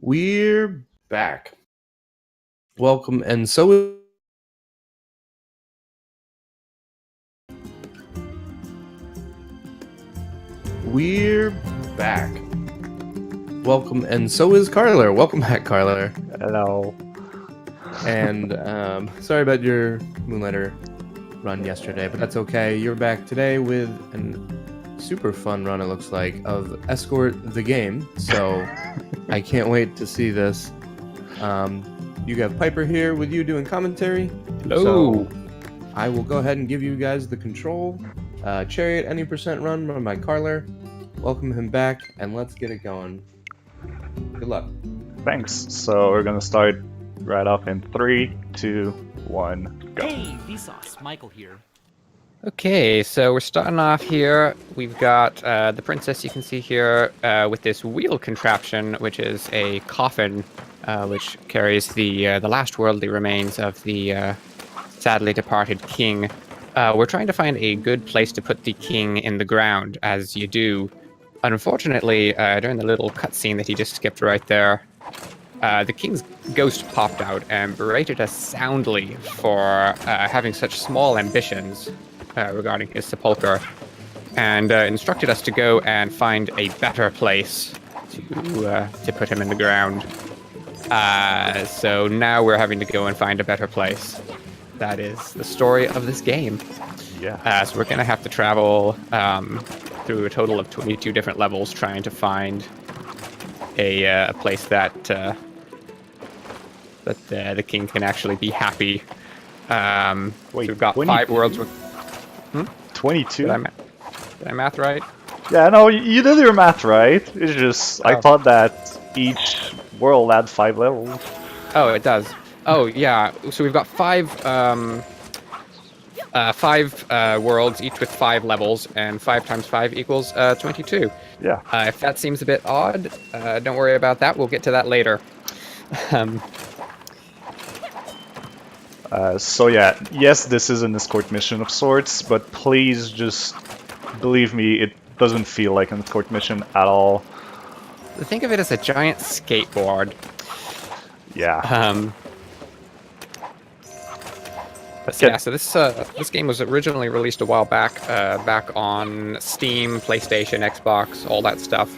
We're back. Welcome, and so we're back. Welcome, and so is Carler. Welcome back, Carler. Hello. And sorry about your Moonlighter run yesterday, but that's okay. You're back today with a super fun run, it looks like, of Escort the Game. So I can't wait to see this. You got Piper here with you doing commentary. Hello. So I will go ahead and give you guys the control. Chariot, any percent run by Carler. Welcome him back, and let's get it going. Good luck. Thanks. So we're gonna start right off in 3, 2, 1, go. Hey, Vsauce, Michael here. Okay, so we're starting off here. We've got the princess you can see here with this wheel contraption, which is a coffin, which carries the last worldly remains of the sadly departed king. We're trying to find a good place to put the king in the ground, as you do. Unfortunately, during the little cutscene that he just skipped right there, the king's ghost popped out and berated us soundly for having such small ambitions regarding his sepulcher, and instructed us to go and find a better place to put him in the ground. So now we're having to go and find a better place. That is the story of this game. Yeah. So we're going to have to travel through a total of 22 different levels trying to find a place that the king can actually be happy. Wait, so we've got 22? 5 worlds. 22? Did I math right? Yeah, no, you did your math right. It's just, I thought that each world had 5 levels. Oh, it does. Oh, yeah. So we've got 5 worlds, each with 5 levels, and 5 times 5 equals 22. Yeah. If that seems a bit odd, don't worry about that. We'll get to that later. So yeah, yes, this is an escort mission of sorts, but please just believe me, it doesn't feel like an escort mission at all. Think of it as a giant skateboard. Yeah. Yeah, so this game was originally released a while back, back on Steam, PlayStation, Xbox, all that stuff.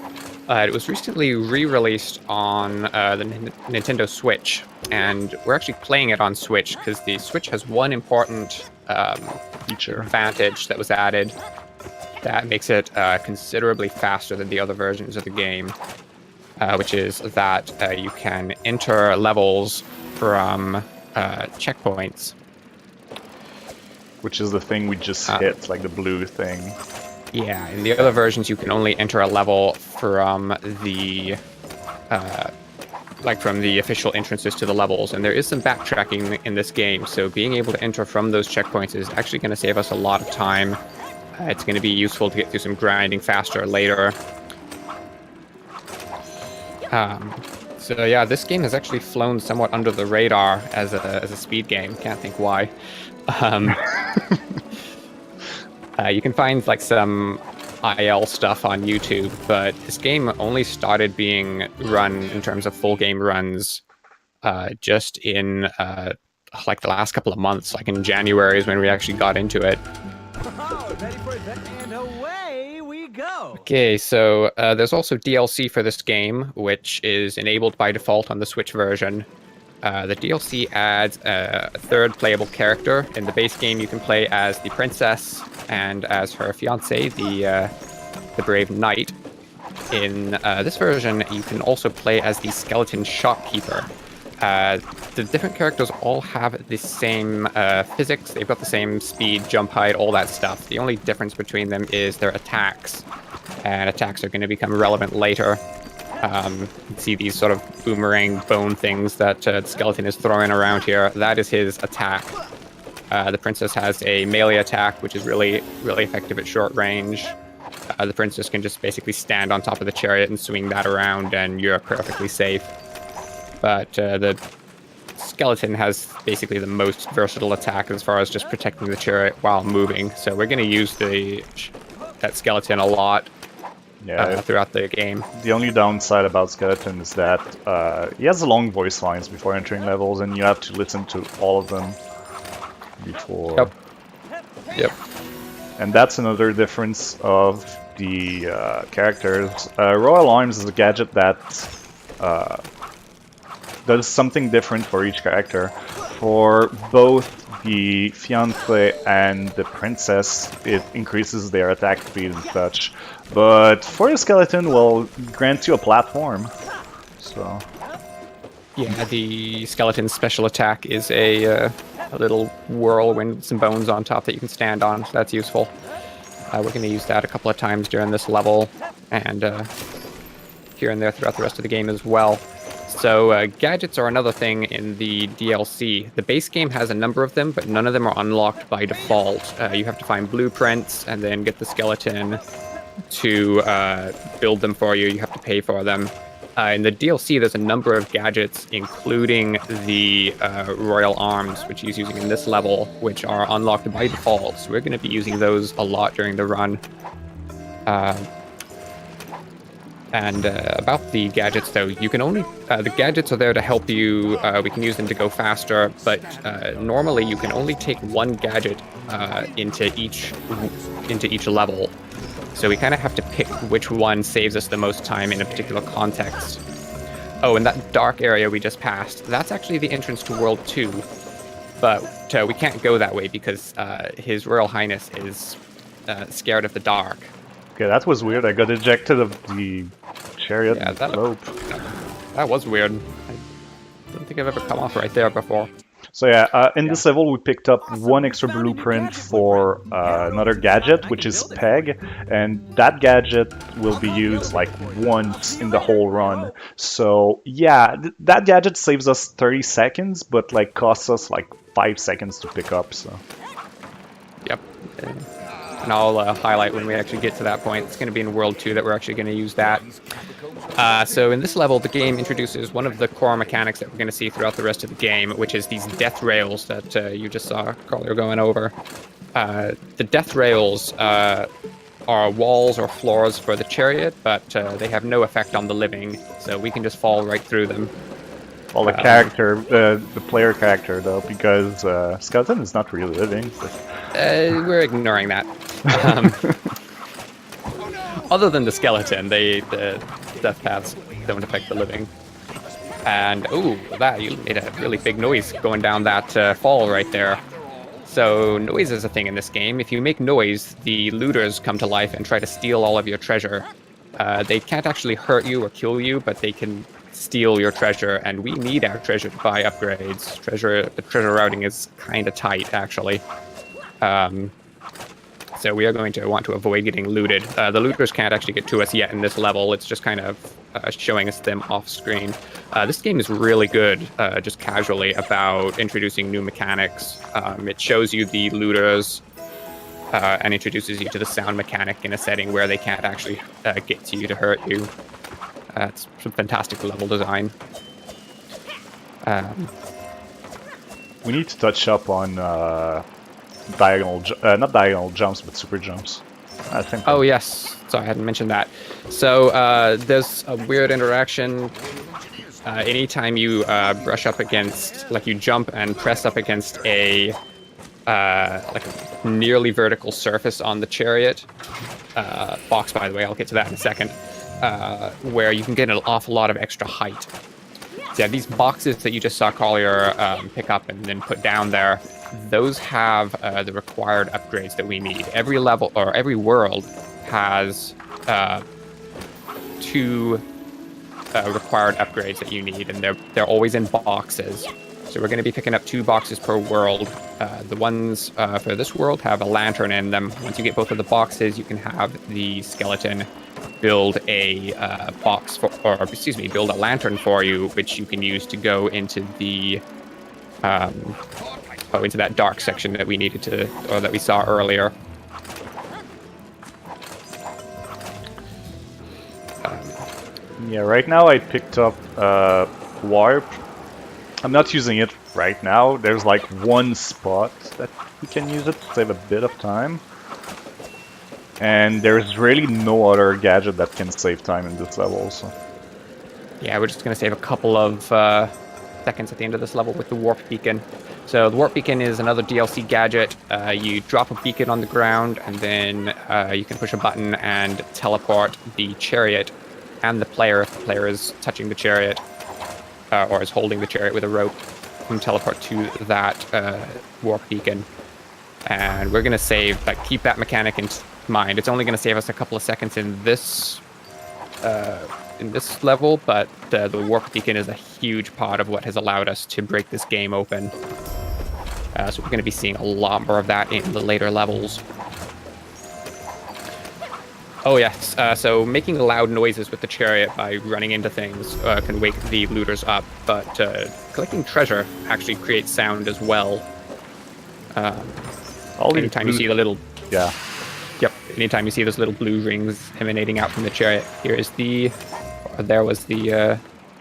It was recently re-released on the Nintendo Switch, and we're actually playing it on Switch because the Switch has one important Feature. advantage that was added that makes it considerably faster than the other versions of the game, which is that you can enter levels from checkpoints. Which is the thing we just hit, like the blue thing. Yeah, in the other versions, you can only enter a level from the from the official entrances to the levels, and there is some backtracking in this game. So being able to enter from those checkpoints is actually going to save us a lot of time. It's going to be useful to get through some grinding faster later. So yeah, this game has actually flown somewhat under the radar as a speed game. Can't think why. You can find like some IL stuff on YouTube, but this game only started being run in terms of full game runs just in like the last couple of months. Like in January is when we actually got into it. Ready for that? And away we go. Okay, so there's also DLC for this game, which is enabled by default on the Switch version. The DLC adds a third playable character. In the base game, you can play as the princess and as her fiancé, the brave knight. In this version, you can also play as the skeleton shopkeeper. The different characters all have the same physics. They've got the same speed, jump height, all that stuff. The only difference between them is their attacks, and attacks are going to become relevant later. You can see these sort of boomerang bone things that the skeleton is throwing around here. That is his attack. The princess has a melee attack, which is really, really effective at short range. The princess can just basically stand on top of the chariot and swing that around, and you're perfectly safe. But the skeleton has basically the most versatile attack as far as just protecting the chariot while moving. So we're going to use that skeleton a lot. Yeah. throughout the game. The only downside about Skeleton is that he has long voice lines before entering levels, and you have to listen to all of them before. Yep. Yep. And that's another difference of the characters. Royal Arms is a gadget that does something different for each character. For both the fiancé and the princess, it increases their attack speed and such. But for the skeleton, will grant you a platform. So Yeah, the skeleton's special attack is a little whirlwind with some bones on top that you can stand on, so that's useful. We're going to use that a couple of times during this level, and here and there throughout the rest of the game as well. So gadgets are another thing in the DLC. The base game has a number of them, but none of them are unlocked by default. You have to find blueprints and then get the skeleton to build them for you. You have to pay for them. In the DLC, there's a number of gadgets, including the Royal Arms, which he's using in this level, which are unlocked by default. So we're going to be using those a lot during the run. And about the gadgets, though, you can only the gadgets are there to help you. We can use them to go faster, but normally you can only take one gadget into each level. So we kind of have to pick which one saves us the most time in a particular context. Oh, and that dark area we just passed, that's actually the entrance to World 2. But we can't go that way because His Royal Highness is scared of the dark. okay, that was weird. I got ejected of the chariot rope. That was weird. I don't think I've ever come off right there before. So yeah, in this level we picked up one extra blueprint for another gadget, which is Peg, and that gadget will be used like once in the whole run. So yeah, that gadget saves us 30 seconds, but like costs us like 5 seconds to pick up. So. Yep. And I'll highlight when we actually get to that point. It's going to be in World 2 that we're actually going to use that. So in this level, the game introduces one of the core mechanics that we're going to see throughout the rest of the game, which is these death rails that you just saw Collier going over. The death rails are walls or floors for the chariot, but they have no effect on the living, so we can just fall right through them. Well, the character, the player character, though, because Skeleton is not really living. We're ignoring that. Other than the skeleton, the death paths don't affect the living. And ooh, you made a really big noise going down that fall right there. So noise is a thing in this game. If you make noise, the looters come to life and try to steal all of your treasure. They can't actually hurt you or kill you, but they can steal your treasure, and we need our treasure to buy upgrades. The treasure routing is kind of tight, actually. So we are going to want to avoid getting looted. The looters can't actually get to us yet in this level. It's just kind of showing us them off screen. This game is really good, just casually, about introducing new mechanics. It shows you the looters and introduces you to the sound mechanic in a setting where they can't actually get to you to hurt you. It's some fantastic level design. We need to touch up on not diagonal jumps, but super jumps. I think. Oh yes, sorry, I hadn't mentioned that. So there's a weird interaction. Anytime you brush up against, like you jump and press up against a like a nearly vertical surface on the chariot box. By the way, I'll get to that in a second. Where you can get an awful lot of extra height. So yeah, these boxes that you just saw Collier pick up and then put down there, those have the required upgrades that we need. Every level or every world has 2 required upgrades that you need, and they're always in boxes. So we're going to be picking up 2 boxes per world. The ones for this world have a lantern in them. Once you get both of the boxes, you can have the skeleton build a build a lantern for you, which you can use to go into the into that dark section that we needed to, or that we saw earlier. Yeah, right now I picked up warp. I'm not using it right now. There's like one spot that we can use it to save a bit of time. And there's really no other gadget that can save time in this level, so... Yeah, we're just going to save a couple of seconds at the end of this level with the warp beacon. So the warp beacon is another DLC gadget. You drop a beacon on the ground, and then you can push a button and teleport the chariot and the player, if the player is touching the chariot or is holding the chariot with a rope, can teleport to that warp beacon. And we're going to save, like, keep that mechanic in mind. It's only going to save us a couple of seconds in this level, but the warp beacon is a huge part of what has allowed us to break this game open. So we're going to be seeing a lot more of that in the later levels. Oh yes, so making loud noises with the chariot by running into things can wake the looters up, but collecting treasure actually creates sound as well. Anytime you see the little... Yeah. Yep, anytime you see those little blue rings emanating out from the chariot, here is the... There was the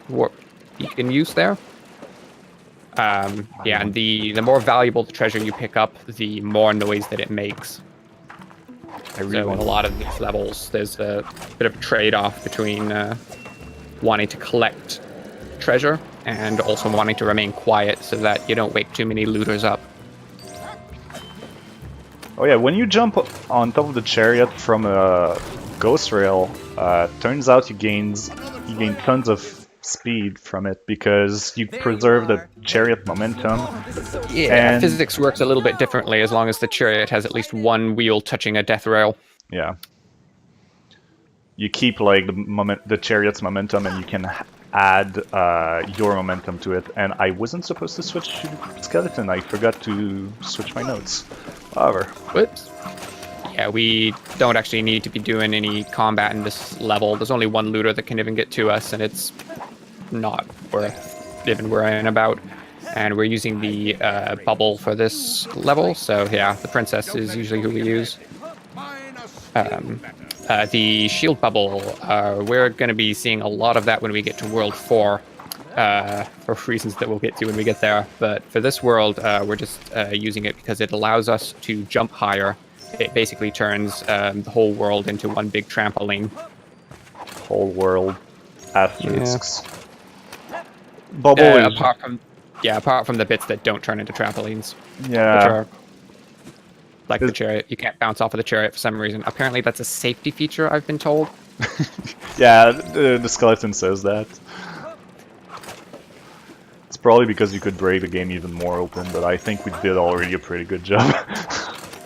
warp beacon use there. Yeah, and the more valuable the treasure you pick up, the more noise that it makes. So in a lot of these levels, there's a bit of a trade-off between wanting to collect treasure and also wanting to remain quiet so that you don't wake too many looters up. Oh yeah, when you jump on top of the chariot from a ghost rail, turns out you gain tons of speed from it because you preserve the chariot momentum. Yeah, physics works a little bit differently as long as the chariot has at least one wheel touching a death rail. Yeah. You keep like the chariot's momentum, and you can add your momentum to it. And I wasn't supposed to switch to skeleton. I forgot to switch my notes. However. Whoops. Yeah, we don't actually need to be doing any combat in this level. There's only one looter that can even get to us, and it's not worth even worrying about. And we're using the bubble for this level, so yeah, the princess is usually who we use. The shield bubble, we're going to be seeing a lot of that when we get to World 4, for reasons that we'll get to when we get there. But for this world, we're just using it because it allows us to jump higher. It basically turns the whole world into one big trampoline. Whole world asterisks. Yeah. Bubble is... apart from the bits that don't turn into trampolines. Yeah. Which are like the chariot. You can't bounce off of the chariot for some reason. Apparently that's a safety feature, I've been told. Yeah, the skeleton says that. It's probably because you could break the game even more open, but I think we did already a pretty good job.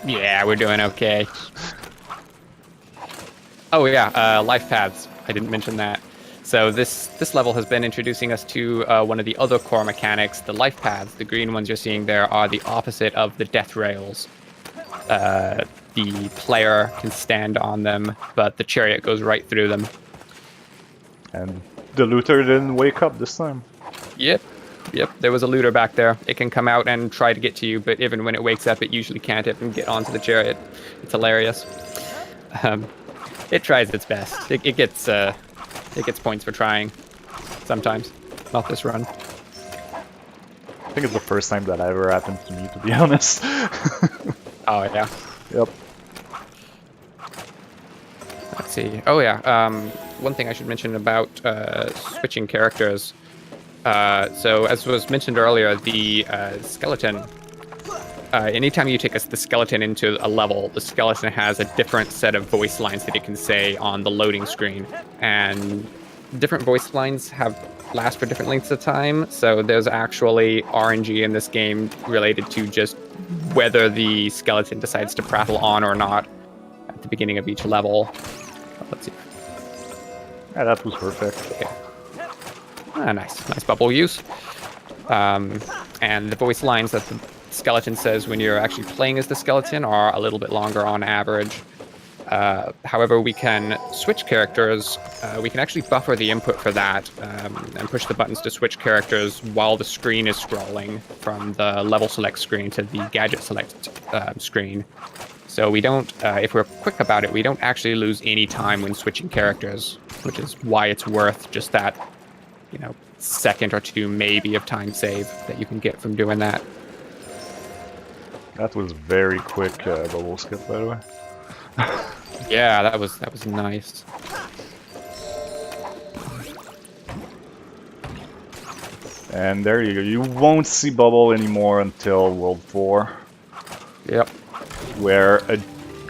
Yeah, we're doing okay. Oh yeah, life paths. I didn't mention that. So this level has been introducing us to one of the other core mechanics, the life paths. The green ones you're seeing there are the opposite of the death rails. The player can stand on them, but the chariot goes right through them. And the looter didn't wake up this time. Yep, there was a looter back there. It can come out and try to get to you, but even when it wakes up, it usually can't even get onto the chariot. It's hilarious. It tries its best. It gets points for trying. Sometimes, not this run. I think it's the first time that ever happened to me, to be honest. Oh yeah. Yep. Let's see. Oh yeah. One thing I should mention about switching characters. So as was mentioned earlier, the skeleton. Anytime you take the skeleton into a level, the skeleton has a different set of voice lines that it can say on the loading screen, and different voice lines last for different lengths of time. So there's actually RNG in this game related to just whether the skeleton decides to prattle on or not at the beginning of each level. Let's see. Yeah, that was perfect. Okay. Nice bubble use. And the voice lines that the skeleton says when you're actually playing as the skeleton are a little bit longer on average. However, we can switch characters. We can actually buffer the input for that and push the buttons to switch characters while the screen is scrolling from the level select screen to the gadget select screen. So we don't, if we're quick about it, we don't actually lose any time when switching characters, which is why it's worth just that, second or two maybe of time save that you can get from doing that. That was very quick bubble skip, by the way. Yeah, that was nice. And there you go. You won't see Bubble anymore until World 4, Yep. where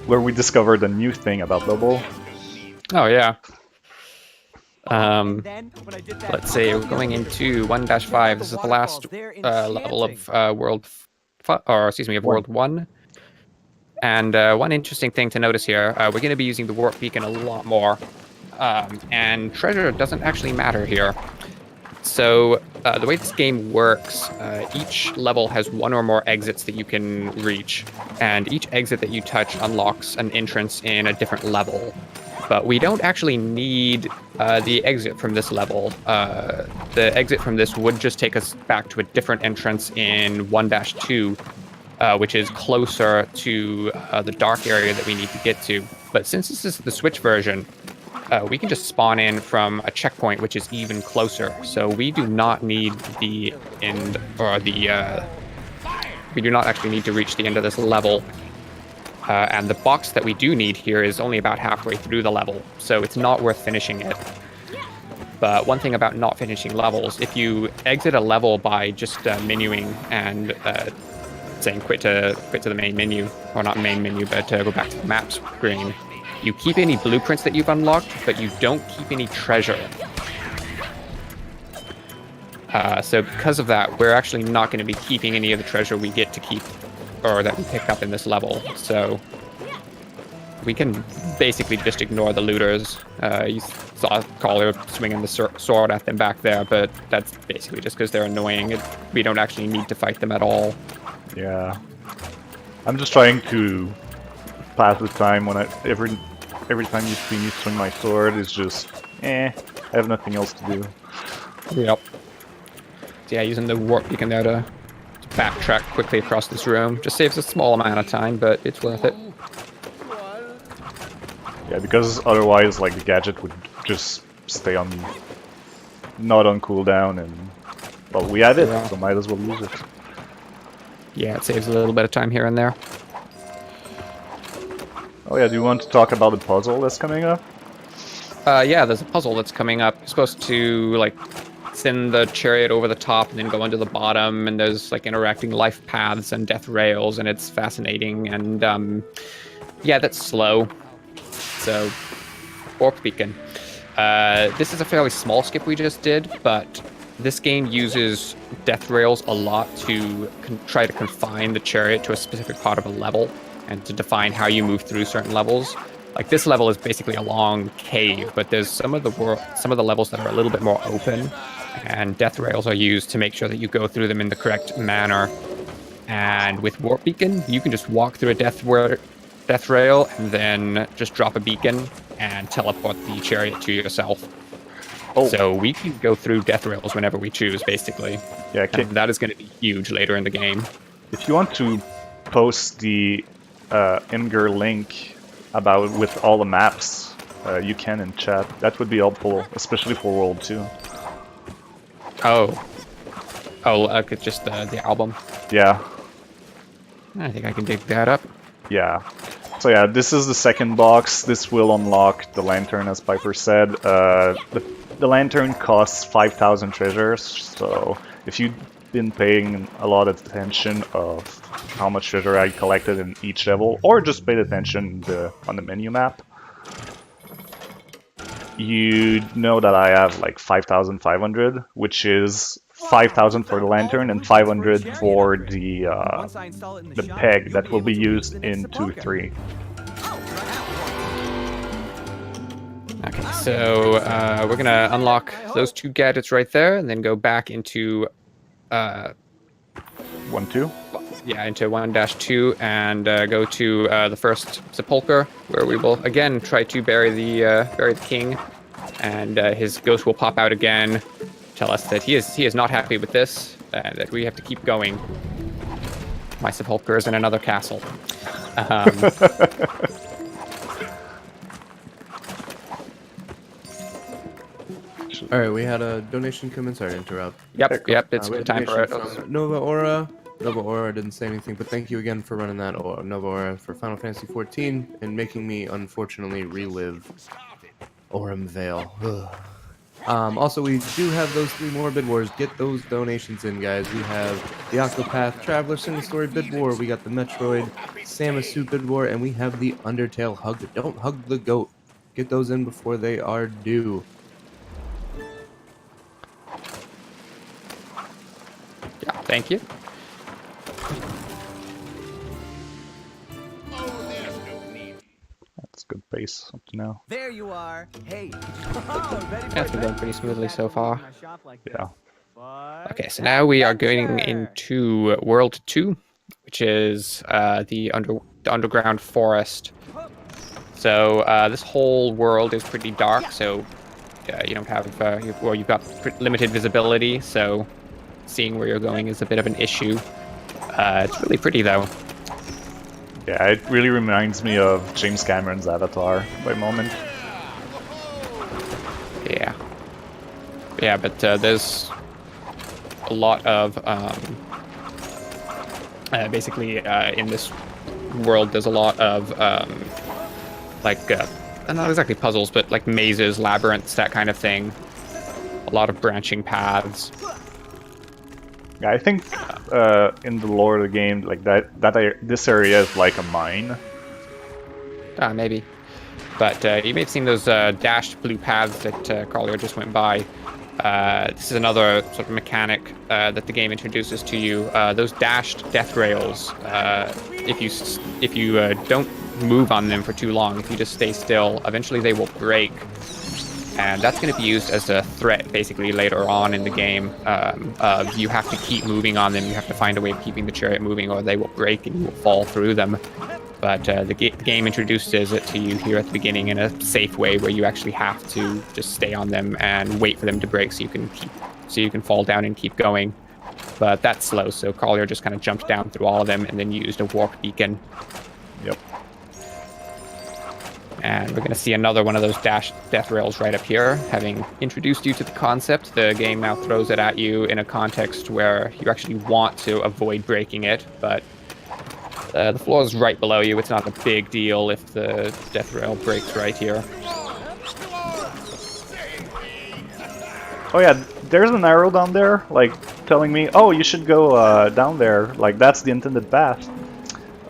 we discovered a new thing about Bubble. Oh yeah. And then, when I did that Let's see. We're going into 1-5. This is the last level of World 1. And one interesting thing to notice here, we're going to be using the warp beacon a lot more, and treasure doesn't actually matter here. So the way this game works, each level has one or more exits that you can reach, and each exit that you touch unlocks an entrance in a different level. But we don't actually need the exit from this level. The exit from this would just take us back to a different entrance in 1-2, which is closer to the dark area that we need to get to. But since this is the Switch version, we can just spawn in from a checkpoint which is even closer. So we do not need the end, or the we do not actually need to reach the end of this level. And the box that we do need here is only about halfway through the level, so it's not worth finishing it. But one thing about not finishing levels, if you exit a level by just menuing and saying quit to the main menu, or not main menu, but go back to the map screen, you keep any blueprints that you've unlocked, but you don't keep any treasure. So because of that, we're actually not going to be keeping any of the treasure we get to keep, or that we pick up in this level. So we can basically just ignore the looters. You saw Collier swinging the sword at them back there, but that's basically just because they're annoying. We don't actually need to fight them at all. Yeah. I'm just trying to pass the time when every time you see me swing my sword is just, I have nothing else to do. Yep. So yeah, using the warp beacon there to backtrack quickly across this room just saves a small amount of time, but it's worth it. Yeah, because otherwise, like, the gadget would just stay on, not on cooldown, and, well, we have it, Yeah. so might as well use it. Yeah, it saves a little bit of time here and there. Oh yeah, do you want to talk about the puzzle that's coming up? Yeah, there's a puzzle that's coming up. You're supposed to, like, send the chariot over the top and then go into the bottom, and there's, like, interacting life paths and death rails, and it's fascinating, and, yeah, that's slow. So, warp beacon. This is a fairly small skip we just did, but this game uses death rails a lot to try to confine the chariot to a specific part of a level, and to define how you move through certain levels. Like, this level is basically a long cave, but there's some of the levels that are a little bit more open, and death rails are used to make sure that you go through them in the correct manner. And with warp beacon, you can just walk through a death rail and then just drop a beacon and teleport the chariot to yourself. Oh. So we can go through death rails whenever we choose, basically. Yeah, And that is going to be huge later in the game. if you want to post the Imgur link with all the maps, you can in chat. That would be helpful, especially for World 2. Oh, okay, just the album. Yeah, I think I can dig that up. yeah. So yeah, this is the second box. This will unlock the lantern, as Piper said. The lantern costs 5,000 treasures, so if you've been paying a lot of attention of how much treasure I collected in each level, or just paid attention on the menu map, you know that I have like 5,500, which is 5,000 for the lantern and 500 for the peg that will be used in 2-3. Okay, so we're gonna unlock those two gadgets right there, and then go back into 1-2. yeah, into 1-2, and go to the first sepulcher, where we will again try to bury the king, and his ghost will pop out again, tell us that he is not happy with this, that we have to keep going. My sepulcher is in another castle. All right, we had a donation come in. Sorry to interrupt. Yep, it's We good had a time for it. donation from Nova Aura. Nova Aura didn't say anything, but thank you again for running that Nova Aura for Final Fantasy XIV and making me, unfortunately, relive Aurum Vale. Ugh. Also, we do have those 3 more bid wars. Get those donations in, guys. We have the Octopath Traveler Single Story bid war. We got the Metroid Samus Suit bid war, and we have the Undertale Hug. Don't hug the goat. Get those in before they are due. Yeah, thank you. That's good pace up to now. There you are. Hey. Oh, ready for Yeah, it's been going adventure? pretty smoothly so far. My shop like Yeah. this. But Okay, so now we are going adventure! into World 2, which is the underground forest. So this whole world is pretty dark, so you don't have, you've got limited visibility, so seeing where you're going is a bit of an issue. It's really pretty though. Yeah, it really reminds me of James Cameron's Avatar by moment. Yeah. Yeah, but there's a lot of, basically in this world there's a lot of, not exactly puzzles, but like mazes, labyrinths, that kind of thing. A lot of branching paths. Yeah, I think in the lore of the game, like this area is like a mine. Maybe. But you may have seen those dashed blue paths that Collier just went by. This is another sort of mechanic that the game introduces to you. Those dashed death rails, if you don't move on them for too long, if you just stay still, eventually they will break. And that's going to be used as a threat, basically, later on in the game. You have to keep moving on them. You have to find a way of keeping the chariot moving, or they will break and you will fall through them. But the game introduces it to you here at the beginning in a safe way, where you actually have to just stay on them and wait for them to break, so you can fall down and keep going. But that's slow, so Collier just kind of jumped down through all of them and then used a warp beacon. Yep. And we're going to see another one of those dash death rails right up here. Having introduced you to the concept, the game now throws it at you in a context where you actually want to avoid breaking it, but the floor is right below you. It's not a big deal if the death rail breaks right here. Oh yeah, there's an arrow down there, like, telling me, oh, you should go down there, like, that's the intended path.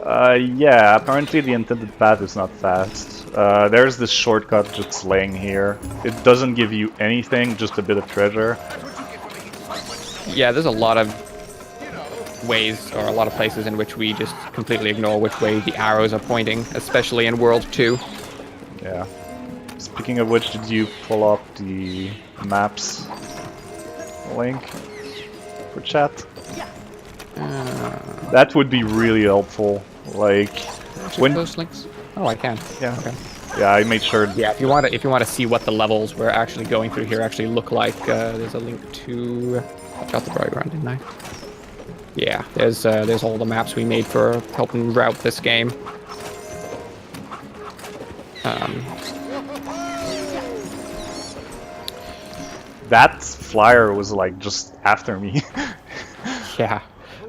Yeah, apparently the intended path is not fast. There's this shortcut that's laying here. It doesn't give you anything, just a bit of treasure. Yeah, there's a lot of ways, or a lot of places in which we just completely ignore which way the arrows are pointing, especially in World 2. Yeah. Speaking of which, did you pull up the maps link for chat? That would be really helpful. Like, when those links? Oh, I can. Yeah. Okay. Yeah, I made sure. Yeah, if you want to see what the levels we're actually going through here actually look like, there's a link to. I got the right one, didn't I? Yeah, there's all the maps we made for helping route this game. That flyer was like just after me. Yeah.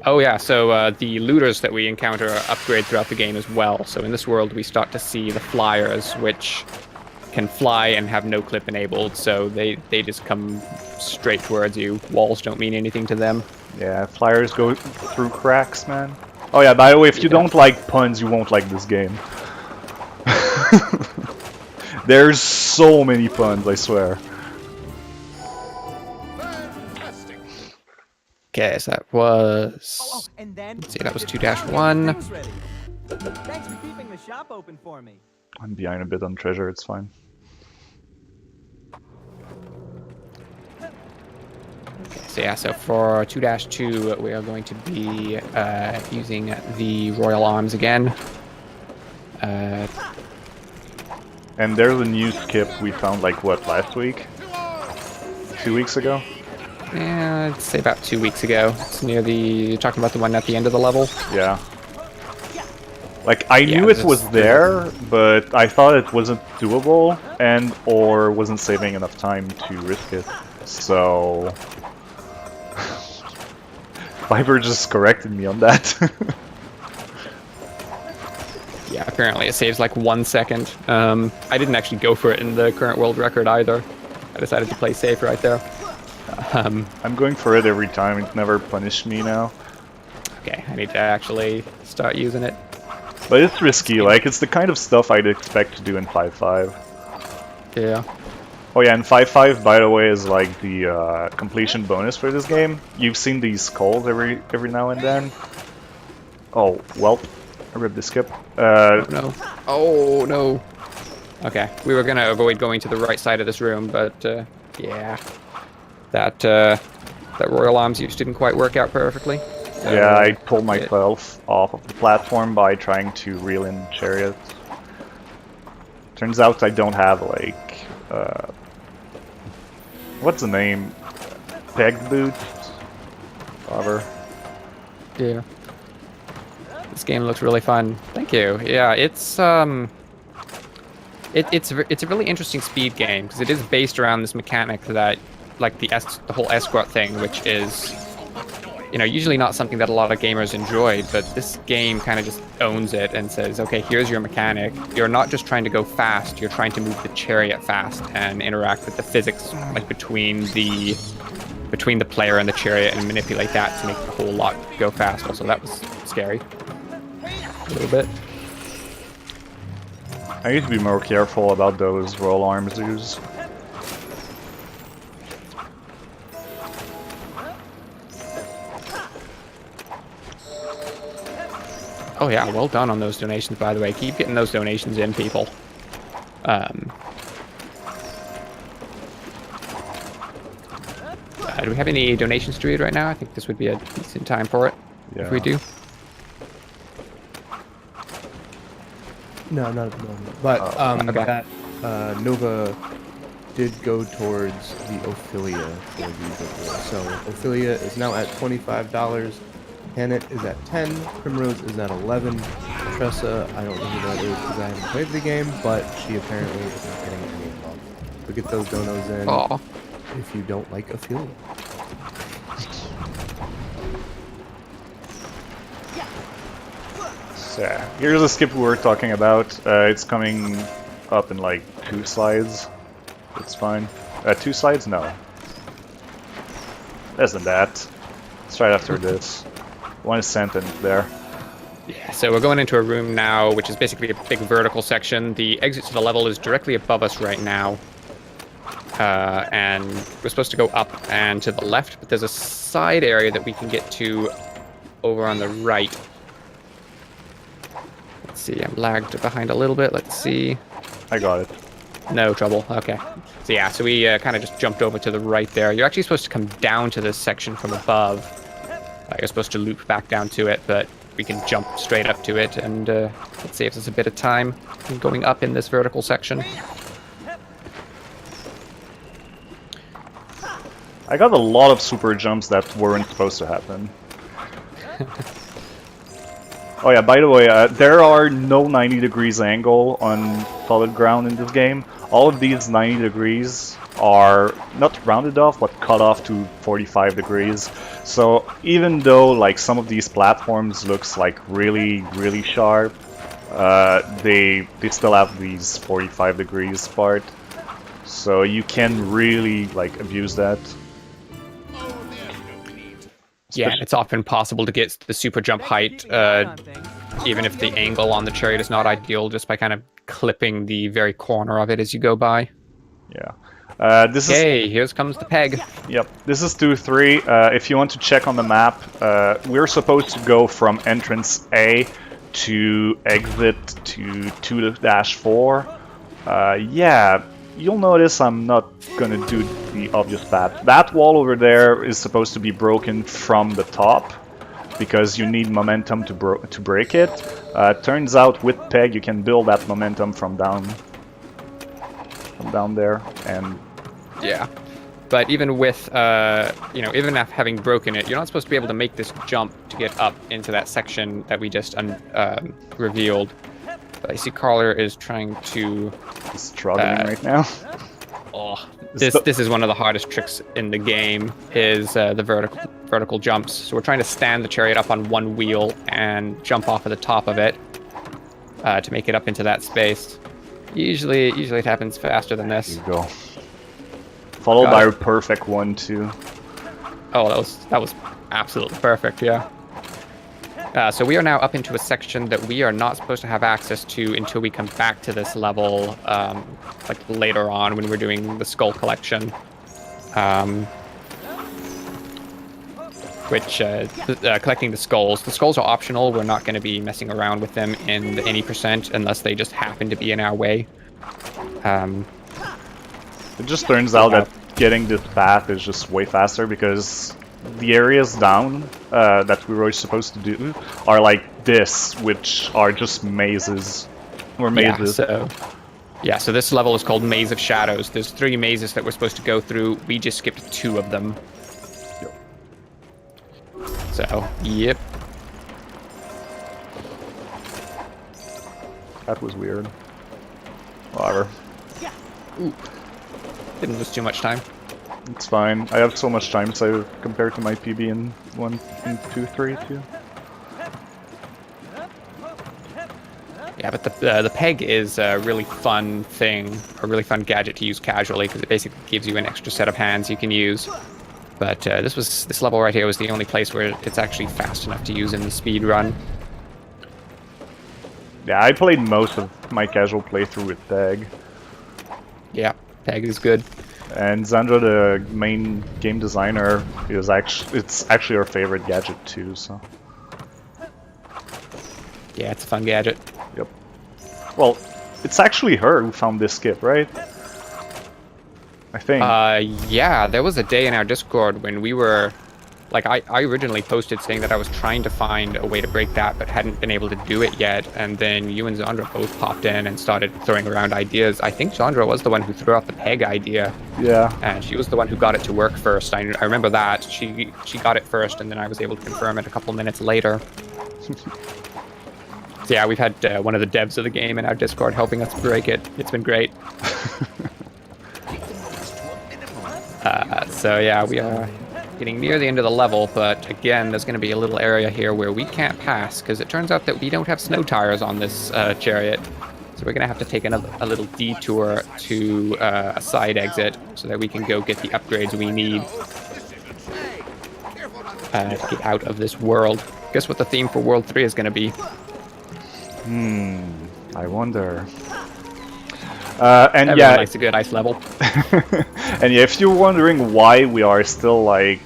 Oh yeah, so the looters that we encounter upgrade throughout the game as well. So in this world we start to see the flyers, which can fly and have no clip enabled, so they just come straight towards you. Walls don't mean anything to them. Yeah, flyers go through cracks, man. Oh yeah, by the way, if you don't like puns, you won't like this game. There's so many puns, I swear. Okay, so that was... and then Let's see, that was 2-1. Thanks for keeping the shop open for me. I'm behind a bit on treasure, it's fine. So yeah, so for 2-2, we are going to be using the Royal Arms again. And there's a new skip we found, like, what, last week? 2 weeks ago? Yeah, I'd say about 2 weeks ago. It's near the... You're talking about the one at the end of the level? Yeah. Like, I knew it was there, but I thought it wasn't doable, and or wasn't saving enough time to risk it. So... Viper just corrected me on that. Yeah, apparently it saves like 1 second. I didn't actually go for it in the current world record either. I decided to play safe right there. I'm going for it every time. It never punished me now. Okay, I need to actually start using it. But it's risky. Like, it's the kind of stuff I'd expect to do in 5.5. Yeah. Oh yeah, and 5.5, by the way, is like the completion bonus for this game. You've seen these skulls every now and then. Oh, well, I ripped the skip. Oh no. Oh no. Okay, we were gonna avoid going to the right side of this room, but yeah, that royal arms use didn't quite work out perfectly. So, yeah, I pulled myself off of the platform by trying to reel in Chariot. Turns out I don't have like what's the name? Peg boots? Whatever. Yeah. This game looks really fun. Thank you. Yeah, it's it's a really interesting speed game because it is based around this mechanic that, like the whole escort thing, which is, you know, usually not something that a lot of gamers enjoy, but this game kind of just owns it and says, okay, here's your mechanic. You're not just trying to go fast, you're trying to move the chariot fast and interact with the physics like between the player and the chariot and manipulate that to make the whole lot go fast. Also, that was scary. A little bit. I need to be more careful about those roll arm zoos. Oh yeah, well done on those donations, by the way. Keep getting those donations in, people. Do we have any donations to read right now? I think this would be a decent time for it, if we do. No, not at the moment. But okay. that Nova did go towards the Ophelia for the before. So Ophelia is now at $25. Hannet is at 10. Primrose is at 11. Tressa, I don't know who that is because I haven't played the game, but she apparently is not getting any involved. So get those donos in if you don't like Ophelia. So, yeah, here's the skip we were talking about. It's coming up in like 2 slides. It's fine. 2 slides? No. Less than that. It's right after this. One sentence there. Yeah, so we're going into a room now, which is basically a big vertical section. The exit to the level is directly above us right now. And we're supposed to go up and to the left, but there's a side area that we can get to over on the right. Let's see, I'm lagged behind a little bit. Let's see. I got it. No trouble. Okay. So yeah, so we kind of just jumped over to the right there. You're actually supposed to come down to this section from above. You're supposed to loop back down to it, but we can jump straight up to it, and it saves us a bit of time going up in this vertical section. I got a lot of super jumps that weren't supposed to happen. Oh yeah, by the way, there are no 90 degrees angle on solid ground in this game. All of these 90 degrees are not rounded off, but cut off to 45 degrees. So even though like some of these platforms looks like really sharp, they still have these 45 degrees part. So you can really like abuse that. Yeah, it's often possible to get the super jump height, even if the angle on the chariot is not ideal, just by kind of clipping the very corner of it as you go by. Yeah. This is... here comes the peg. Yep, this is 2-3. If you want to check on the map, we're supposed to go from entrance A to exit to 2-4. Yeah, you'll notice I'm not gonna do the obvious path. That wall over there is supposed to be broken from the top, because you need momentum to break it. Turns out with peg you can build that momentum from down there, and yeah. But even with you know, even after having broken it, you're not supposed to be able to make this jump to get up into that section that we just revealed. But I see Carler is trying to... He's struggling right now. Oh, this is one of the hardest tricks in the game, is the vertical jumps. So we're trying to stand the chariot up on one wheel and jump off of the top of it to make it up into that space. Usually it happens faster than this. There you go. Followed by a perfect one too. Oh, that was absolutely perfect. Yeah. So we are now up into a section that we are not supposed to have access to until we come back to this level, like later on when we're doing the skull collection. Collecting the skulls. The skulls are optional. We're not going to be messing around with them in the any percent unless they just happen to be in our way. It just turns out that getting this path is just way faster because the areas down that we were supposed to do are like this, which are just mazes. Or mazes. So this level is called Maze of Shadows. There's 3 mazes that we're supposed to go through. We just skipped 2 of them. So, yep. That was weird. Whatever. Ooh. Didn't lose too much time. It's fine. I have so much time so compared to my PB in 1 and 2, 3 too. Yeah, but the peg is a really fun thing, a really fun gadget to use casually because it basically gives you an extra set of hands you can use. But this level right here was the only place where it's actually fast enough to use in the speed run. Yeah, I played most of my casual playthrough with Peg. Yeah, Peg is good. And Zandra, the main game designer, is actually our favorite gadget too. So. Yeah, it's a fun gadget. Yep. Well, it's actually her who found this skip, right? I think. Yeah, there was a day in our Discord when we were, like, I originally posted saying that I was trying to find a way to break that, but hadn't been able to do it yet. And then you and Zandra both popped in and started throwing around ideas. I think Zandra was the one who threw out the peg idea. Yeah. And she was the one who got it to work first. I remember that. She got it first, and then I was able to confirm it a couple minutes later. So yeah, we've had one of the devs of the game in our Discord helping us break it. It's been great. So yeah, we are getting near the end of the level, but again, there's going to be a little area here where we can't pass, because it turns out that we don't have snow tires on this chariot. So we're going to have to take a little detour to a side exit, so that we can go get the upgrades we need to get out of this world. Guess what the theme for World 3 is going to be? I wonder. And everyone likes a good ice level. And yeah, if you're wondering why we are still like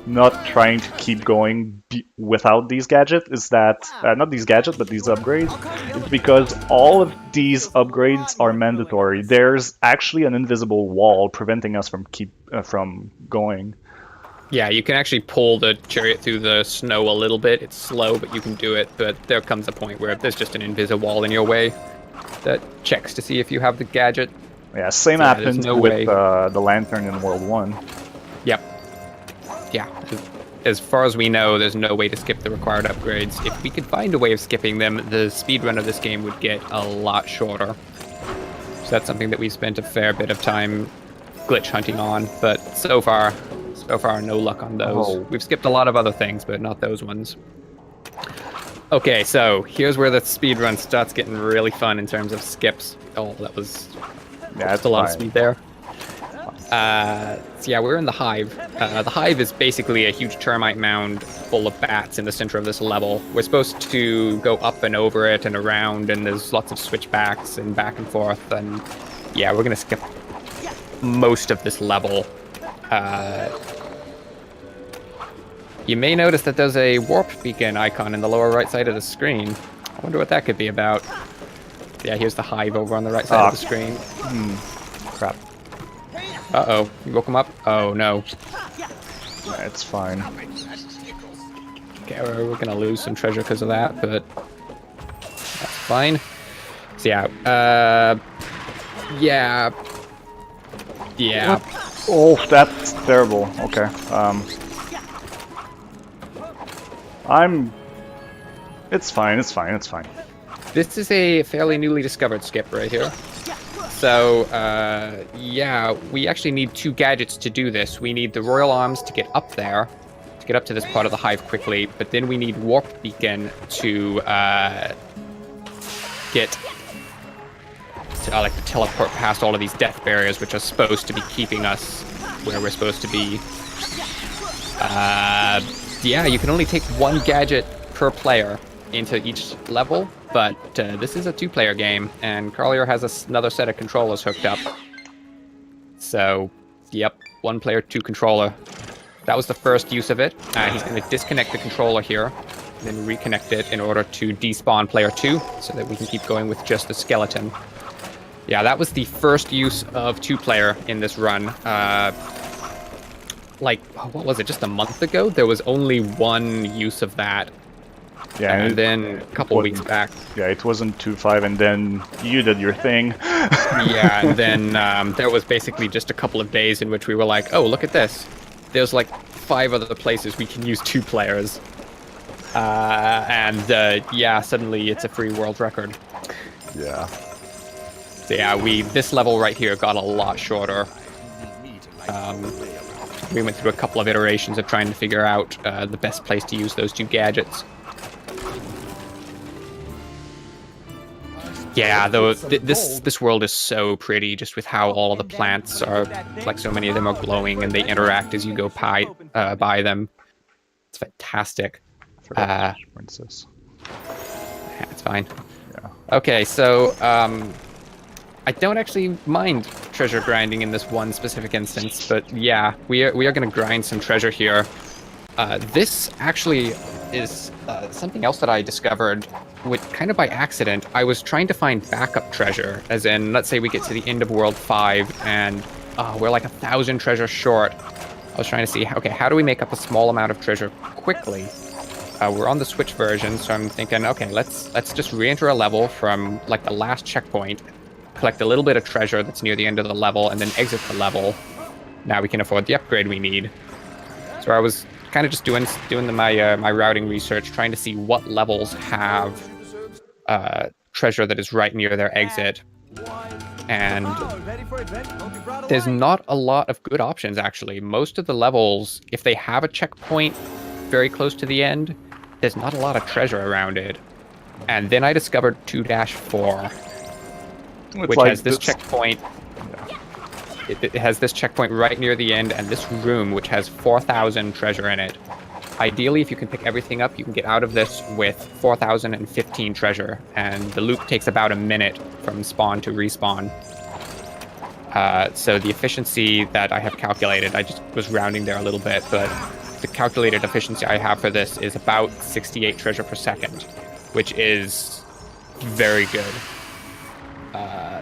not trying to keep going without these gadgets, is that not these gadgets but these upgrades? It's because all of these upgrades are mandatory. There's actually an invisible wall preventing us from going. Yeah, you can actually pull the chariot through the snow a little bit. It's slow, but you can do it. But there comes a point where there's just an invisible wall in your way that checks to see if you have the gadget. Yeah, same happens with the lantern in World 1. Yep. Yeah. As far as we know, there's no way to skip the required upgrades. If we could find a way of skipping them, the speedrun of this game would get a lot shorter. So that's something that we spent a fair bit of time glitch hunting on, but so far, no luck on those. Oh. We've skipped a lot of other things, but not those ones. Okay, so here's where the speedrun starts getting really fun in terms of skips. Oh, that was just a lot of speed there. So yeah, we're in the Hive. The Hive is basically a huge termite mound full of bats in the center of this level. We're supposed to go up and over it and around, and there's lots of switchbacks and back and forth, and yeah, we're gonna skip most of this level. You may notice that there's a warp beacon icon in the lower right side of the screen. I wonder what that could be about. Yeah, here's the Hive over on the right side of the screen. Crap. Uh-oh, you woke him up? Oh, no. It's fine. Okay, we're gonna lose some treasure because of that, but that's fine. So yeah, yeah. Oh, that's terrible. Okay. It's fine. This is a fairly newly discovered skip right here. So, yeah, we actually need 2 gadgets to do this. We need the Royal Arms to get up there, to get up to this part of the hive quickly, but then we need Warp Beacon to get to like teleport past all of these death barriers, which are supposed to be keeping us where we're supposed to be. Yeah, you can only take 1 gadget per player into each level, but this is a 2-player game, and Carlier has another set of controllers hooked up. So, yep, 1 player, 2 controller. That was the first use of it. He's going to disconnect the controller here, then reconnect it in order to despawn player 2, so that we can keep going with just the skeleton. Yeah, that was the first use of 2-player in this run. Like, what was it, just a month ago? There was only 1 use of that. Yeah, and then a couple weeks back. Yeah, it wasn't 2.5, and then you did your thing. Yeah, and then there was basically just a couple of days in which we were like, oh, look at this. There's like 5 other places we can use 2 players. Yeah, suddenly it's a free world record. Yeah. So yeah, this level right here got a lot shorter. We went through a couple of iterations of trying to figure out the best place to use those 2 gadgets. Yeah, though this world is so pretty, just with how all of the plants are, like so many of them are glowing and they interact as you go by them. It's fantastic. Princess. Yeah, it's fine. Yeah. Okay, so I don't actually mind treasure grinding in this one specific instance, but yeah, we are going to grind some treasure here. This actually is something else that I discovered kind of by accident. I was trying to find backup treasure, as in, let's say we get to the end of World 5 and we're like 1,000 treasure short. I was trying to see, okay, how do we make up a small amount of treasure quickly? We're on the Switch version, so I'm thinking, okay, let's just re-enter a level from like the last checkpoint, collect a little bit of treasure that's near the end of the level, and then exit the level. Now we can afford the upgrade we need. So I was kind of just doing my routing research, trying to see what levels have treasure that is right near their exit. And there's not a lot of good options, actually. Most of the levels, if they have a checkpoint very close to the end, there's not a lot of treasure around it. And then I discovered 2-4, which like has this checkpoint. It has this checkpoint right near the end, and this room, which has 4,000 treasure in it. Ideally, if you can pick everything up, you can get out of this with 4,015 treasure, and the loop takes about a minute from spawn to respawn. So the efficiency that I have calculated, I just was rounding there a little bit, but the calculated efficiency I have for this is about 68 treasure per second, which is very good.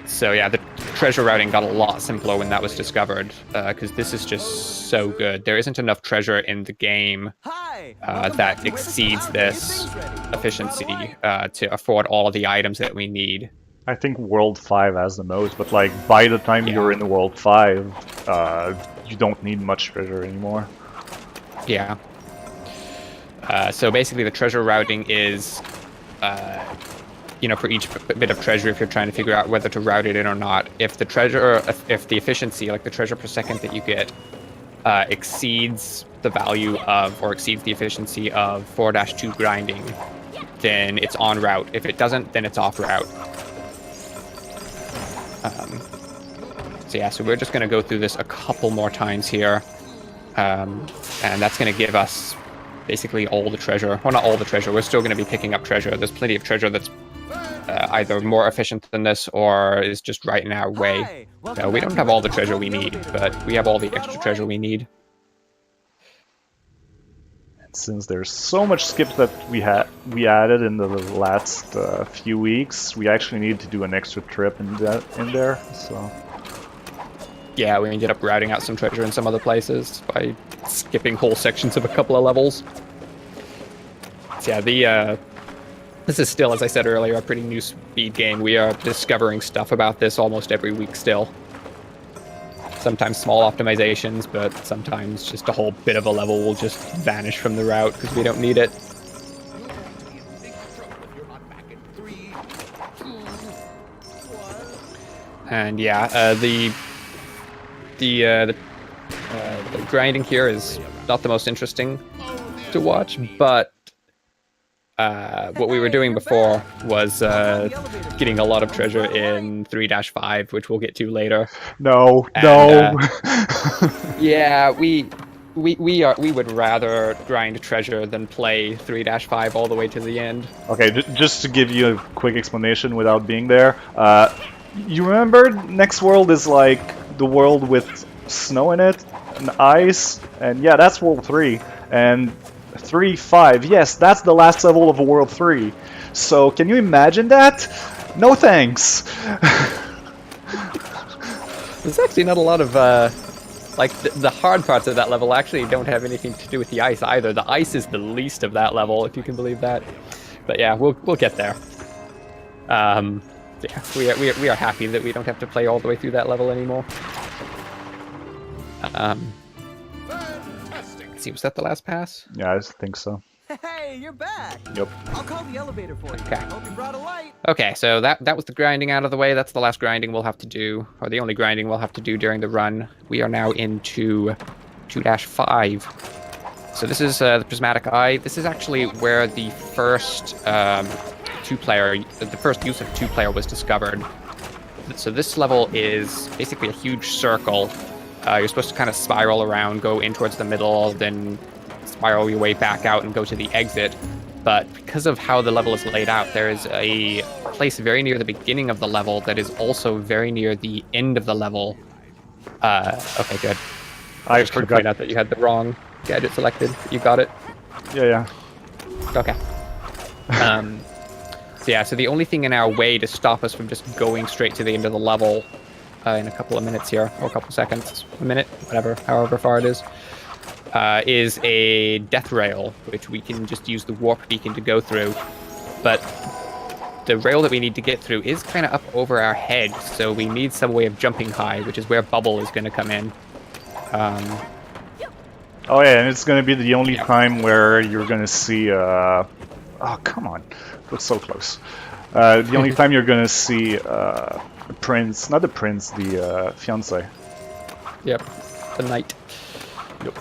So yeah, the treasure routing got a lot simpler when that was discovered, because this is just so good. There isn't enough treasure in the game that exceeds this efficiency to afford all of the items that we need. I think World 5 has the most, but like by the time you're in World 5, you don't need much treasure anymore. Yeah. So basically the treasure routing is for each bit of treasure, if you're trying to figure out whether to route it in or not, if the efficiency, like the treasure per second that you get, exceeds the value of, or exceeds the efficiency of 4-2 grinding, then it's on route. If it doesn't, then it's off route. So yeah, so we're just going to go through this a couple more times here, and that's going to give us basically all the treasure. Well, not all the treasure. We're still going to be picking up treasure. There's plenty of treasure that's either more efficient than this or is just right in our way. So we don't have all the treasure we need, but we have all the extra treasure we need. Since there's so much skip that we added in the last few weeks, we actually need to do an extra trip in there. So yeah, we ended up routing out some treasure in some other places by skipping whole sections of a couple of levels. So yeah, this is still, as I said earlier, a pretty new speed game. We are discovering stuff about this almost every week still. Sometimes small optimizations, but sometimes just a whole bit of a level will just vanish from the route because we don't need it. And yeah, the grinding here is not the most interesting to watch, but what we were doing before was getting a lot of treasure in 3-5, which we'll get to later. No, And, no. Yeah, we would rather grind treasure than play 3-5 all the way to the end. Okay, just to give you a quick explanation without being there. You remember Next World is like the world with snow in it and ice, and yeah, that's World 3. And 3-5, yes, that's the last level of World 3. So can you imagine that? No thanks. There's actually not a lot of like the hard parts of that level actually don't have anything to do with the ice either. The ice is the least of that level, if you can believe that. But yeah, we'll get there. Yeah, we are happy that we don't have to play all the way through that level anymore. Let's see, was that the last pass? Yeah, I think so. Hey, you're back. Yep. I'll call the elevator for you. Okay. Hope you brought a light. Okay, so that was the grinding out of the way. That's the last grinding we'll have to do, or the only grinding we'll have to do during the run. We are now into 2-5. So this is the Prismatic Eye. This is actually where the first the first use of two-player was discovered. So this level is basically a huge circle. You're supposed to kind of spiral around, go in towards the middle, then spiral your way back out and go to the exit. But because of how the level is laid out, there is a place very near the beginning of the level that is also very near the end of the level. Okay, good. I just forgot out that you had the wrong gadget selected. You got it? Yeah. Okay. So yeah, so the only thing in our way to stop us from just going straight to the end of the level in a couple of minutes here, or a couple of seconds, a minute, whatever, however far it is a death rail, which we can just use the warp beacon to go through. But the rail that we need to get through is kind of up over our head, so we need some way of jumping high, which is where Bubble is going to come in. Oh yeah, and it's gonna be the only time where you're gonna see. Oh come on, that's so close. The only time you're gonna see the prince, not the prince, the fiance. Yep, the knight. Yep.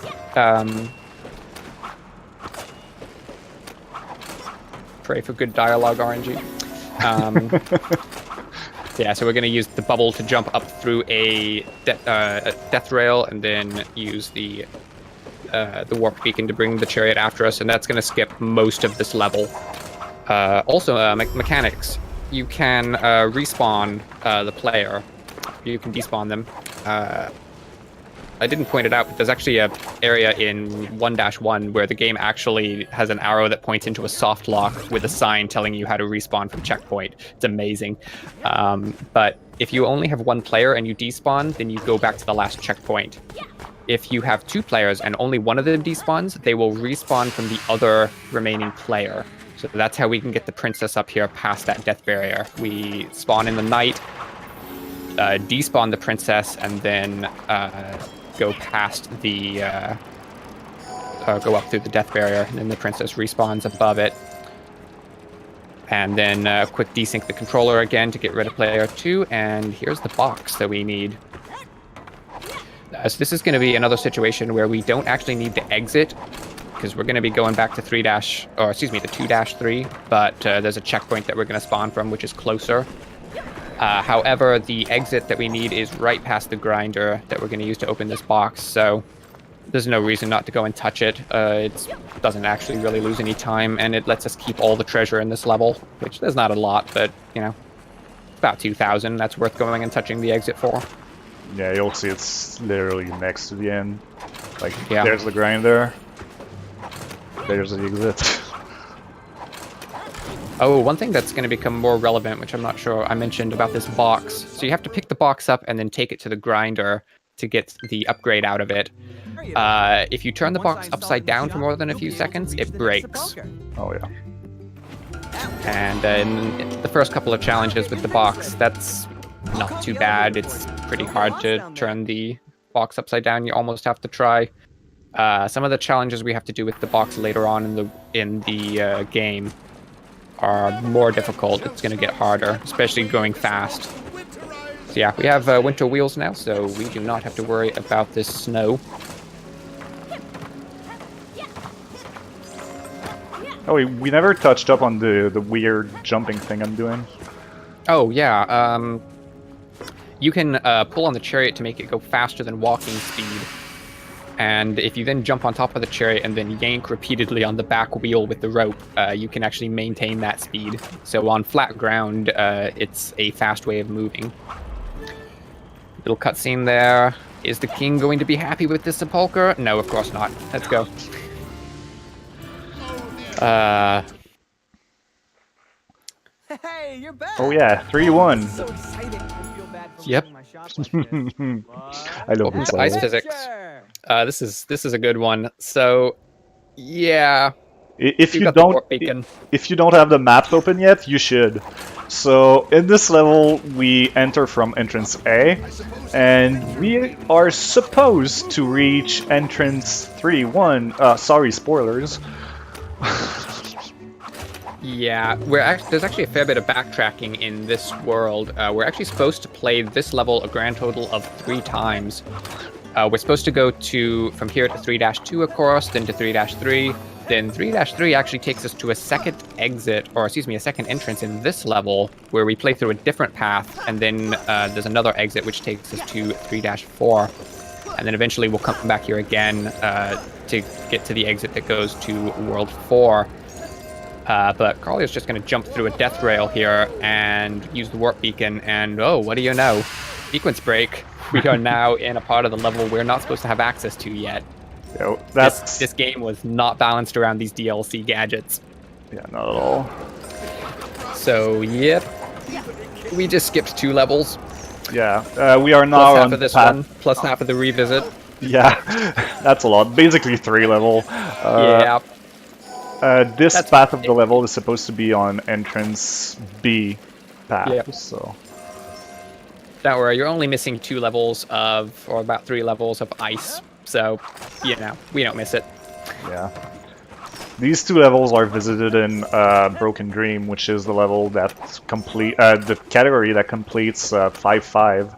Pray for good dialogue, RNG. Yeah, so we're going to use the bubble to jump up through a death rail, and then use the warp beacon to bring the chariot after us, and that's going to skip most of this level. Also, mechanics. You can respawn the player. You can despawn them. I didn't point it out, but there's actually an area in 1-1 where the game actually has an arrow that points into a soft lock with a sign telling you how to respawn from checkpoint. It's amazing. But if you only have one player and you despawn, then you go back to the last checkpoint. If you have two players and only one of them despawns, they will respawn from the other remaining player. So that's how we can get the princess up here past that death barrier. We spawn in the knight, despawn the princess, and then go past the go up through the death barrier, and then the princess respawns above it. And then quick desync the controller again to get rid of player 2, and here's the box that we need. So this is going to be another situation where we don't actually need to exit, because we're going to be going back to 2-3, but there's a checkpoint that we're going to spawn from, which is closer. However, the exit that we need is right past the grinder that we're going to use to open this box, so there's no reason not to go and touch it. It doesn't actually really lose any time, and it lets us keep all the treasure in this level, which there's not a lot, but, you know, about 2,000. That's worth going and touching the exit for. Yeah, you'll see it's literally next to the end. Like, yeah. There's the grinder. There's the exit. Oh, one thing that's going to become more relevant, which I'm not sure I mentioned about this box. So you have to pick the box up and then take it to the grinder to get the upgrade out of it. If you turn the box upside down for more than a few seconds, it breaks. Oh yeah. And in the first couple of challenges with the box, that's not too bad. It's pretty hard to turn the box upside down. You almost have to try. Some of the challenges we have to do with the box later on in the game are more difficult. It's going to get harder, especially going fast. So yeah, we have winter wheels now, so we do not have to worry about this snow. Oh, we never touched up on the weird jumping thing I'm doing. Oh yeah, you can pull on the chariot to make it go faster than walking speed. And if you then jump on top of the chariot and then yank repeatedly on the back wheel with the rope, you can actually maintain that speed. So on flat ground, it's a fast way of moving. Little cutscene there. Is the king going to be happy with this sepulcher? No, of course not. Let's go. Hey, you're back. Oh yeah, 3-1. So exciting. I feel bad for Yep. losing my shot like this. I love Welcome this to Ice level. Physics. Sure. This is a good one. So, yeah, If you you got the warp don't, beacon. if you don't have the maps open yet, you should. So in this level, we enter from entrance A, and we are supposed to reach entrance 3-1. Sorry, spoilers. Yeah, there's actually a fair bit of backtracking in this world. We're actually supposed to play this level a grand total of 3 times. We're supposed to go from here to 3-2, of course, then to 3-3. Then 3-3 actually takes us to a second exit, or excuse me, a second entrance in this level, where we play through a different path, and then there's another exit which takes us to 3-4. And then eventually we'll come back here again to get to the exit that goes to World 4. But Carlio's just going to jump through a death rail here and use the warp beacon, and oh, what do you know? Sequence break. We are now in a part of the level we're not supposed to have access to yet. Yo, that's This game was not balanced around these DLC gadgets. yeah, not at all. So, yep. We just skipped 2 levels. Yeah, we are now Plus half on of this path. one, plus half of the revisit. Yeah, that's a lot. Basically 3 level. Yeah. This That's- path of the level is supposed to be on entrance B path. Yep. So Don't worry, you're only missing 2 levels or about 3 levels of ice. So, you know, we don't miss it. yeah, these 2 levels are visited in Broken Dream, which is the level that the category that completes 5-5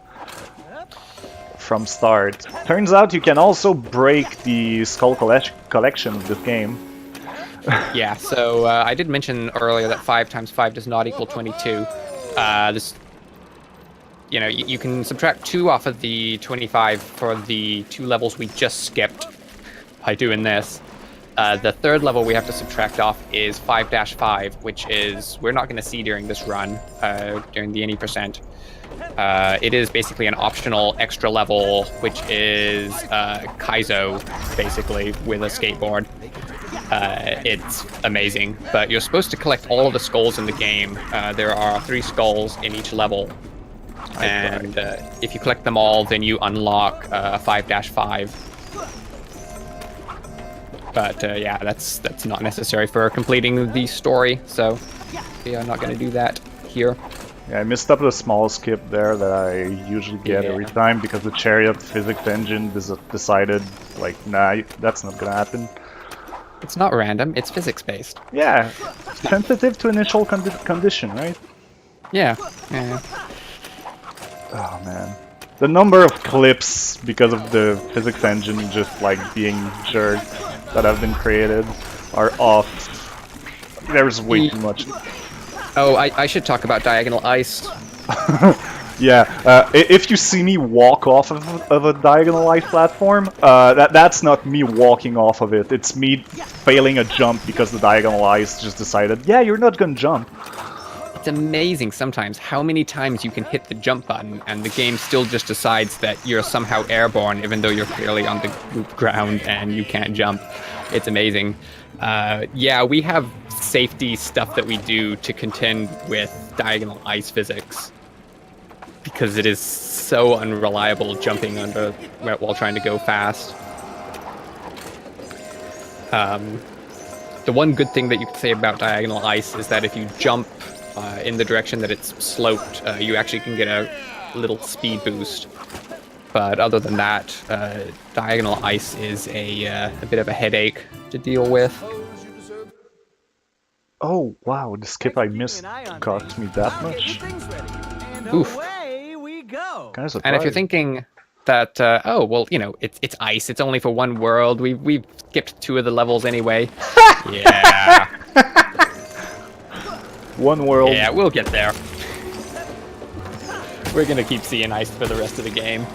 from start. Turns out you can also break the skull collection of this game. Yeah, so I did mention earlier that 5 times 5 does not equal 22. You know, you can subtract 2 off of the 25 for the 2 levels we just skipped by doing this. The 3rd level we have to subtract off is 5-5, which is we're not going to see during this run, during the any percent. It is basically an optional extra level, which is Kaizo, basically, with a skateboard. It's amazing, but you're supposed to collect all of the skulls in the game. There are 3 skulls in each level, and if you collect them all, then you unlock 5-5. But yeah, that's not necessary for completing the story, so we are not going to do that here. Yeah, I missed up the small skip there that I usually get every Yeah. time because the Chariot physics engine decided, like, nah, that's not gonna happen. It's not random, it's physics-based. Yeah, sensitive to initial condition, right? Yeah, yeah. Oh man. The number of clips because of the physics engine just like being jerked that have been created are off. There's way too much. Oh, I should talk about diagonal ice. Yeah, if you see me walk off of a diagonal ice platform, that's not me walking off of it. It's me failing a jump because the diagonal ice just decided, yeah, you're not gonna jump. It's amazing sometimes how many times you can hit the jump button and the game still just decides that you're somehow airborne even though you're clearly on the ground and you can't jump. It's amazing. Yeah, we have safety stuff that we do to contend with diagonal ice physics because it is so unreliable jumping under while trying to go fast. The one good thing that you can say about diagonal ice is that if you jump in the direction that it's sloped, you actually can get a little speed boost. But other than that, diagonal ice is a bit of a headache to deal with. Oh wow, the skip I missed cost me that much. And Oof. away we go. Kind of surprised. And if you're thinking that, oh well, you know, it's ice. It's only for one world. We've skipped 2 of the levels anyway. Yeah. One world. Yeah, we'll get there. We're gonna keep seeing ice for the rest of the game.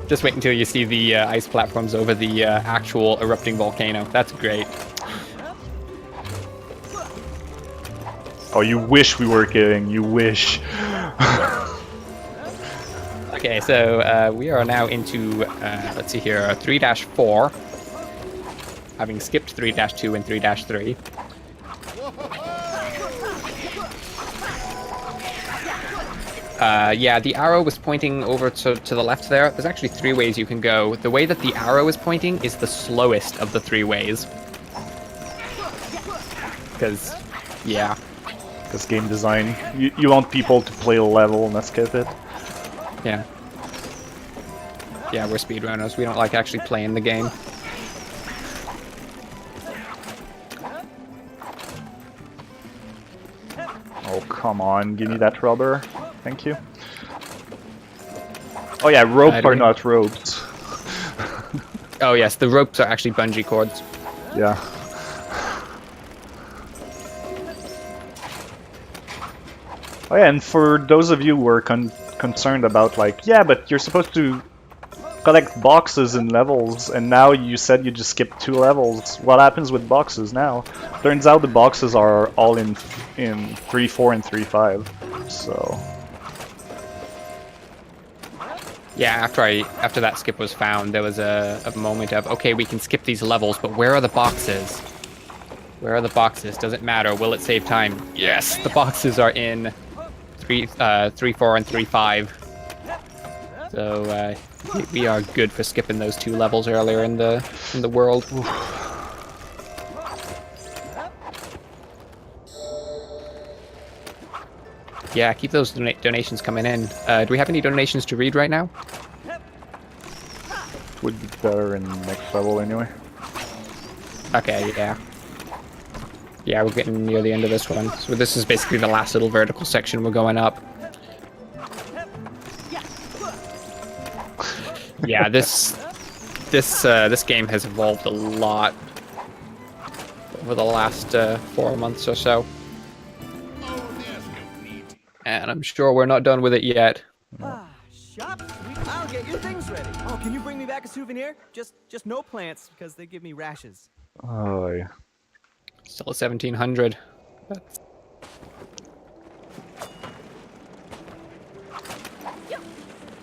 Just wait until you see the ice platforms over the actual erupting volcano. That's great. Oh, you wish we were kidding. You wish. Okay, so we are now into, let's see here, 3-4. Having skipped 3-2 and 3-3. Yeah, the arrow was pointing over to the left there. There's actually 3 ways you can go. The way that the arrow is pointing is the slowest of the 3 ways. Because, yeah. Because game design. You want people to play a level and not skip it. Yeah. Yeah, we're speedrunners. We don't like actually playing the game. Oh, come on. Give me that rubber. Thank you. Oh yeah, ropes are not ropes. Oh yes, the ropes are actually bungee cords. Yeah. Oh yeah, and for those of you who are concerned about like, yeah, but you're supposed to collect boxes in levels, and now you said you just skipped 2 levels. What happens with boxes now? Turns out the boxes are all in 3-4 and 3-5. So Yeah, after that skip was found, there was a moment of, okay, we can skip these levels, but where are the boxes? Where are the boxes? Does it matter? Will it save time? Yes, the boxes are in 3-4 and 3-5. So we are good for skipping those 2 levels earlier in the world. Yeah, keep those donations coming in. Do we have any donations to read right now? would be better in the next level anyway. Okay, yeah. Yeah, we're getting near the end of this one. So this is basically the last little vertical section we're going up. Yeah, this game has evolved a lot over the last 4 months or so. And I'm sure we're not done with it yet. Shop? I'll get your things ready. Oh, can you bring me back a souvenir? Just no plants, because they give me rashes. Oh, yeah. Still a 1700. That's...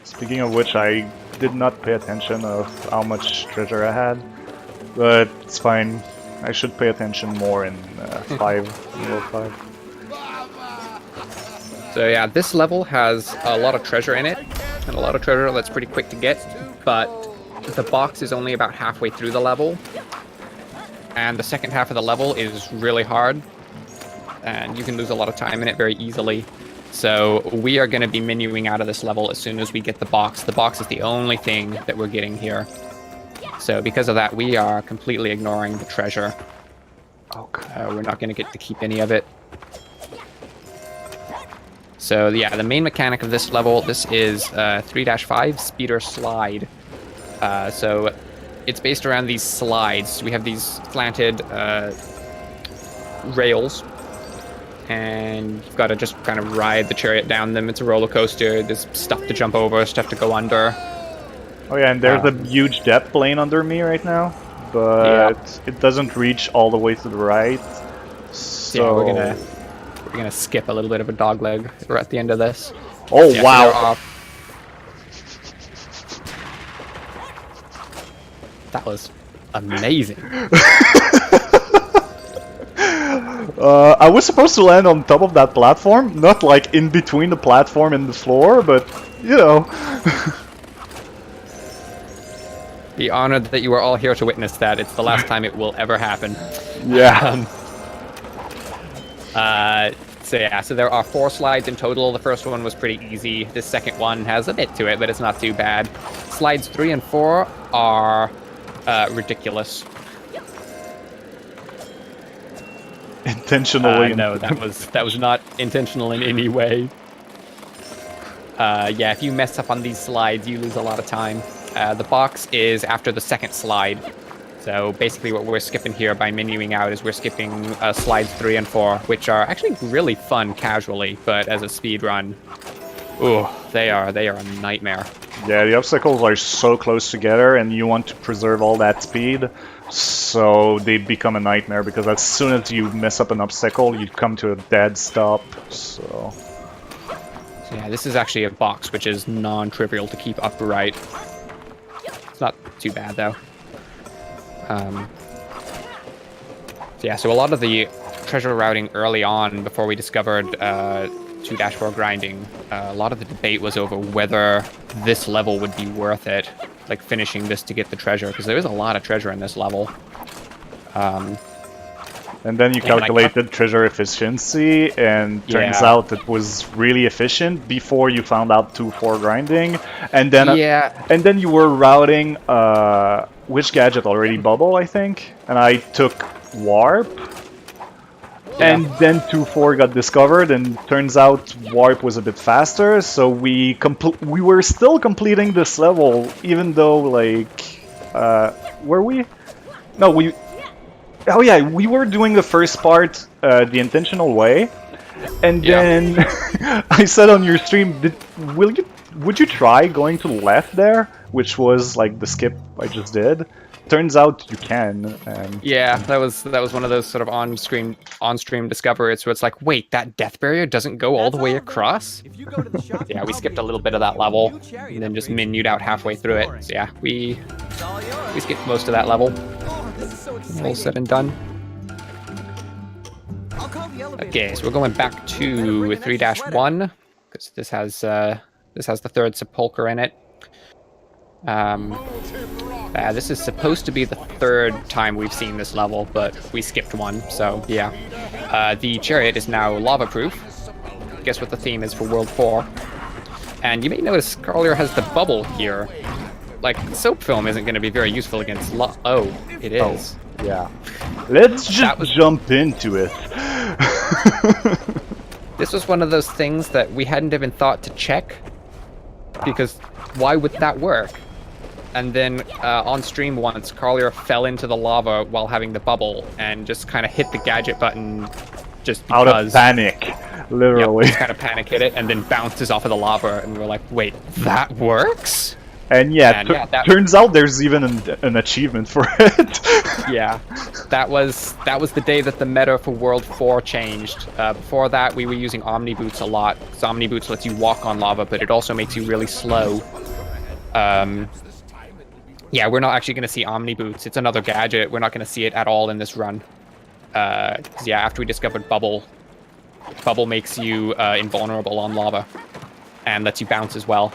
Speaking of which, I did not pay attention of how much treasure I had, but it's fine. I should pay attention more in level 5. So yeah, this level has a lot of treasure in it, and a lot of treasure that's pretty quick to get, but the box is only about halfway through the level, and the second half of the level is really hard, and you can lose a lot of time in it very easily. So we are going to be menuing out of this level as soon as we get the box. The box is the only thing that we're getting here. So because of that, we are completely ignoring the treasure. Okay. We're not going to get to keep any of it. So yeah, the main mechanic of this level, this is 3-5 speeder slide. So it's based around these slides. We have these slanted rails, and you've got to just kind of ride the chariot down them. It's a roller coaster. There's stuff to jump over, stuff to go under. Oh yeah, and there's a huge depth lane under me right now, but it doesn't reach all the way to the right. So yeah, we're gonna skip a little bit of a dog leg. We're at the end of this. Oh yeah, wow! So that was amazing. I was supposed to land on top of that platform, not like in between the platform and the floor, but you know. Be honored that you are all here to witness that. It's the last time it will ever happen. Yeah. So there are 4 slides in total. The first one was pretty easy. The second one has a bit to it, but it's not too bad. Slides 3 and 4 are ridiculous. Intentionally. No, that was not intentional in any way. Yeah, if you mess up on these slides, you lose a lot of time. The box is after the second slide. So basically what we're skipping here by menuing out is we're skipping slides 3 and 4, which are actually really fun casually, but as a speed run, ooh, they are a nightmare. Yeah, the obstacles are so close together, and you want to preserve all that speed, so they become a nightmare, because as soon as you mess up an obstacle, you come to a dead stop, so... Yeah, this is actually a box, which is non-trivial to keep upright. It's not too bad, though. Yeah, so a lot of the treasure routing early on, before we discovered 2-4 grinding, a lot of the debate was over whether this level would be worth it, like finishing this to get the treasure, because there is a lot of treasure in this level. And then you calculated treasure efficiency, and turns out it was really efficient before you found out 2-4 grinding, and then and then you were routing which gadget already? Bubble, I think, and I took warp. And then 2-4 got discovered, and turns out warp was a bit faster, so we were still completing this level, even though, like, were we? No, we... Oh yeah, we were doing the first part the intentional way, and then I said on your stream, would you try going to left there, which was like the skip I just did? Turns out you can. And yeah, that was one of those sort of on-stream discoveries where it's like, wait, that death barrier doesn't go all the way across? Yeah, we skipped a little bit of that level, and then just menued out halfway through it. So yeah, we skipped most of that level. All said and done. Okay, so we're going back to 3-1 because this has the third sepulcher in it. This is supposed to be the third time we've seen this level, but we skipped one, so yeah. The Chariot is now lava-proof. Guess what the theme is for World 4. And you may notice Carlier has the bubble here. Like, soap film isn't going to be very useful against oh, it is. Oh, yeah. Let's just jump into it. This was one of those things that we hadn't even thought to check, because why would that work? And then on stream once, Carlier fell into the lava while having the bubble and just kind of hit the gadget button just because. Out of panic, literally. Yep, just kind of panic hit it and then bounces off of the lava, and we were like, wait, that works? And yeah, turns out there's even an achievement for it. Yeah, that was the day that the meta for World 4 changed. Before that, we were using Omni Boots a lot. So Omni Boots lets you walk on lava, but it also makes you really slow. Yeah, we're not actually going to see Omni Boots. It's another gadget. We're not going to see it at all in this run. 'Cause yeah, after we discovered Bubble makes you invulnerable on lava and lets you bounce as well.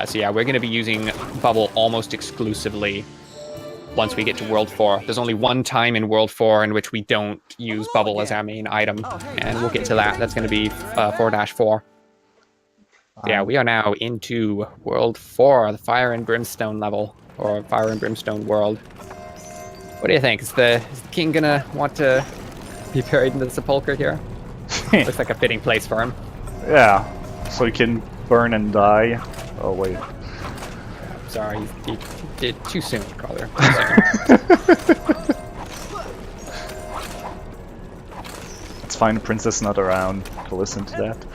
So yeah, we're going to be using Bubble almost exclusively once we get to World 4. There's only one time in World 4 in which we don't use Bubble as our main item, and we'll get to that. That's going to be 4-4. Yeah, we are now into World 4, the Fire and Brimstone level, or Fire and Brimstone world. What do you think? Is the king going to want to be buried in the sepulcher here? Looks like a fitting place for him. Yeah, so he can burn and die. Oh, wait. Sorry, he did too soon, Carlier. It's fine, the princess not around to listen to that.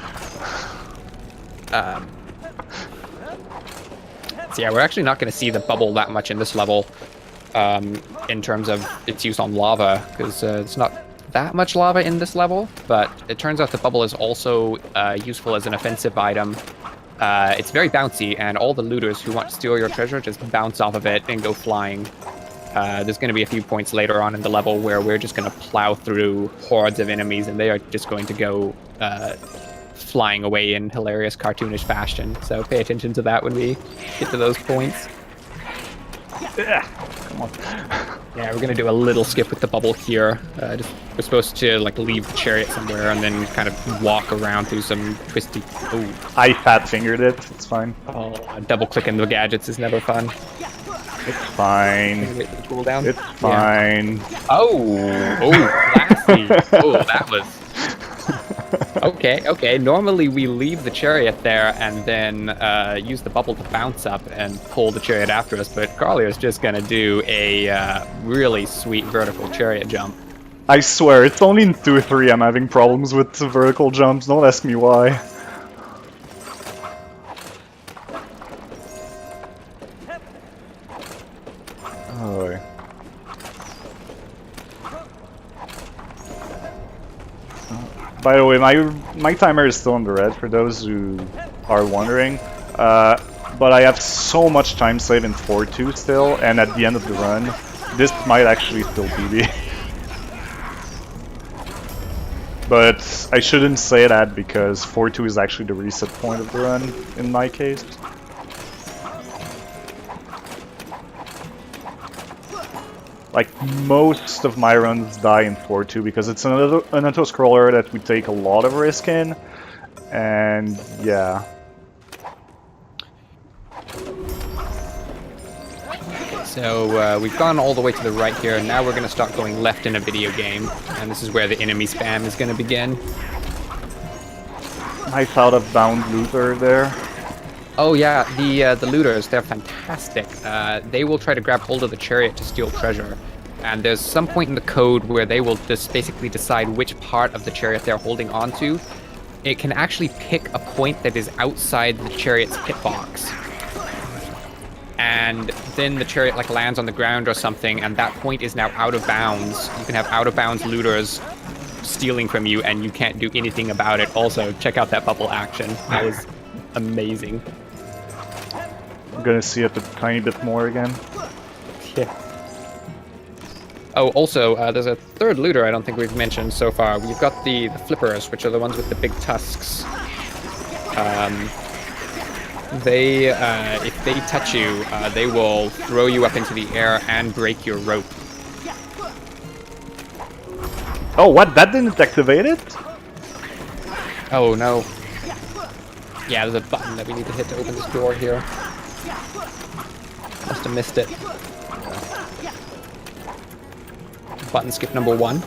So yeah, we're actually not going to see the bubble that much in this level in terms of its use on lava, because it's not that much lava in this level, but it turns out the bubble is also useful as an offensive item. It's very bouncy, and all the looters who want to steal your treasure just bounce off of it and go flying. There's going to be a few points later on in the level where we're just going to plow through hordes of enemies, and they are just going to go flying away in hilarious cartoonish fashion. So pay attention to that when we get to those points. Yeah, come on. Yeah, we're going to do a little skip with the bubble here. We're supposed to like leave the chariot somewhere and then kind of walk around through some twisty... Oh, I fat-fingered it, it's fine. Oh, double-clicking the gadgets is never fun. It's fine. Wait the tool down? It's fine. Yeah. Oh, classy. Oh, that was... Okay. Normally we leave the chariot there and then use the bubble to bounce up and pull the chariot after us, but Carlio's just gonna do a really sweet vertical chariot jump. I swear, it's only in 2-3 I'm having problems with the vertical jumps, don't ask me why. Oh. By the way, my timer is still on the red for those who are wondering. But I have so much time saved in 4-2 still, and at the end of the run, this might actually still PB. But I shouldn't say that because 4-2 is actually the reset point of the run in my case. Like, most of my runs die in 4-2 because it's an auto-scroller that we take a lot of risk in, and yeah. So we've gone all the way to the right here, and now we're going to start going left in a video game, and this is where the enemy spam is going to begin. Nice out of bound looter there. Oh yeah, the looters, they're fantastic. They will try to grab hold of the chariot to steal treasure. And there's some point in the code where they will just basically decide which part of the chariot they're holding onto. It can actually pick a point that is outside the chariot's hitbox. And then the chariot like lands on the ground or something, and that point is now out of bounds. You can have out of bounds looters stealing from you, and you can't do anything about it. Also, check out that bubble action. That was amazing. I'm gonna see it a tiny bit more again. Yeah. Oh, also, there's a third looter I don't think we've mentioned so far. We've got the flippers, which are the ones with the big tusks. If they touch you, they will throw you up into the air and break your rope. Oh, what? That didn't activate it? Oh, no. Yeah, there's a button that we need to hit to open this door here. Must have missed it. Button skip number 1.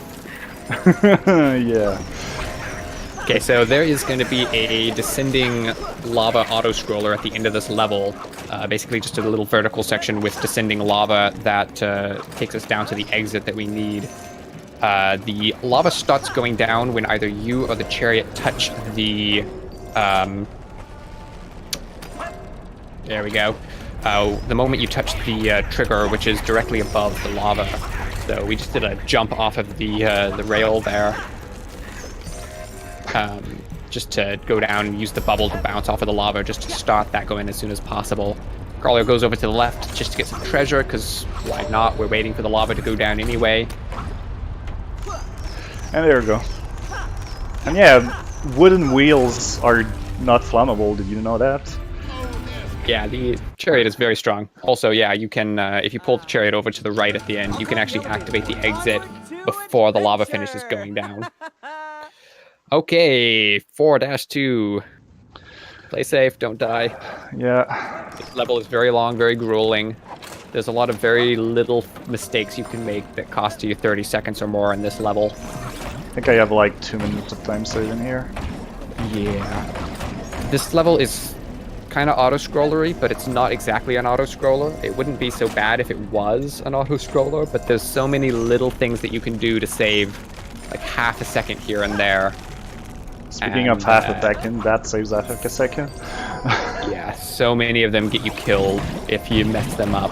Yeah. Okay, so there is going to be a descending lava auto-scroller at the end of this level. Basically just a little vertical section with descending lava that takes us down to the exit that we need. The lava starts going down when either you or the chariot touch the... there we go. The moment you touch the trigger, which is directly above the lava. So we just did a jump off of the rail there. Just to go down and use the bubble to bounce off of the lava, just to start that going as soon as possible. Carlo goes over to the left just to get some treasure, because why not? We're waiting for the lava to go down anyway. And there we go. And yeah, wooden wheels are not flammable, did you know that? Yeah, the chariot is very strong. Also, yeah, you can, if you pull the chariot over to the right at the end, you can actually activate the exit before the lava finishes going down. Okay, 4-2. Play safe, don't die. Yeah. This level is very long, very grueling. There's a lot of very little mistakes you can make that cost you 30 seconds or more in this level. I think I have like 2 minutes of time saved in here. Yeah. This level is kind of auto-scrollery, but it's not exactly an auto-scroller. It wouldn't be so bad if it was an auto-scroller, but there's so many little things that you can do to save like half a second here and there. Speaking of half a second, that saves half a second. Yeah, so many of them get you killed if you mess them up.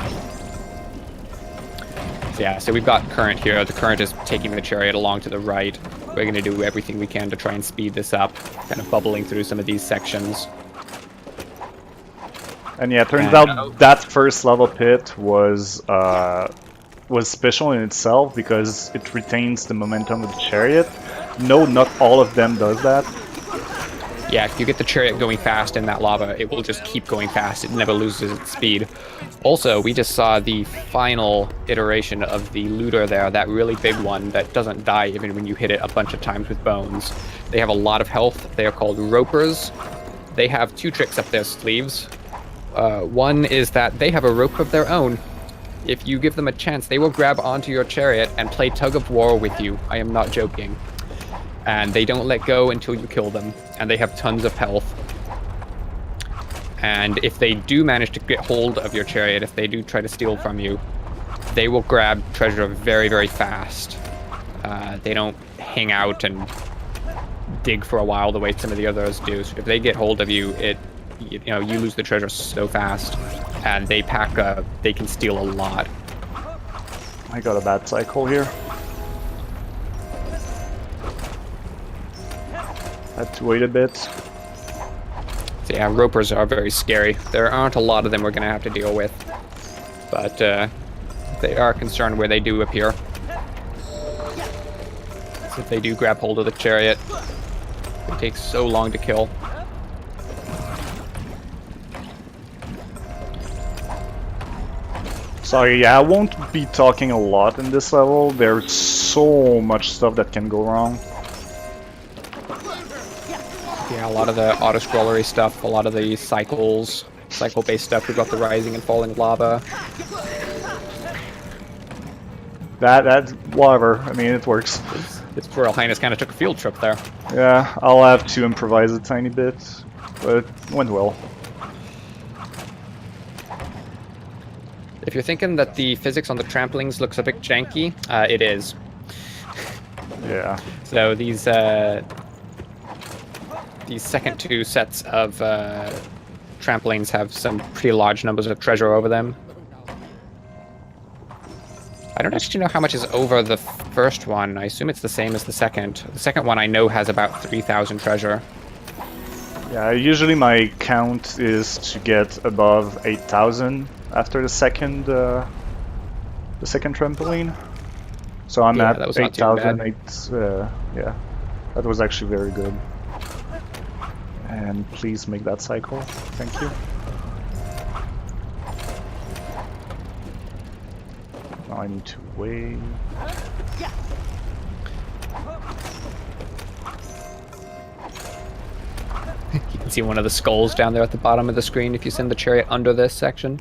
So yeah, so we've got current here. The current is taking the chariot along to the right. We're going to do everything we can to try and speed this up, kind of bubbling through some of these sections. And yeah, it turns out that first level pit was special in itself because it retains the momentum of the chariot. No, not all of them does that. Yeah, if you get the chariot going fast in that lava, it will just keep going fast. It never loses its speed. Also, we just saw the final iteration of the looter there, that really big one that doesn't die even when you hit it a bunch of times with bones. They have a lot of health. They are called ropers. They have 2 tricks up their sleeves. One is that they have a rope of their own. If you give them a chance, they will grab onto your chariot and play tug of war with you. I am not joking. and they don't let go until you kill them, and they have tons of health. And if they do manage to get hold of your chariot, if they do try to steal from you, they will grab treasure very, very fast. They don't hang out and dig for a while the way some of the others do. So if they get hold of you, you lose the treasure so fast, and they can steal a lot. I got a bad cycle here. Had to wait a bit. So yeah, ropers are very scary. There aren't a lot of them we're going to have to deal with, but they are concerned where they do appear. So if they do grab hold of the chariot, it takes so long to kill. Sorry, yeah, I won't be talking a lot in this level. There's so much stuff that can go wrong. Yeah, a lot of the auto-scrollery stuff, a lot of the cycle-based stuff. We've got the rising and falling lava. That's whatever. I mean, it works. His Royal Highness kind of took a field trip there. Yeah, I'll have to improvise a tiny bit, but it went well. If you're thinking that the physics on the trampolines looks a bit janky, it is. Yeah. So these second two sets of trampolines have some pretty large numbers of treasure over them. I don't actually know how much is over the first one. I assume it's the same as the second. The second one I know has about 3,000 treasure. Yeah, usually my count is to get above 8,000 after the second trampoline. So I'm Yeah, at that was not too 8,000. Yeah, that was actually very good. And please make that cycle. Thank you. Now I need to wait. You can see one of the skulls down there at the bottom of the screen if you send the chariot under this section.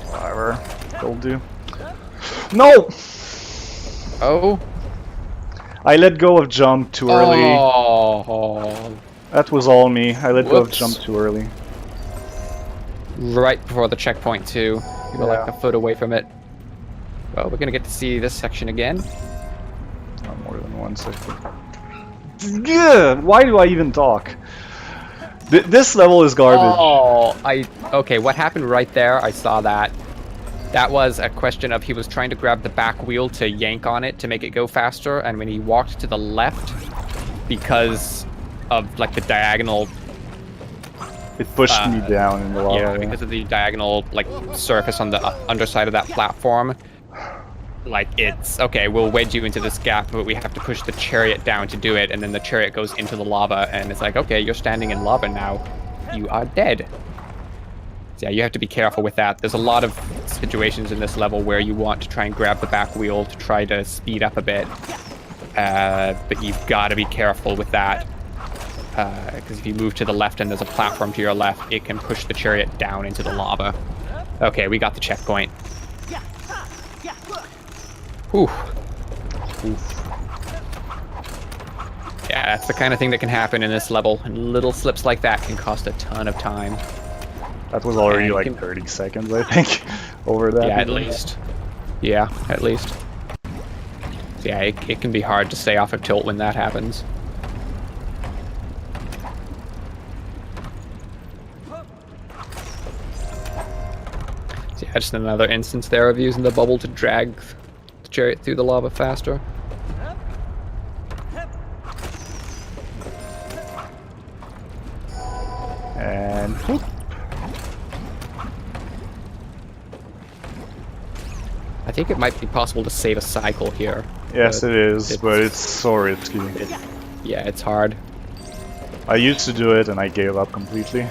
Whatever. It'll do. No! Oh! I let go of jump too early. Oh! That was all me. I let go of Whoops. jump too early. Right before the checkpoint too. You were like Yeah. a foot away from it. Well, we're gonna get to see this section again. Not more than once, I think. Yeah, why do I even talk? This level is garbage. Oh, okay, what happened right there, I saw that. That was a question of he was trying to grab the back wheel to yank on it to make it go faster, and when he walked to the left, because of like the diagonal... It pushed me down in the lava. Yeah, because of the diagonal like surface on the underside of that platform. Like, it's, okay, we'll wedge you into this gap, but we have to push the chariot down to do it, and then the chariot goes into the lava, and it's like, okay, you're standing in lava now. You are dead. So yeah, you have to be careful with that. There's a lot of situations in this level where you want to try and grab the back wheel to try to speed up a bit. But you've got to be careful with that. Because if you move to the left and there's a platform to your left, it can push the chariot down into the lava. Okay, we got the checkpoint. Whew. Oof. Yeah, that's the kind of thing that can happen in this level, and little slips like that can cost a ton of time. That was already And like 30 seconds, I think, over that. Yeah, at least. Yeah, at least. So yeah, it can be hard to stay off of tilt when that happens. So yeah, just another instance there of using the bubble to drag the chariot through the lava faster. And whoop. I think it might be possible to save a cycle here. Yes, but it is, but it's so risky. Yeah, it's hard. I used to do it and I gave up completely.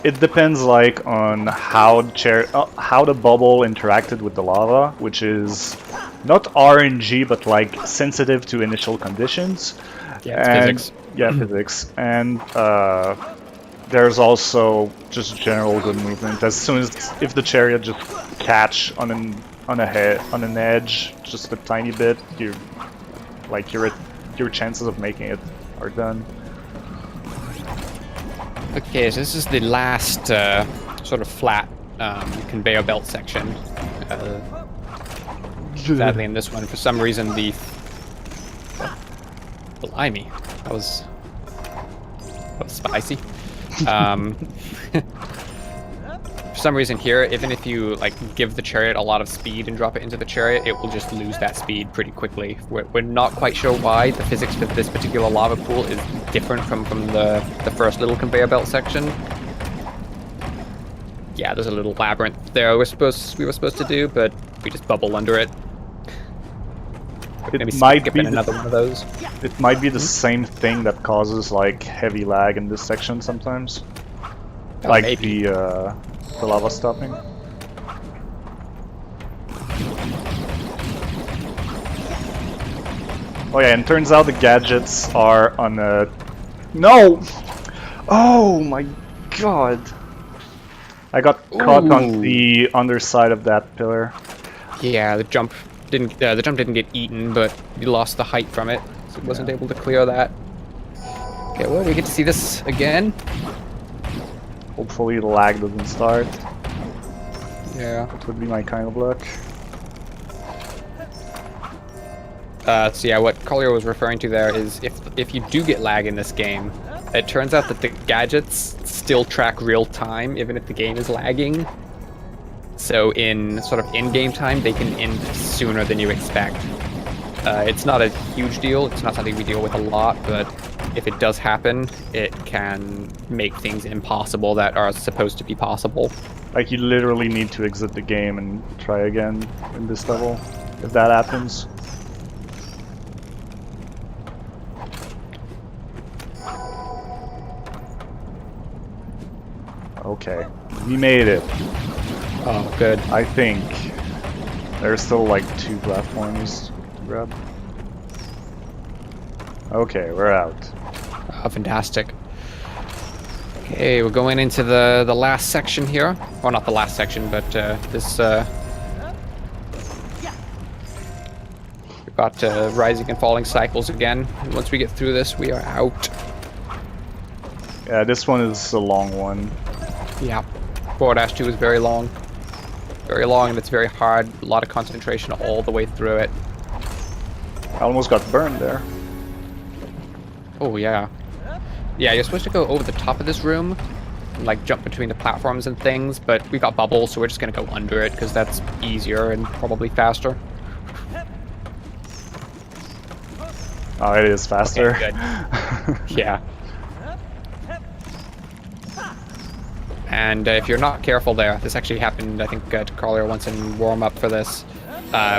It depends like on how the bubble interacted with the lava, which is not RNG but like sensitive to initial conditions. Yeah, it's And- physics. Yeah, physics. And there's also just general good movement. As soon as if the chariot just catch on an edge, just a tiny bit, your chances of making it are done. Okay, so this is the last sort of flat conveyor belt section. Sadly, in this one, for some reason, the blimey, that was spicy. For some reason here, even if you like give the chariot a lot of speed and drop it into the chariot, it will just lose that speed pretty quickly. We're not quite sure why. The physics for this particular lava pool is different from the first little conveyor belt section. Yeah, there's a little labyrinth there we were supposed to do, but we just bubble under it. It might be another one of those. It might be the same thing that causes like heavy lag in this section sometimes, like maybe. the lava stopping. Oh yeah, and turns out the gadgets are on a... No! Oh my god! I got caught on the underside of that pillar. Yeah, the jump didn't get eaten, but you lost the height from it, so it wasn't able to clear that. Okay, well, we get to see this again. Hopefully the lag doesn't start. Yeah. That would be my kind of luck. So yeah, what Collier was referring to there is if you do get lag in this game, it turns out that the gadgets still track real time even if the game is lagging. So in sort of in-game time, they can end sooner than you expect. It's not a huge deal. It's not something we deal with a lot, but if it does happen, it can make things impossible that are supposed to be possible. Like you literally need to exit the game and try again in this level if that happens. Okay, we made it. Oh, good. I think there's still like 2 platforms to grab. Okay, we're out. Oh, fantastic. Okay, we're going into the last section here. Well, not the last section, but this... We've got rising and falling cycles again. And once we get through this, we are out. Yeah, this one is a long one. Yeah. 4-2 is very long. Very long, and it's very hard. A lot of concentration all the way through it. I almost got burned there. Oh, yeah. Yeah, you're supposed to go over the top of this room and, like, jump between the platforms and things, but we got bubbles, so we're just gonna go under it, because that's easier and probably faster. Oh, it is faster. Okay, good. Yeah. And if you're not careful there, this actually happened, I think, to Collier once in warm-up for this.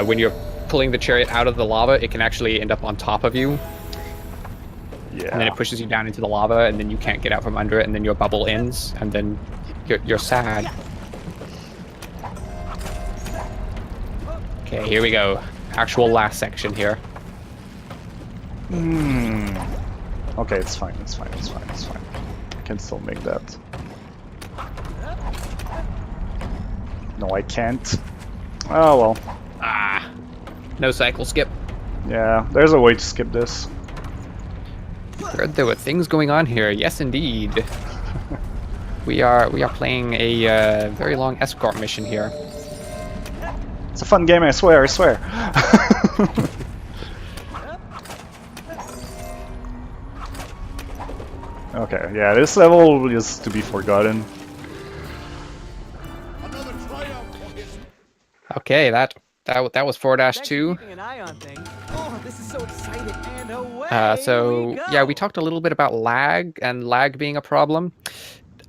When you're pulling the chariot out of the lava, it can actually end up on top of you. Yeah. And then it pushes you down into the lava, and then you can't get out from under it, and then your bubble ends, and then you're sad. Okay, here we go. Actual last section here. Okay, it's fine, it's fine, it's fine, it's fine. I can still make that. No, I can't. Oh well. Ah, no cycle skip. Yeah, there's a way to skip this. Heard there were things going on here. Yes, indeed. we are playing a very long escort mission here. It's a fun game, I swear, I swear. Okay, yeah, this level is to be forgotten. Okay, that was 4-2. Thanks for keeping an eye on things. Oh, this is so exciting. And away So we go. yeah, we talked a little bit about lag and lag being a problem.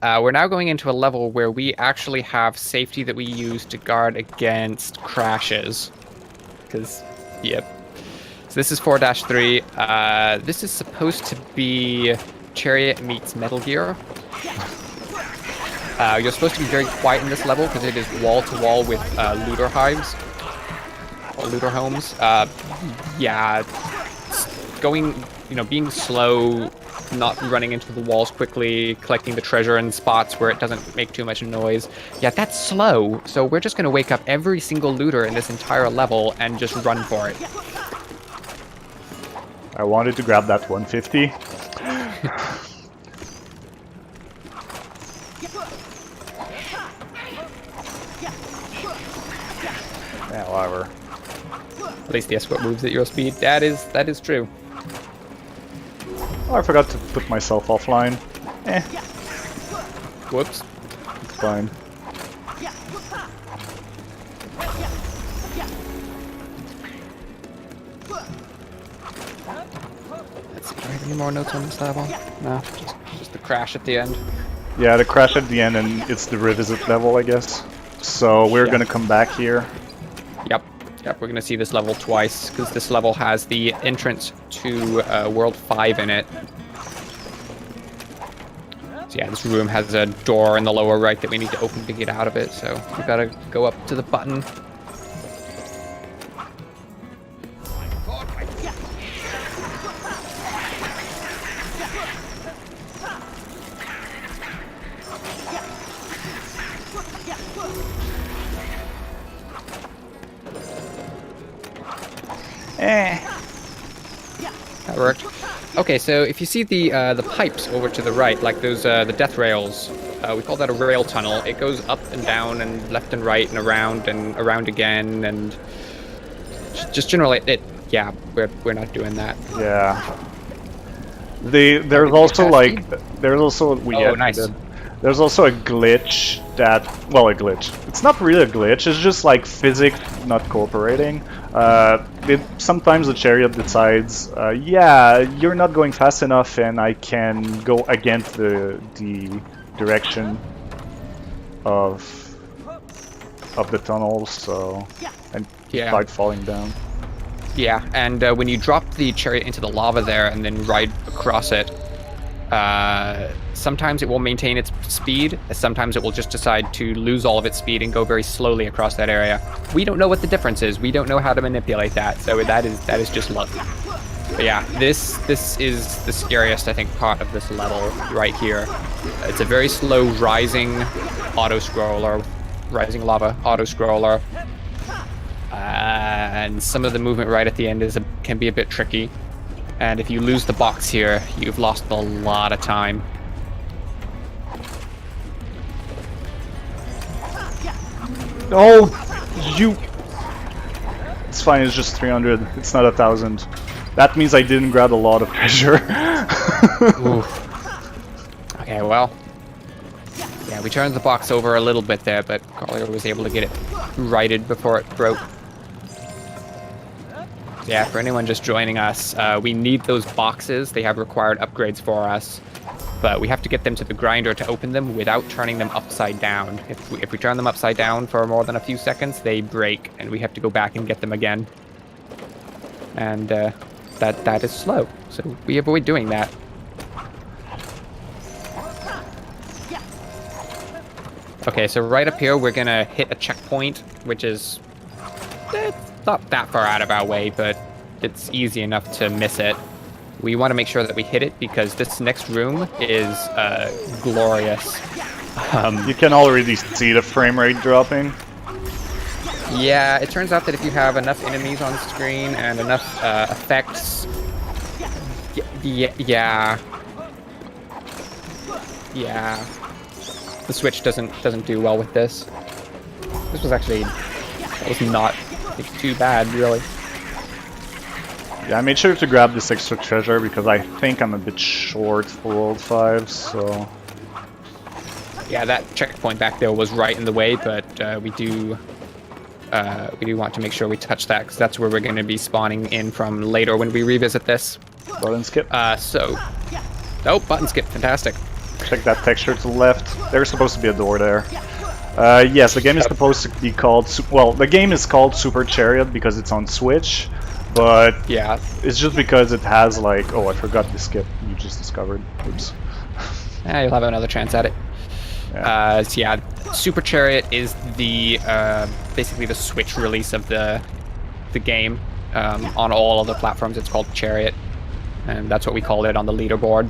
We're now going into a level where we actually have safety that we use to guard against crashes. Because, yep. So this is 4-3. This is supposed to be Chariot meets Metal Gear. You're supposed to be very quiet in this level because it is wall-to-wall with looter hives. Or looter homes. Yeah, you know, being slow, not running into the walls quickly, collecting the treasure in spots where it doesn't make too much noise. Yeah, that's slow. So we're just going to wake up every single looter in this entire level and just run for it. I wanted to grab that 150. Yeah, whatever. At least the escort moves at your speed. That is true. Oh, I forgot to put myself offline. Whoops. It's fine. Let's see, do I have any more notes on this level? No, just the crash at the end. Yeah, the crash at the end, and it's the revisit level, I guess. So we're gonna come back here. Yep, we're gonna see this level twice, because this level has the entrance to World 5 in it. So yeah, this room has a door in the lower right that we need to open to get out of it, so we gotta go up to the button. That worked. Okay, so if you see the pipes over to the right, like those the death rails, we call that a rail tunnel. It goes up and down and left and right and around again, and just generally yeah, we're not doing that. Yeah. There's also like Nice. There's also a glitch that, well, a glitch. It's not really a glitch. It's just like physics not cooperating. Sometimes the chariot decides, yeah, you're not going fast enough, and I can go against the direction of the tunnels, so and start falling down. Yeah, and when you drop the chariot into the lava there and then ride across it, sometimes it will maintain its speed, sometimes it will just decide to lose all of its speed and go very slowly across that area. We don't know what the difference is. We don't know how to manipulate that, so that is just luck. But yeah, this is the scariest, I think, part of this level right here. It's a very slow rising auto-scroller, rising lava auto-scroller. And some of the movement right at the end can be a bit tricky. And if you lose the box here, you've lost a lot of time. Oh, you! It's fine, it's just 300. It's not 1,000. That means I didn't grab a lot of treasure. Okay, well. Yeah, we turned the box over a little bit there, but Collier was able to get it righted before it broke. Yeah, for anyone just joining us, we need those boxes. They have required upgrades for us, but we have to get them to the grinder to open them without turning them upside down. If we turn them upside down for more than a few seconds, they break, and we have to go back and get them again. And that is slow, so we avoid doing that. Okay, so right up here, we're gonna hit a checkpoint, which is not that far out of our way, but it's easy enough to miss it. We want to make sure that we hit it because this next room is glorious. You can already see the frame rate dropping. Yeah, it turns out that if you have enough enemies on screen and enough effects... Yeah. The Switch doesn't do well with this. This was actually... That was not too bad, really. Yeah, I made sure to grab this extra treasure because I think I'm a bit short for World 5, so... Yeah, that checkpoint back there was right in the way, but we do want to make sure we touch that, because that's where we're going to be spawning in from later when we revisit this. Button skip. Oh, button skip, fantastic. Check that texture to the left. There's supposed to be a door there. Yes, the game is supposed to be called... Well, the game is called Super Chariot because it's on Switch, but yeah, it's just because it has like... Oh, I forgot the skip you just discovered. Oops. You'll have another chance at it. Yeah. So yeah, Super Chariot is the basically the Switch release of the game. On all of the platforms, it's called Chariot. and that's what we call it on the leaderboard.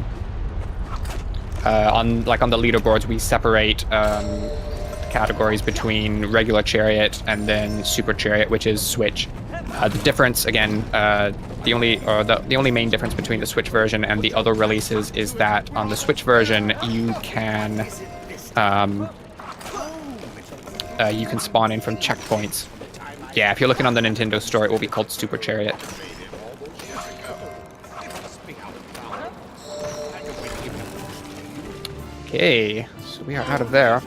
On the leaderboards, we separate categories between regular Chariot and then Super Chariot, which is Switch. The difference, again, the only main difference between the Switch version and the other releases is that on the Switch version you can spawn in from checkpoints. Yeah, if you're looking on the Nintendo store, it will be called Super Chariot. Okay, so we are out of there.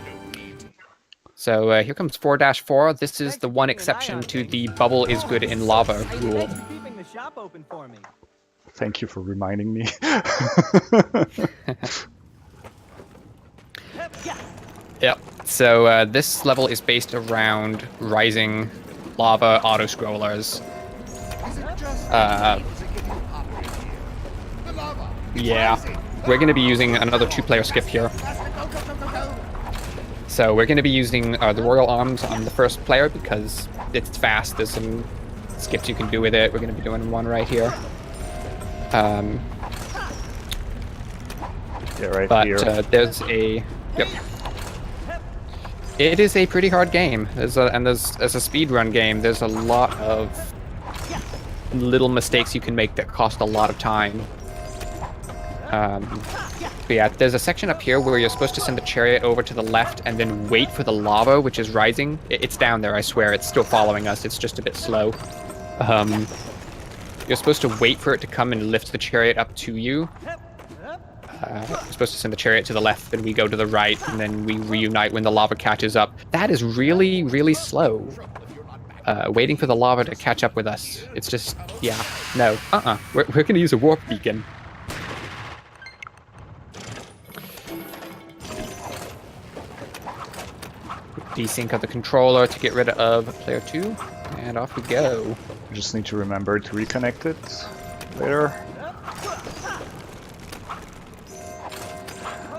So here comes 4-4. This is the one exception to the bubble is good in lava rule. Keeping the shop open for me. Thank you for reminding me. Yep. So this level is based around rising lava auto-scrollers. Yeah. We're going to be using another 2-player skip here. So we're going to be using the Royal Arms on the first player because it's fast. There's some skips you can do with it. We're going to be doing one right here. Yeah, right here. But there's a... Yep. It is a pretty hard game. As a speedrun game, there's a lot of little mistakes you can make that cost a lot of time. But yeah, there's a section up here where you're supposed to send the chariot over to the left and then wait for the lava, which is rising. It's down there, I swear. It's still following us. It's just a bit slow. You're supposed to wait for it to come and lift the chariot up to you. You're supposed to send the chariot to the left, then we go to the right, and then we reunite when the lava catches up. That is really, really slow. Waiting for the lava to catch up with us. It's just, yeah, no. We're going to use a warp beacon. Desync of the controller to get rid of player 2, and off we go. Just need to remember to reconnect it later.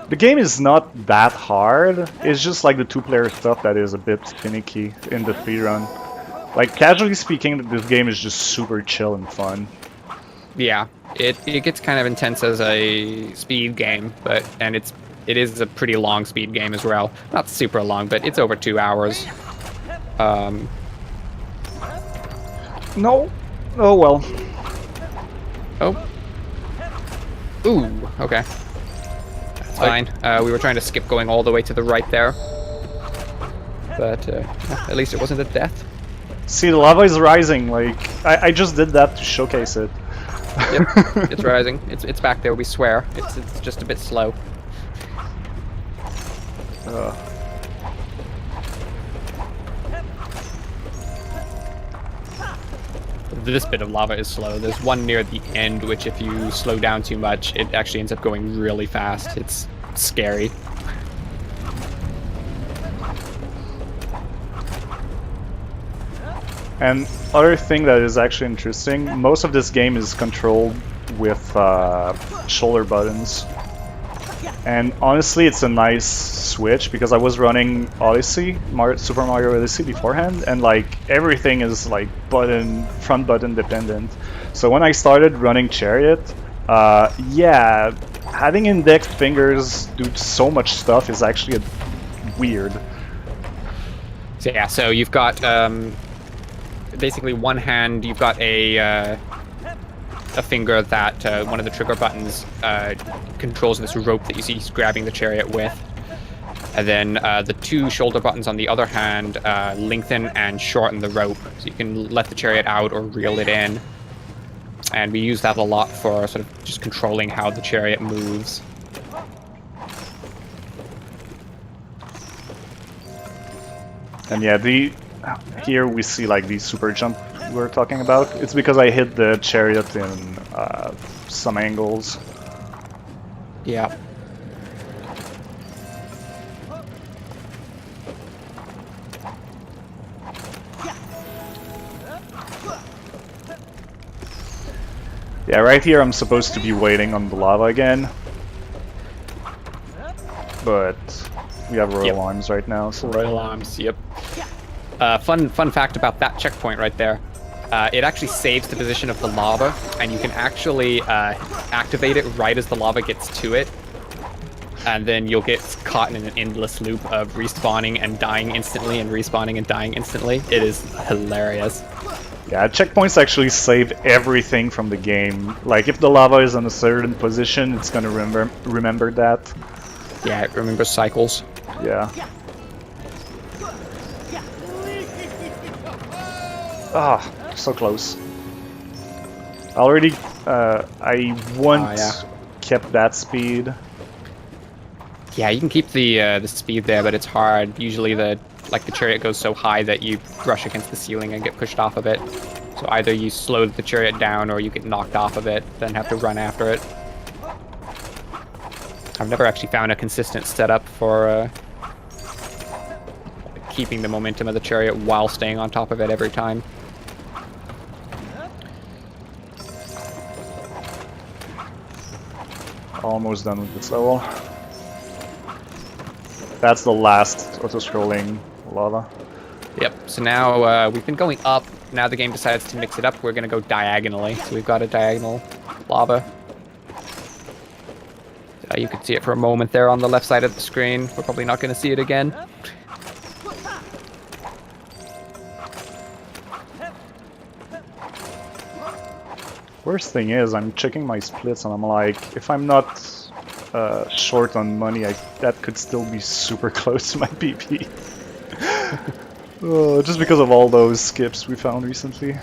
The game is not that hard, it's just like the 2-player stuff that is a bit finicky in the speedrun. Like, casually speaking, this game is just super chill and fun. Yeah, it gets kind of intense as a speed game, and it is a pretty long speed game as well. Not super long, but it's over 2 hours. No. Oh well. Oh. Ooh, okay. That's fine. We were trying to skip going all the way to the right there. But at least it wasn't a death. See, the lava is rising, like, I just did that to showcase it. Yep, it's rising. It's back there, we swear. It's just a bit slow. This bit of lava is slow. There's one near the end, which if you slow down too much, it actually ends up going really fast. It's scary. And other thing that is actually interesting, most of this game is controlled with shoulder buttons. And honestly, it's a nice switch because I was running Odyssey, Super Mario Odyssey beforehand, and like everything is like front button dependent. So when I started running Chariot, yeah, having index fingers do so much stuff is actually weird. So yeah, so you've got basically one hand, you've got a finger that one of the trigger buttons controls this rope that you see grabbing the chariot with. And then the 2 shoulder buttons on the other hand lengthen and shorten the rope. So you can let the chariot out or reel it in. And we use that a lot for sort of just controlling how the chariot moves. And yeah, here we see like the super jump we were talking about. It's because I hit the chariot in some angles. Yeah. Yeah, right here I'm supposed to be waiting on the lava again. But we have Royal Arms right now, so... Royal Arms, yep. Fun fact about that checkpoint right there. it actually saves the position of the lava, and you can actually activate it right as the lava gets to it. And then you'll get caught in an endless loop of respawning and dying instantly and respawning and dying instantly. It is hilarious. Yeah, checkpoints actually save everything from the game. Like, if the lava is in a certain position, it's gonna remember that. Yeah, it remembers cycles. Yeah. Ah, so close. Already, I once kept that speed. Yeah, you can keep the speed there, but it's hard. Usually the chariot goes so high that you brush against the ceiling and get pushed off of it. So either you slow the chariot down or you get knocked off of it, then have to run after it. I've never actually found a consistent setup for keeping the momentum of the chariot while staying on top of it every time. Almost done with this level. That's the last auto-scrolling lava. Yep, so now we've been going up. Now the game decides to mix it up. We're going to go diagonally. So we've got a diagonal lava. You can see it for a moment there on the left side of the screen. We're probably not going to see it again. Worst thing is, I'm checking my splits and I'm like, if I'm not short on money, that could still be super close to my PP. Oh, just because of all those skips we found recently.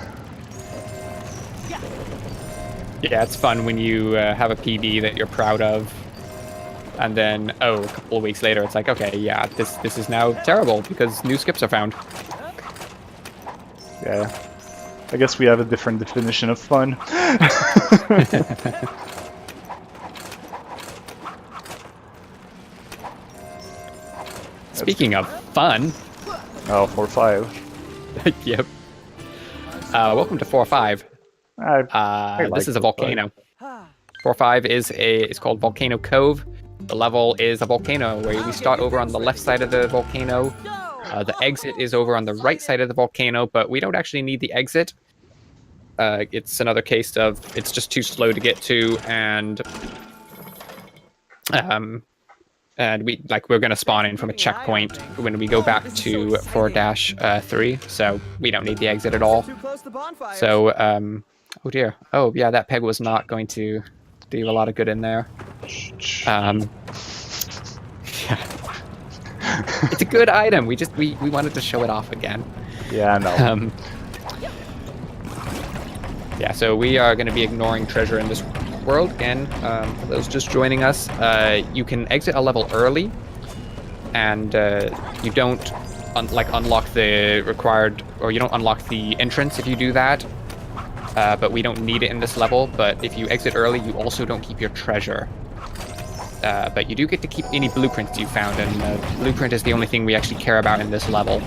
Yeah, it's fun when you have a PB that you're proud of, and then, a couple of weeks later, it's like, okay, yeah, this is now terrible because new skips are found. Yeah. I guess we have a different definition of fun. Speaking of fun... Oh, 4-5. Yep. Welcome to 4-5. This is a volcano. 4-5 is called Volcano Cove. The level is a volcano where we start over on the left side of the volcano. The exit is over on the right side of the volcano, but we don't actually need the exit. It's another case of it's just too slow to get to, and we're going to spawn in from a checkpoint when we go back to 4-3, so we don't need the exit at all. So, oh dear. Oh yeah, that peg was not going to do a lot of good in there. It's a good item. We wanted to show it off again. Yeah, no. Yeah, so we are going to be ignoring treasure in this world again. For those just joining us, you can exit a level early, and you don't unlock the required, or you don't unlock the entrance if you do that. But we don't need it in this level. But if you exit early, you also don't keep your treasure. But you do get to keep any blueprints you found, and the blueprint is the only thing we actually care about in this level.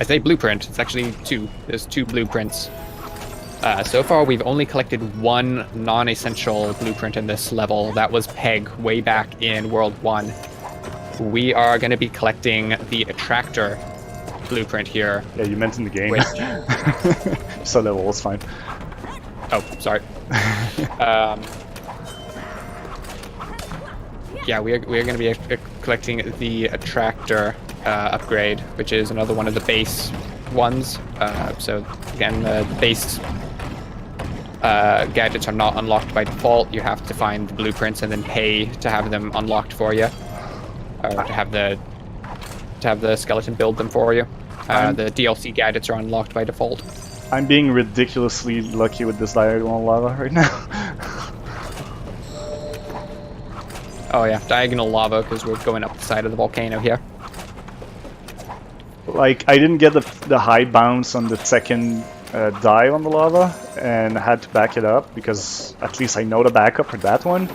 I say blueprint, it's actually two. There's 2 blueprints. So far, we've only collected 1 non-essential blueprint in this level. That was Peg way back in World 1. We are going to be collecting the Attractor blueprint here. Yeah, you meant in the game. So level was fine. Oh, sorry. Yeah, we're going to be collecting the Attractor upgrade, which is another one of the base ones. So again, the base gadgets are not unlocked by default. You have to find the blueprints and then pay to have them unlocked for you, or to have the skeleton build them for you. The DLC gadgets are unlocked by default. I'm being ridiculously lucky with this diagonal lava right now. Oh yeah, diagonal lava because we're going up the side of the volcano here. Like, I didn't get the high bounce on the second dive on the lava, and I had to back it up because at least I know the backup for that one.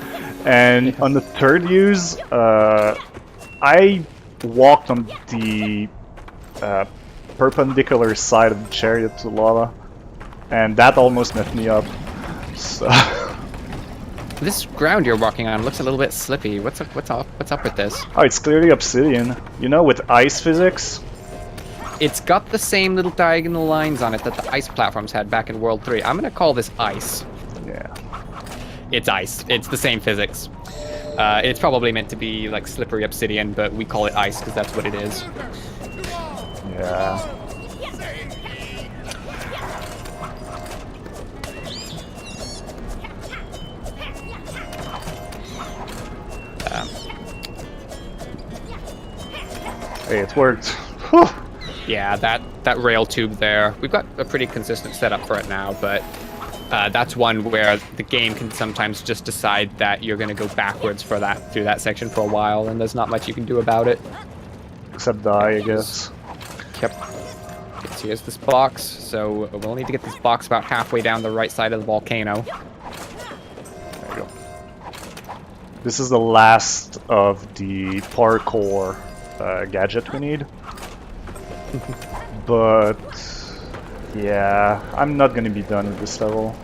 And on the third use, I walked on the perpendicular side of the chariot to the lava, and that almost messed me up. So. This ground you're walking on looks a little bit slippy. What's up with this? Oh, it's clearly obsidian. You know, with ice physics. It's got the same little diagonal lines on it that the ice platforms had back in World 3. I'm going to call this ice. Yeah. It's ice. It's the same physics. It's probably meant to be like slippery obsidian, but we call it ice because that's what it is. Yeah. Hey, it's worked. Whew. Yeah, that rail tube there. We've got a pretty consistent setup for it now, but that's one where the game can sometimes just decide that you're going to go backwards for that through that section for a while, and there's not much you can do about it. Except die, I guess. Yep. Okay, so here's this box. So we'll need to get this box about halfway down the right side of the volcano. There you go. This is the last of the parkour gadget we need. But yeah, I'm not gonna be done with this level.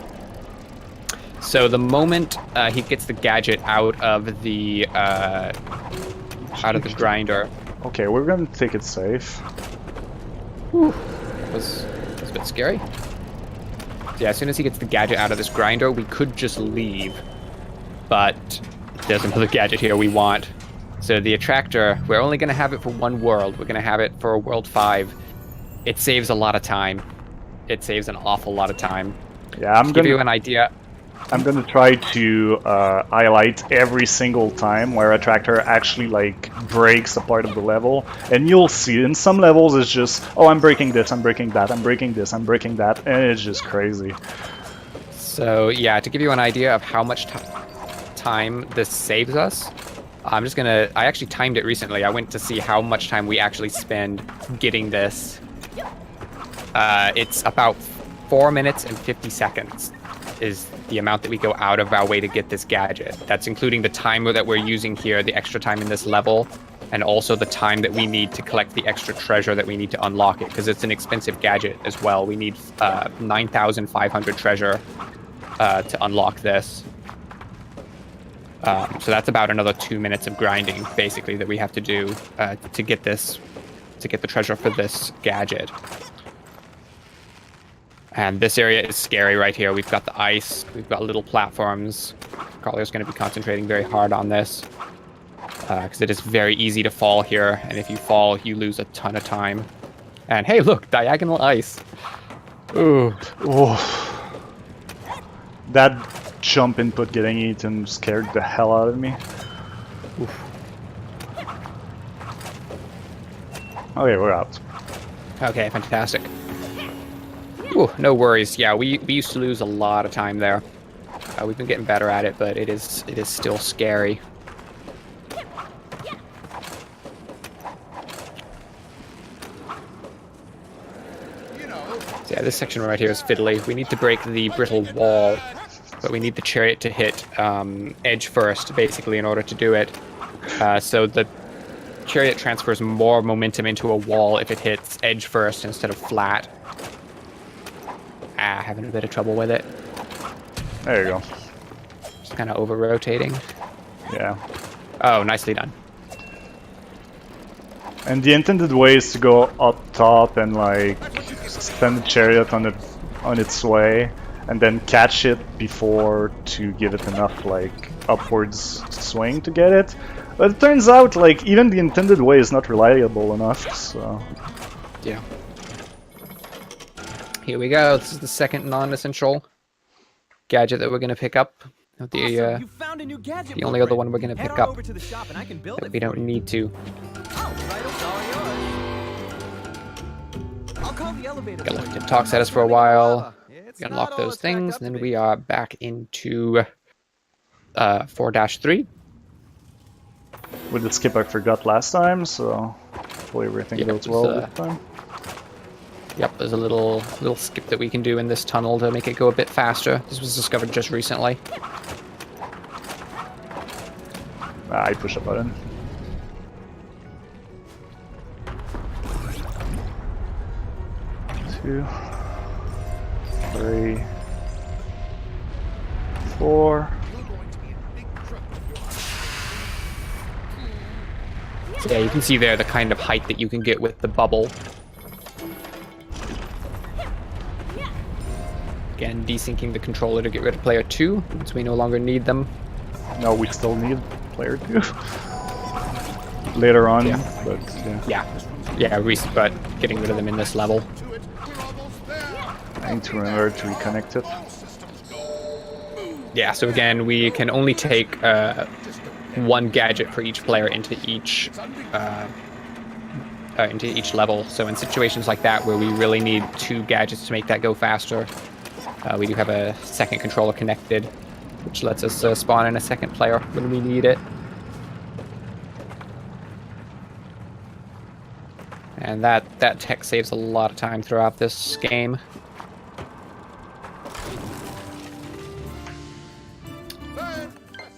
So the moment he gets the gadget out of the grinder, Okay, we're gonna take it safe. whew, was a bit scary. So yeah, as soon as he gets the gadget out of this grinder, we could just leave, but there's another gadget here we want. So the attractor, we're only going to have it for one world. We're going to have it for World 5. It saves a lot of time. It saves an awful lot of time. Yeah, To give you an idea, I'm gonna try to highlight every single time where a tractor actually like breaks a part of the level, and you'll see in some levels it's just, oh, I'm breaking this, I'm breaking that, I'm breaking this, I'm breaking that, and it's just crazy. so yeah, to give you an idea of how much time this saves us, I'm just gonna, I actually timed it recently. I went to see how much time we actually spend getting this. It's about 4 minutes and 50 seconds is the amount that we go out of our way to get this gadget. That's including the timer that we're using here, the extra time in this level, and also the time that we need to collect the extra treasure that we need to unlock it, because it's an expensive gadget as well. We need 9,500 treasure to unlock this. So that's about another 2 minutes of grinding, basically, that we have to do to get this, to get the treasure for this gadget. And this area is scary right here. We've got the ice, we've got little platforms. Collier's going to be concentrating very hard on this, because it is very easy to fall here, and if you fall, you lose a ton of time. And hey, look, diagonal ice. Ooh. Oh, that jump input getting eaten scared the hell out of me. Oof. Okay, we're out. Okay, fantastic. Ooh, no worries. Yeah, we used to lose a lot of time there. We've been getting better at it, but it is still scary. So yeah, this section right here is fiddly. We need to break the brittle wall, but we need the chariot to hit edge first, basically, in order to do it. So the chariot transfers more momentum into a wall if it hits edge first instead of flat. Having a bit of trouble with it. There you go. Just kind of over-rotating. Yeah. Oh, nicely done. And the intended way is to go up top and like send the chariot on its way, and then catch it before to give it enough like upwards swing to get it. But it turns out like even the intended way is not reliable enough. So Yeah. Here we go. This is the second non-essential gadget that we're going to pick up. The You found a new gadget the only other one we're blueprint. going to Head pick on up over to the shop and I can build that it we for don't you. need to. All right, it's all yours. I'll call the elevator Got for left you. it talks at us for a while. It's We not unlock all those it's cracked things, up and to then be. we are back into 4-3. with the skip I forgot last time, so hopefully everything Yeah, goes it was, well this time. Yep, there's a little skip that we can do in this tunnel to make it go a bit faster. This was discovered just recently. I push a button. Two, 3, 4. So yeah, you can see there the kind of height that you can get with the bubble. Again, desyncing the controller to get rid of player 2, since we no longer need them. No, we still need player 2. Later on, Yeah. but yeah. But getting rid of them in this level. I need to remember to reconnect it. Yeah, so again, we can only take one gadget for each player into each level. So in situations like that where we really need 2 gadgets to make that go faster, we do have a second controller connected, which lets us spawn in a second player when we need it. And that tech saves a lot of time throughout this game.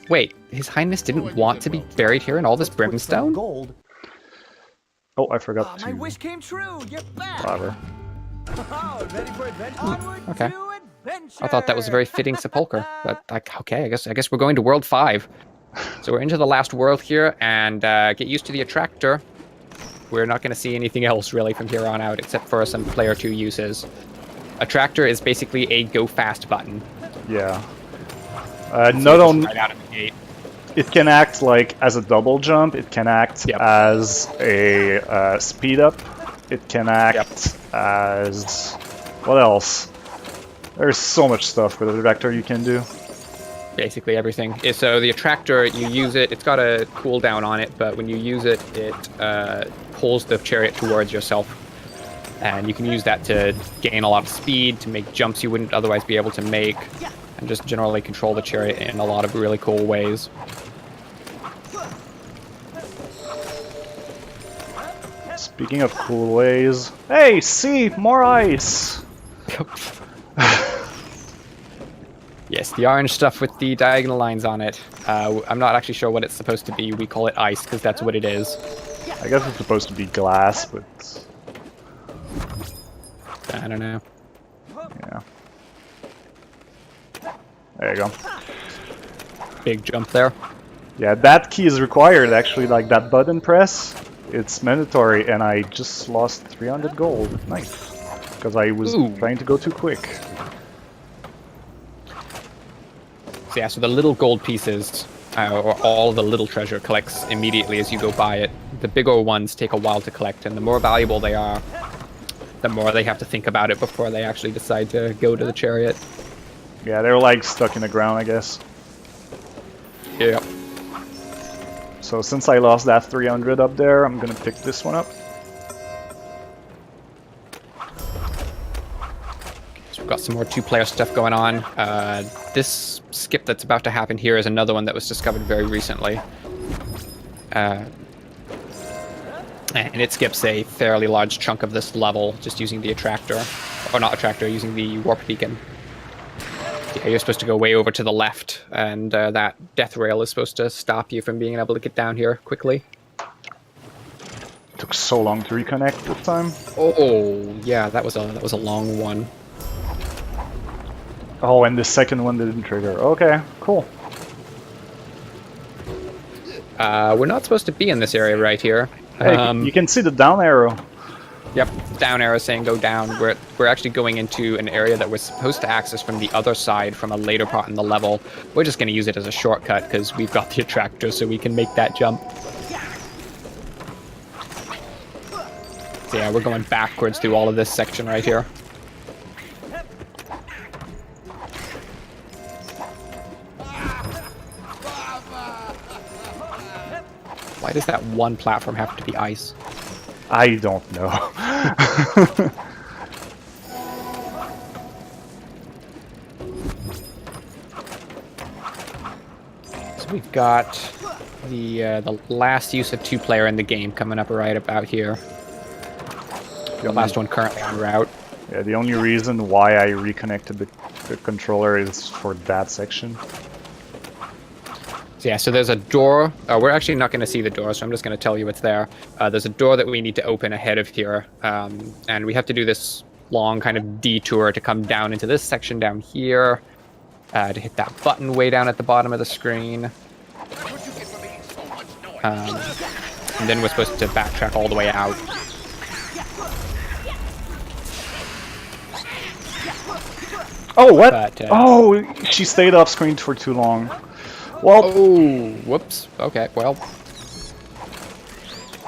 Wait, His Highness didn't want to be buried here in all this brimstone? Gold. Oh, I forgot to. My wish came true. You're back. Whatever. Oh, ready for adventure? Onward Okay. to adventure. I thought that was a very fitting sepulcher, but okay, I guess we're going to World 5. So we're into the last world here, and get used to the attractor. We're not going to see anything else really from here on out, except for some player 2 uses. Attractor is basically a go fast button. Yeah. Not only right out of the gate. it can act like as a double jump, it can act as a speed up, it can act as what else? There's so much stuff with the attractor you can do. Basically everything. So the attractor, you use it, it's got a cooldown on it, but when you use it, it pulls the chariot towards yourself. And you can use that to gain a lot of speed, to make jumps you wouldn't otherwise be able to make, and just generally control the chariot in a lot of really cool ways. Speaking of cool ways, hey, see, more ice! Yes, the orange stuff with the diagonal lines on it. I'm not actually sure what it's supposed to be. We call it ice because that's what it is. I guess it's supposed to be glass, but I don't know. yeah. There you go. Big jump there. Yeah, that key is required actually, like that button press. It's mandatory, and I just lost 300 gold. Nice. Because I was trying to go too quick. So yeah, so the little gold pieces, or all the little treasure, collects immediately as you go by it. The bigger ones take a while to collect, and the more valuable they are, the more they have to think about it before they actually decide to go to the chariot. Yeah, they're like stuck in the ground, I guess. Yeah. So since I lost that 300 up there, I'm gonna pick this one up. So we've got some more 2-player stuff going on. This skip that's about to happen here is another one that was discovered very recently. And it skips a fairly large chunk of this level just using the attractor. Or not attractor, using the warp beacon. Yeah, you're supposed to go way over to the left, and that death rail is supposed to stop you from being able to get down here quickly. Took so long to reconnect this time. Oh, yeah, that was a long one. Oh, and the second one didn't trigger. Okay, cool. We're not supposed to be in this area right here. Hey, you can see the down arrow. Yep, down arrow saying go down. We're actually going into an area that we're supposed to access from the other side from a later part in the level. We're just going to use it as a shortcut because we've got the attractor so we can make that jump. So yeah, we're going backwards through all of this section right here. Why does that one platform have to be ice? I don't know. So we've got the last use of 2-player in the game coming up right about here. The last one currently en route. Yeah, the only reason why I reconnected the controller is for that section. So yeah, so there's a door. We're actually not going to see the door, so I'm just going to tell you what's there. There's a door that we need to open ahead of here, and we have to do this long kind of detour to come down into this section down here, to hit that button way down at the bottom of the screen. And then we're supposed to backtrack all the way out. Oh, what? But, Oh, she stayed off screen for too long. Well, Oh, whoops. Okay, well.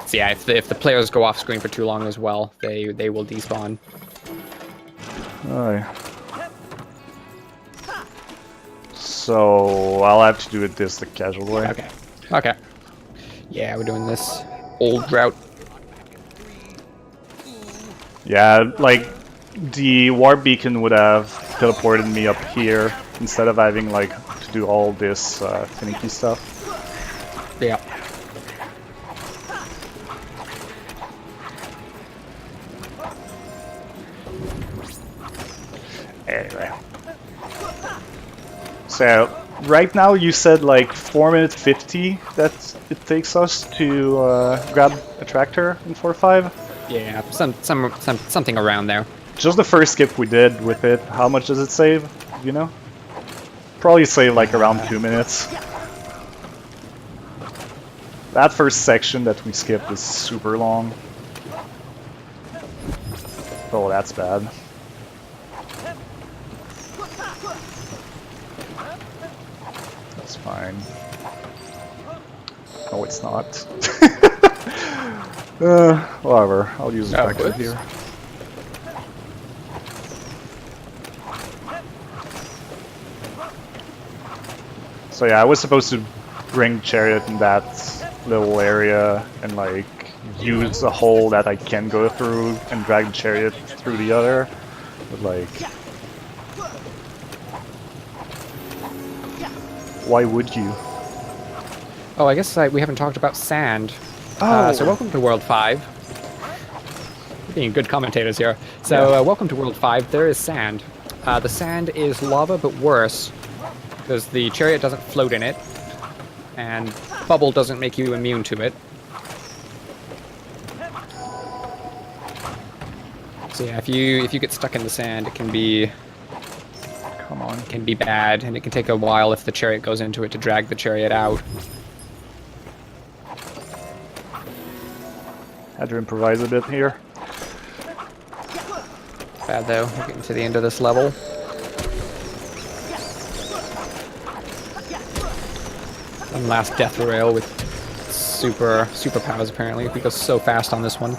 So yeah, if the players go off screen for too long as well, they will despawn. alright. So I'll have to do it the casual way. Okay. Okay. Yeah, we're doing this old route. Yeah, like the warp beacon would have teleported me up here instead of having like to do all this finicky stuff. Yeah. Anyway. So, right now you said like 4 minutes 50 that it takes us to grab a tractor in 4.5. Yeah, something around there. Just the first skip we did with it, how much does it save? You know? Probably save like around 2 minutes. That first section that we skipped is super long. Oh, that's bad. That's fine. No, it's not. Whatever. I'll use the tractor whoops. here. So yeah, I was supposed to bring Chariot in that little area and like use a hole that I can go through and drag the Chariot through the other. But like, why would you? Oh, I guess we haven't talked about sand. Oh. So welcome to World 5. We're being good commentators here. So welcome to World 5. There is sand. The sand is lava, but worse, because the Chariot doesn't float in it, and bubble doesn't make you immune to it. So yeah, if you get stuck in the sand, it can be bad, and it can take a while if the Chariot goes into it to drag the Chariot out. Had to improvise a bit here. Bad though, we're getting to the end of this level. One last death rail with super powers apparently. We go so fast on this one.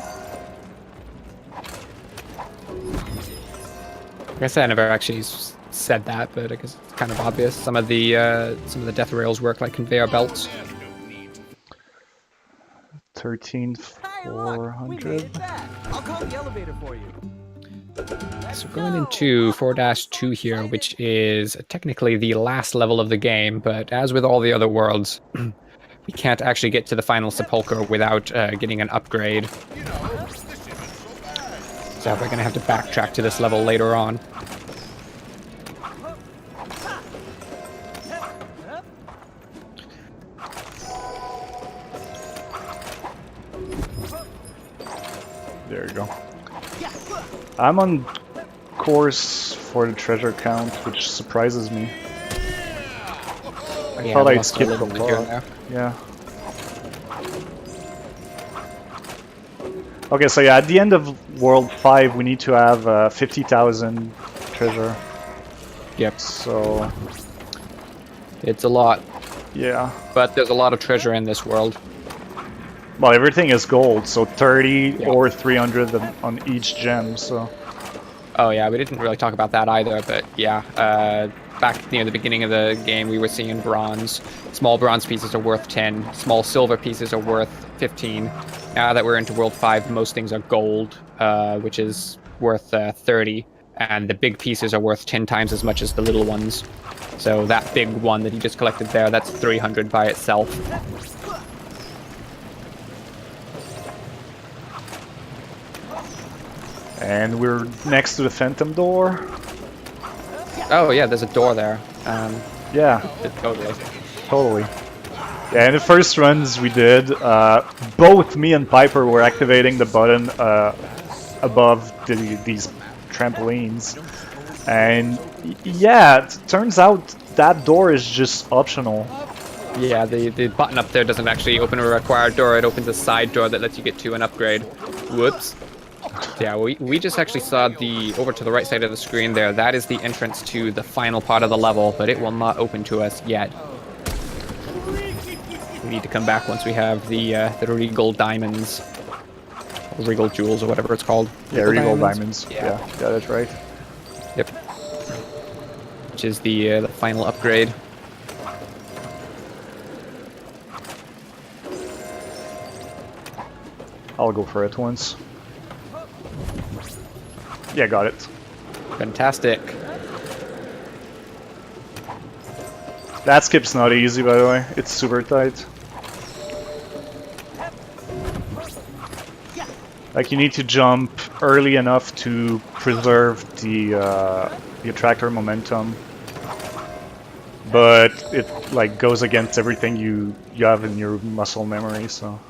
I guess I never actually said that, but I guess it's kind of obvious. Some of the death rails work like conveyor belts. 13,400. I'll call the elevator for you. So we're going into 4-2 here, which is technically the last level of the game, but as with all the other worlds, we can't actually get to the final sepulcher without getting an upgrade. So we're going to have to backtrack to this level later on. There you go. I'm on course for the treasure count, which surprises me. I thought I'd skip a lot. Yeah. Okay, so yeah, at the end of World 5, we need to have 50,000 treasure. Yep. So... it's a lot. yeah. But there's a lot of treasure in this world. Well, everything is gold, so 30 or 300 on each gem, so... oh yeah, we didn't really talk about that either, but yeah, back near the beginning of the game we were seeing bronze. Small bronze pieces are worth 10, small silver pieces are worth 15. Now that we're into World 5, most things are gold, which is worth 30, and the big pieces are worth 10 times as much as the little ones. So that big one that you just collected there, that's 300 by itself. And we're next to the Phantom Door. Oh yeah, there's a door there. Yeah, totally. Yeah, in the first runs we did, both me and Piper were activating the button above these trampolines. And yeah, it turns out that door is just optional. Yeah, the button up there doesn't actually open a required door, it opens a side door that lets you get to an upgrade. Whoops. Yeah, we just actually saw over to the right side of the screen there. That is the entrance to the final part of the level, but it will not open to us yet. We need to come back once we have the Regal Diamonds, or Regal Jewels, or whatever it's called. Yeah, Regal Diamonds. Yeah, that's right. Yep. Which is the final upgrade. I'll go for it once. Yeah, got it. Fantastic. That skip's not easy, by the way. It's super tight. Like, you need to jump early enough to preserve the attractor momentum, but it like goes against everything you have in your muscle memory. So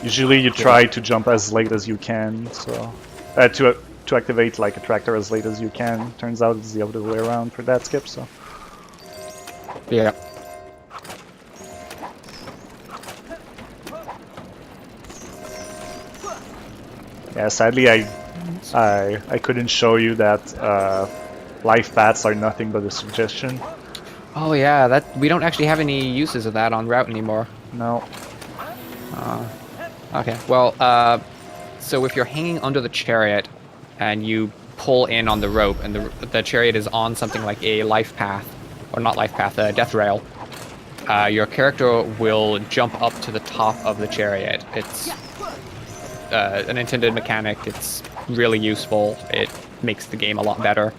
usually you try to jump as late as you can. So to activate like attractor as late as you can. Turns out it's the other way around for that skip. So yeah. yeah, sadly I couldn't show you that life paths are nothing but a suggestion. Oh yeah, that we don't actually have any uses of that on route anymore. No. Okay, well, so if you're hanging under the chariot and you pull in on the rope and the chariot is on something like a life path, or not life path, a death rail, your character will jump up to the top of the chariot. It's an intended mechanic. It's really useful. It makes the game a lot better.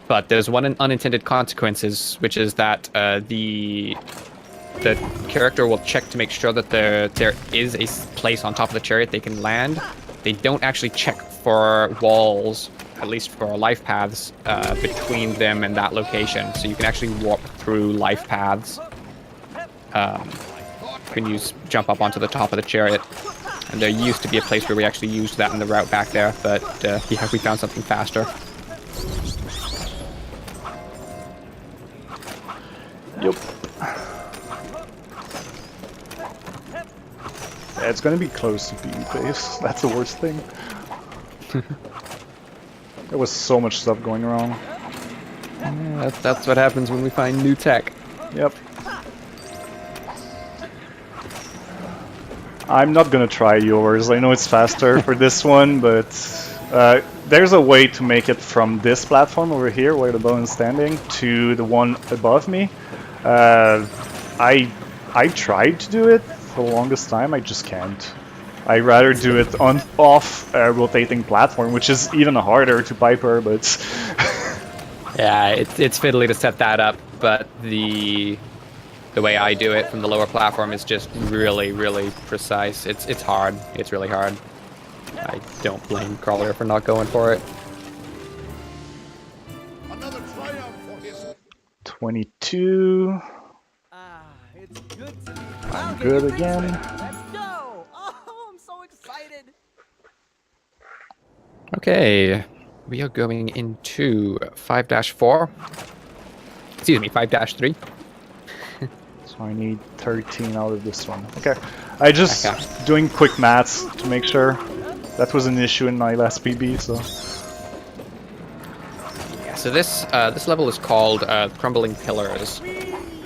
But there's one unintended consequences, which is that the character will check to make sure that there is a place on top of the chariot they can land. They don't actually check for walls, at least for life paths, between them and that location. So you can actually warp through life paths. You can jump up onto the top of the chariot. And there used to be a place where we actually used that in the route back there, but yeah, we found something faster. Yep. Yeah, it's gonna be close to being base. That's the worst thing. There was so much stuff going wrong. Yeah, that's what happens when we find new tech. Yep. I'm not gonna try yours. I know it's faster for this one, but there's a way to make it from this platform over here, where the bow is standing, to the one above me. I tried to do it for the longest time. I just can't. I'd rather do it on off a rotating platform, which is even harder to Piper, but yeah, it's fiddly to set that up, but the way I do it from the lower platform is just really, really precise. It's hard. It's really hard. I don't blame Crawler for not going for it. Another triumph for his 22. It's good to be. I'm good again. Let's go! Oh, I'm so excited. Okay, we are going into 5-4. Excuse me, 5-3. So I need 13 out of this one. Okay. I just doing quick maths to make sure. That was an issue in my last PB, so. Yeah, so this level is called Crumbling Pillars.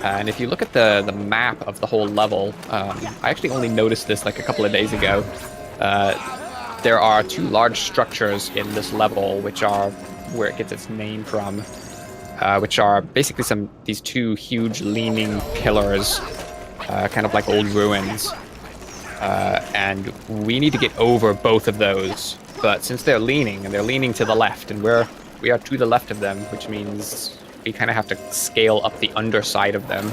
And if you look at the map of the whole level, I actually only noticed this like a couple of days ago. There are two large structures in this level, which are where it gets its name from, which are basically these two huge leaning pillars, kind of like old ruins. And we need to get over both of those. But since they're leaning, and they're leaning to the left, and we are to the left of them, which means we kind of have to scale up the underside of them.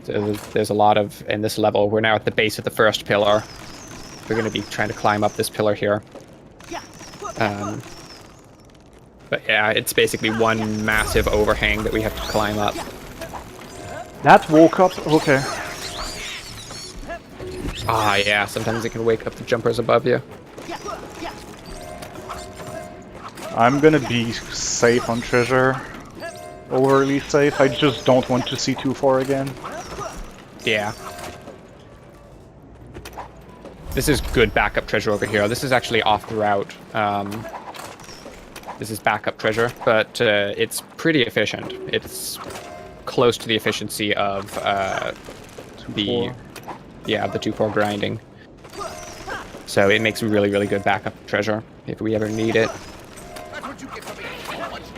So there's a lot of, in this level, we're now at the base of the first pillar. We're going to be trying to climb up this pillar here. But yeah, it's basically one massive overhang that we have to climb up. That woke up. Okay. Ah, yeah, sometimes it can wake up the jumpers above you. I'm gonna be safe on treasure. Overly safe. I just don't want to see 2-4 again. Yeah. This is good backup treasure over here. This is actually off the route. This is backup treasure, but it's pretty efficient. It's close to the efficiency of the 2-4 grinding. So it makes really, really good backup treasure if we ever need it. That's what you get for making so much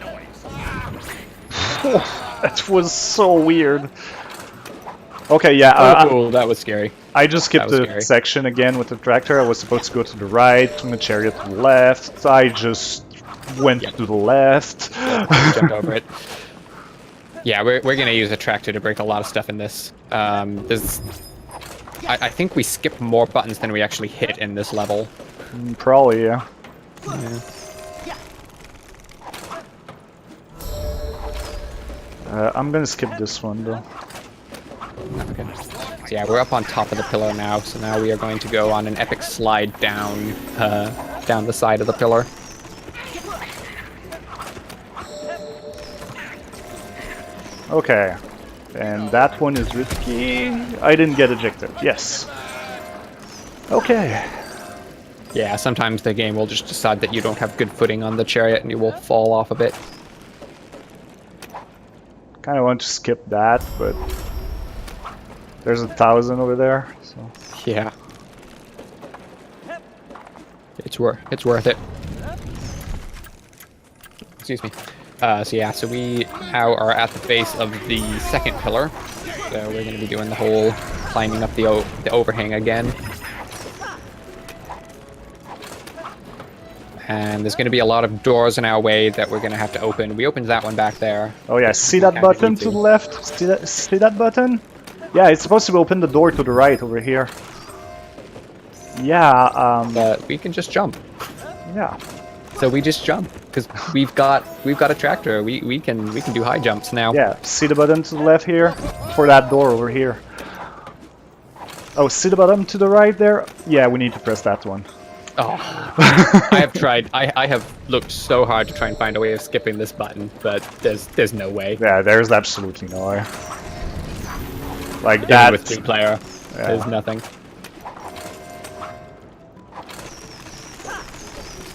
noise. That was so weird. Okay, yeah. Oh, that was scary. I just skipped That was the scary. section again with the tractor. I was supposed to go to the right, from the chariot to the left. I just went to the left. We jumped over it. Yeah, we're gonna use a tractor to break a lot of stuff in this. I think we skip more buttons than we actually hit in this level. Probably, yeah. I'm gonna skip this one though. Okay. So yeah, we're up on top of the pillar now. So now we are going to go on an epic slide down, down the side of the pillar. Okay. And that one is risky. I didn't get ejected. Yes. Okay. Yeah, sometimes the game will just decide that you don't have good footing on the chariot and you will fall off a bit. Kind of want to skip that, but there's 1,000 over there. So Yeah. It's worth it. Excuse me. So yeah, so we now are at the base of the second pillar. So we're going to be doing the whole climbing up the overhang again. And there's going to be a lot of doors in our way that we're going to have to open. We opened that one back there. oh yeah, see that Kinda button need to the left? See that button? Yeah, it's supposed to open the door to the right over here. Yeah, But we can just jump. yeah. So we just jump because we've got a tractor. We can do high jumps now. Yeah, see the button to the left here? For that door over here. Oh, see the button to the right there? Yeah, we need to press that one. Oh, I have tried. I have looked so hard to try and find a way of skipping this button, but there's no way. Yeah, there's absolutely no way. Like Even that. with 2-player, Yeah. there's nothing.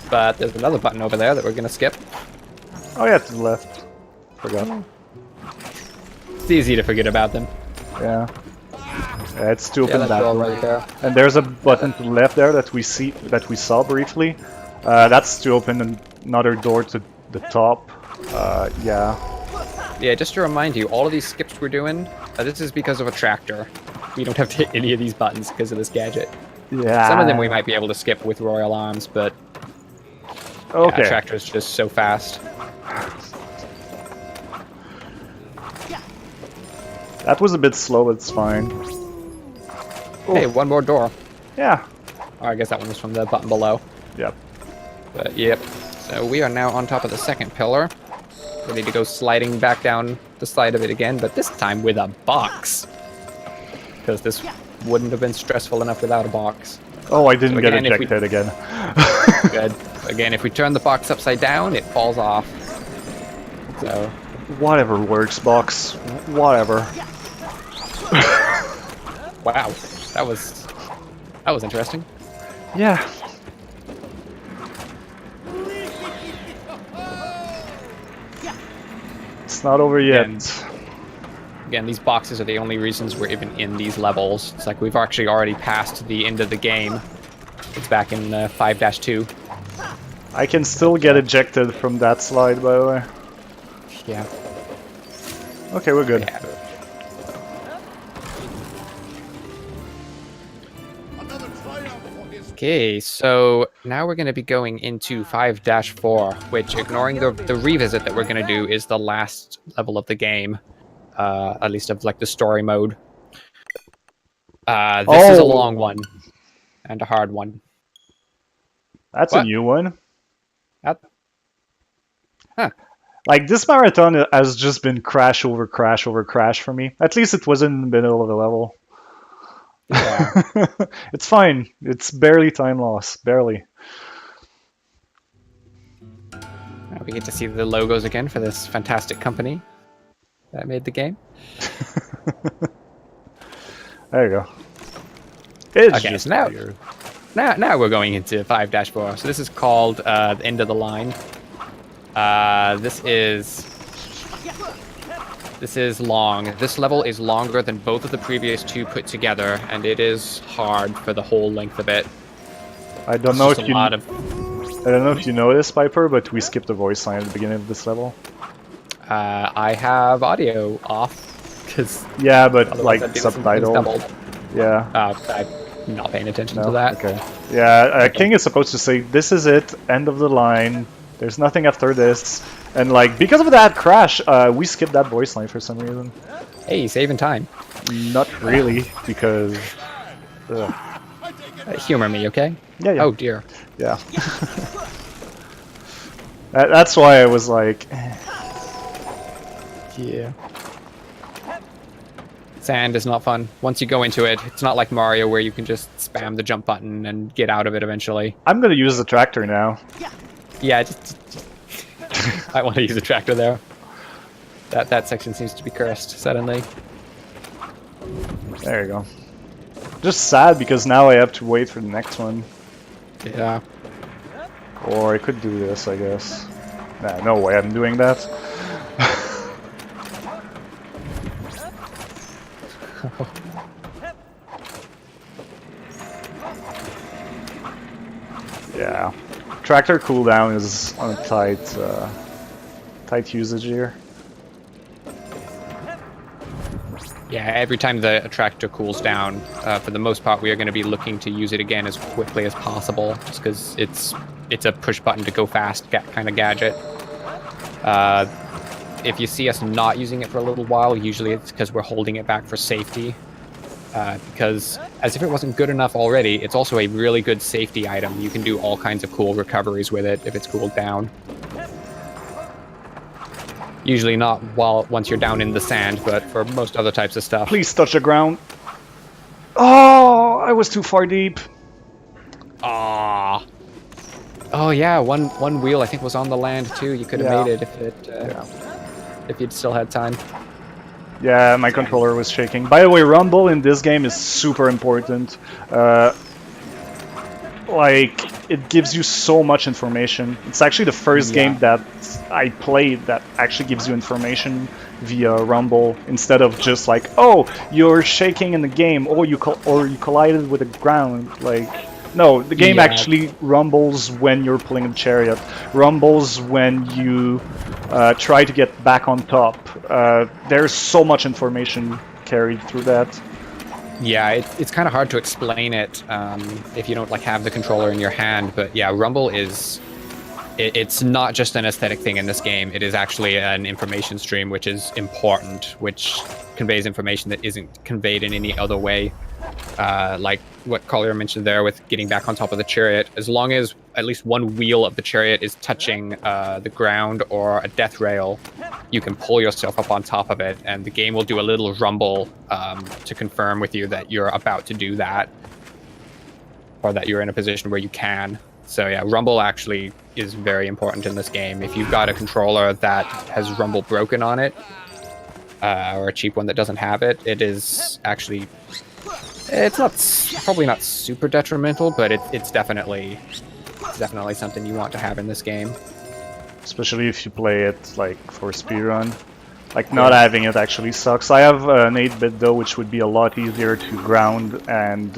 But there's another button over there that we're gonna skip. Oh yeah, to the left. Forgot. It's easy to forget about them. Yeah. Yeah, it's to Yeah, open that's that all door. right there. And there's a button to the left there that we saw briefly. That's to open another door to the top. Yeah. Yeah, just to remind you, all of these skips we're doing, this is because of a tractor. We don't have to hit any of these buttons because of this gadget. Yeah. Some of them we might be able to skip with Royal Arms, but Okay. yeah, tractor's just so fast. That was a bit slow, but it's fine. Hey, one more door. Yeah. Oh, I guess that one was from the button below. Yep. But yep. So we are now on top of the second pillar. Ready to go sliding back down the side of it again, but this time with a box. Because this wouldn't have been stressful enough without a box. Oh, I didn't So get again, if we- ejected again. Good. Again, if we turn the box upside down, it falls off. So, Whatever works, box. Whatever. wow. That was interesting. Yeah. It's not over yet. Again, these boxes are the only reasons we're even in these levels. It's like we've actually already passed the end of the game. It's back in 5-2. I can still get ejected from that slide, by the way. Yeah. Okay, we're good. Yeah. Another triumph for his Okay, so now we're going to be going into 5-4, which, ignoring the revisit that we're going to do, is the last level of the game. At least of like the story mode. This is a long one. And a hard one. That's What? a new one. Huh. Like, this marathon has just been crash over crash over crash for me. At least it wasn't in the middle of the level. Yeah. It's fine. It's barely time loss. Barely. Now we get to see the logos again for this fantastic company that made the game. There you go. It's Okay, just so now weird. Now we're going into 5-4. So this is called the end of the line. This is long. This level is longer than both of the previous two put together, and it is hard for the whole length of it. I don't It's know just if a you. lot of. I don't know if you know this, Piper, but we skipped a voice line at the beginning of this level. I have audio off because Yeah, but like subtitled. Yeah. I'm not paying attention to that. Okay. Yeah, King is supposed to say, "This is it, end of the line. There's nothing after this." And like because of that crash, we skipped that voice line for some reason. Hey, saving time. Not really, because. Humor me, okay? Yeah. Oh dear. Yeah. That's why I was like. Yeah. Sand is not fun. Once you go into it, it's not like Mario where you can just spam the jump button and get out of it eventually. I'm gonna use the tractor now. Yeah, just I want to use a tractor there. That section seems to be cursed suddenly. There you go. Just sad because now I have to wait for the next one. Yeah. Or I could do this, I guess. Nah, no way I'm doing that. Yeah. Tractor cooldown is on a tight usage here. Yeah, every time the tractor cools down, for the most part, we are going to be looking to use it again as quickly as possible, just because it's a push button to go fast kind of gadget. If you see us not using it for a little while, usually it's because we're holding it back for safety. Because as if it wasn't good enough already, it's also a really good safety item. You can do all kinds of cool recoveries with it if it's cooled down. Usually not once you're down in the sand, but for most other types of stuff. Please touch the ground. Oh, I was too far deep. Ah. Oh yeah, one wheel I think was on the land too. You could have made it if you'd still had time. Yeah, my controller was shaking. By the way, rumble in this game is super important. Like, it gives you so much information. It's actually the first game that I played that actually gives you information via rumble instead of just like, oh, you're shaking in the game, or you collided with the ground. Like, no, the game actually rumbles when you're pulling the chariot, rumbles when you try to get back on top. There's so much information carried through that. Yeah, it's kind of hard to explain it if you don't like have the controller in your hand. But yeah, rumble is it's not just an aesthetic thing in this game. It is actually an information stream, which is important, which conveys information that isn't conveyed in any other way. Like what Collier mentioned there with getting back on top of the chariot, as long as at least one wheel of the chariot is touching the ground or a death rail, you can pull yourself up on top of it, and the game will do a little rumble to confirm with you that you're about to do that, or that you're in a position where you can. So yeah, rumble actually is very important in this game. If you've got a controller that has rumble broken on it, or a cheap one that doesn't have it, it is actually... It's probably not super detrimental, but it's definitely something you want to have in this game. Especially if you play it like for speedrun. Like not having it actually sucks. I have an 8-bit though, which would be a lot easier to ground and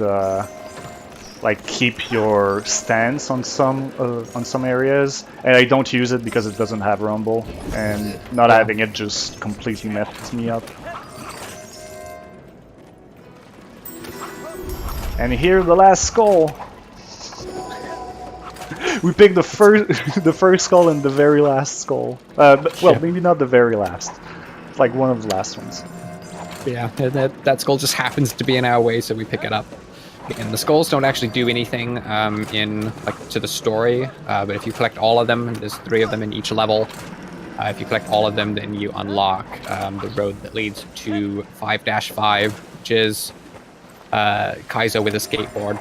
like keep your stance on some areas. And I don't use it because it doesn't have rumble, and not having it just completely messes me up. And here, the last skull. We picked the first skull and the very last skull. Well, maybe not the very last. Like one of the last ones. Yeah, that skull just happens to be in our way, so we pick it up. And the skulls don't actually do anything to the story, but if you collect all of them, there's 3 of them in each level. If you collect all of them, then you unlock the road that leads to 5-5, which is Kaizo with a skateboard.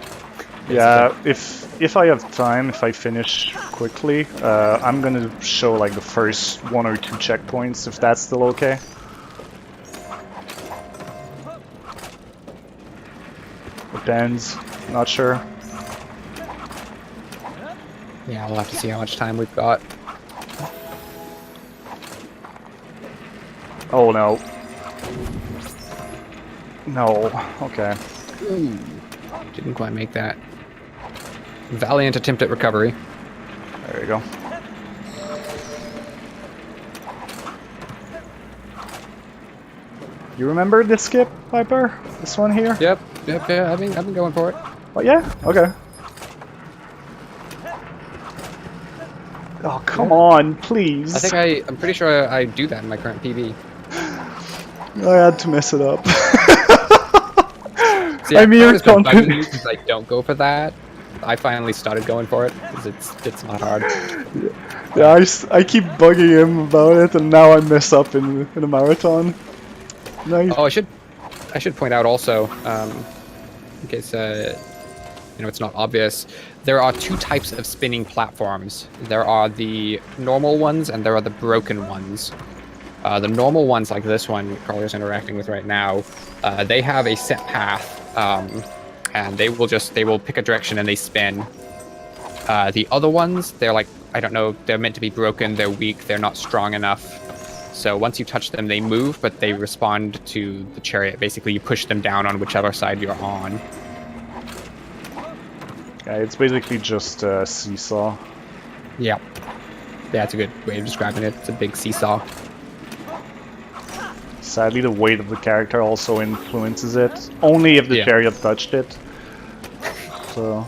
Yeah, if I have time, if I finish quickly, I'm gonna show like the first 1 or 2 checkpoints, if that's still okay. Depends, not sure. Yeah, we'll have to see how much time we've got. Oh no. No. Okay. Ooh, didn't quite make that. Valiant attempt at recovery. There you go. You remember this skip, Piper? This one here? Yep, yeah, I've been going for it. Oh yeah? Okay. Oh, come on, please. I think I'm pretty sure I do that in my current PB. I had to mess it up. See, I'm here because I don't go for that. I finally started going for it because it's not hard. Yeah, I keep bugging him about it, and now I mess up in a marathon. Nice. Oh, I should point out also, in case it's not obvious, there are two types of spinning platforms. There are the normal ones and there are the broken ones. The normal ones, like this one Carly's interacting with right now, they have a set path, and they will pick a direction and they spin. The other ones, they're like, I don't know, they're meant to be broken, they're weak, they're not strong enough. So once you touch them, they move, but they respond to the chariot. Basically, you push them down on whichever side you're on. Yeah, it's basically just a seesaw. Yeah. Yeah, that's a good way of describing it. It's a big seesaw. Sadly, the weight of the character also influences it. Only if the chariot touched it. So...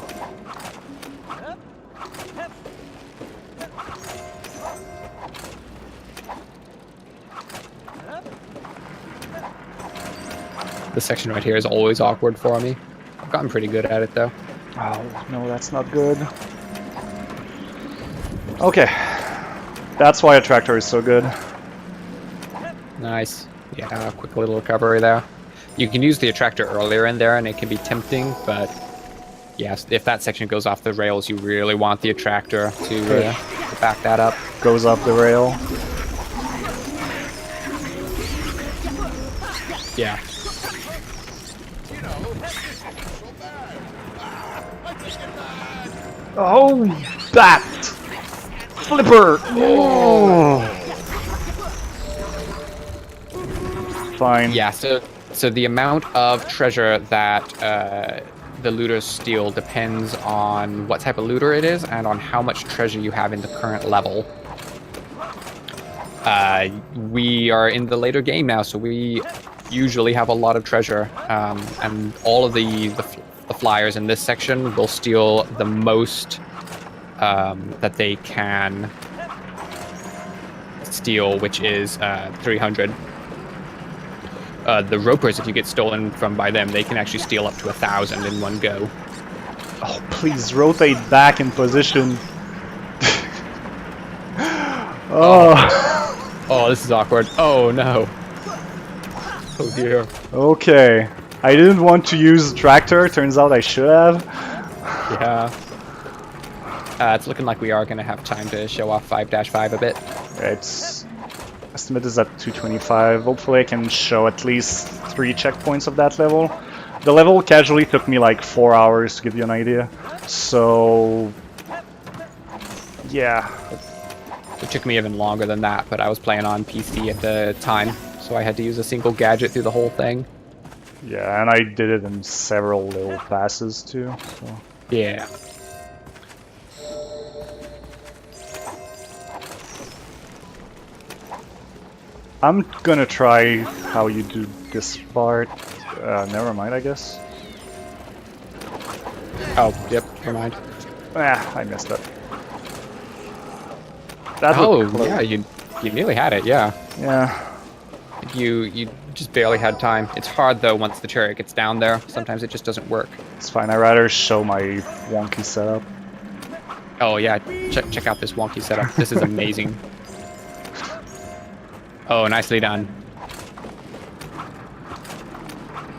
This section right here is always awkward for me. I've gotten pretty good at it, though. Oh, no, that's not good. Okay. That's why a tractor is so good. Nice. Yeah, quick little recovery there. You can use the attractor earlier in there, and it can be tempting, but... yes, if that section goes off the rails, you really want the attractor to back that up. Goes off the rail. Yeah. Oh, that flipper! Oh. Fine. Yeah, so the amount of treasure that the looters steal depends on what type of looter it is and on how much treasure you have in the current level. We are in the later game now, so we usually have a lot of treasure, and all of the flyers in this section will steal the most that they can steal, which is 300. The ropers, if you get stolen from by them, they can actually steal up to 1,000 in one go. Oh, please rotate back in position. Oh, this is awkward. Oh no. Oh dear. Okay. I didn't want to use the tractor. Turns out I should have. Yeah. It's looking like we are going to have time to show off 5-5 a bit. It's estimate is at 225. Hopefully I can show at least 3 checkpoints of that level. The level casually took me like 4 hours to give you an idea. So yeah. It took me even longer than that, but I was playing on PC at the time, so I had to use a single gadget through the whole thing. Yeah, and I did it in several little passes too. So. Yeah. I'm gonna try how you do this part. Never mind, I guess. Oh, yep, never mind. Ah, I messed up. Yeah, you nearly had it, yeah. Yeah. You just barely had time. It's hard though once the chariot gets down there. Sometimes it just doesn't work. It's fine. I'd rather show my wonky setup. Oh yeah, check out this wonky setup. This is amazing. Oh, nicely done.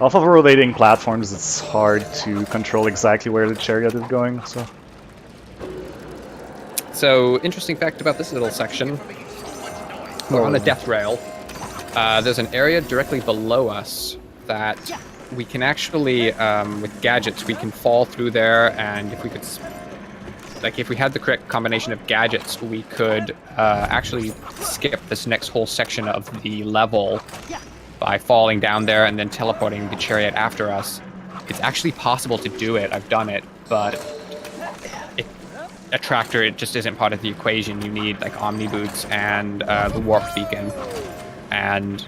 Off of rotating platforms, it's hard to control exactly where the chariot is going. So, interesting fact about this little section. We're on a death rail. There's an area directly below us that we can actually, with gadgets, we can fall through there, and if we could like if we had the correct combination of gadgets, we could actually skip this next whole section of the level by falling down there and then teleporting the chariot after us. It's actually possible to do it. I've done it, but a tractor, it just isn't part of the equation. You need like Omni Boots and the Warp Beacon, and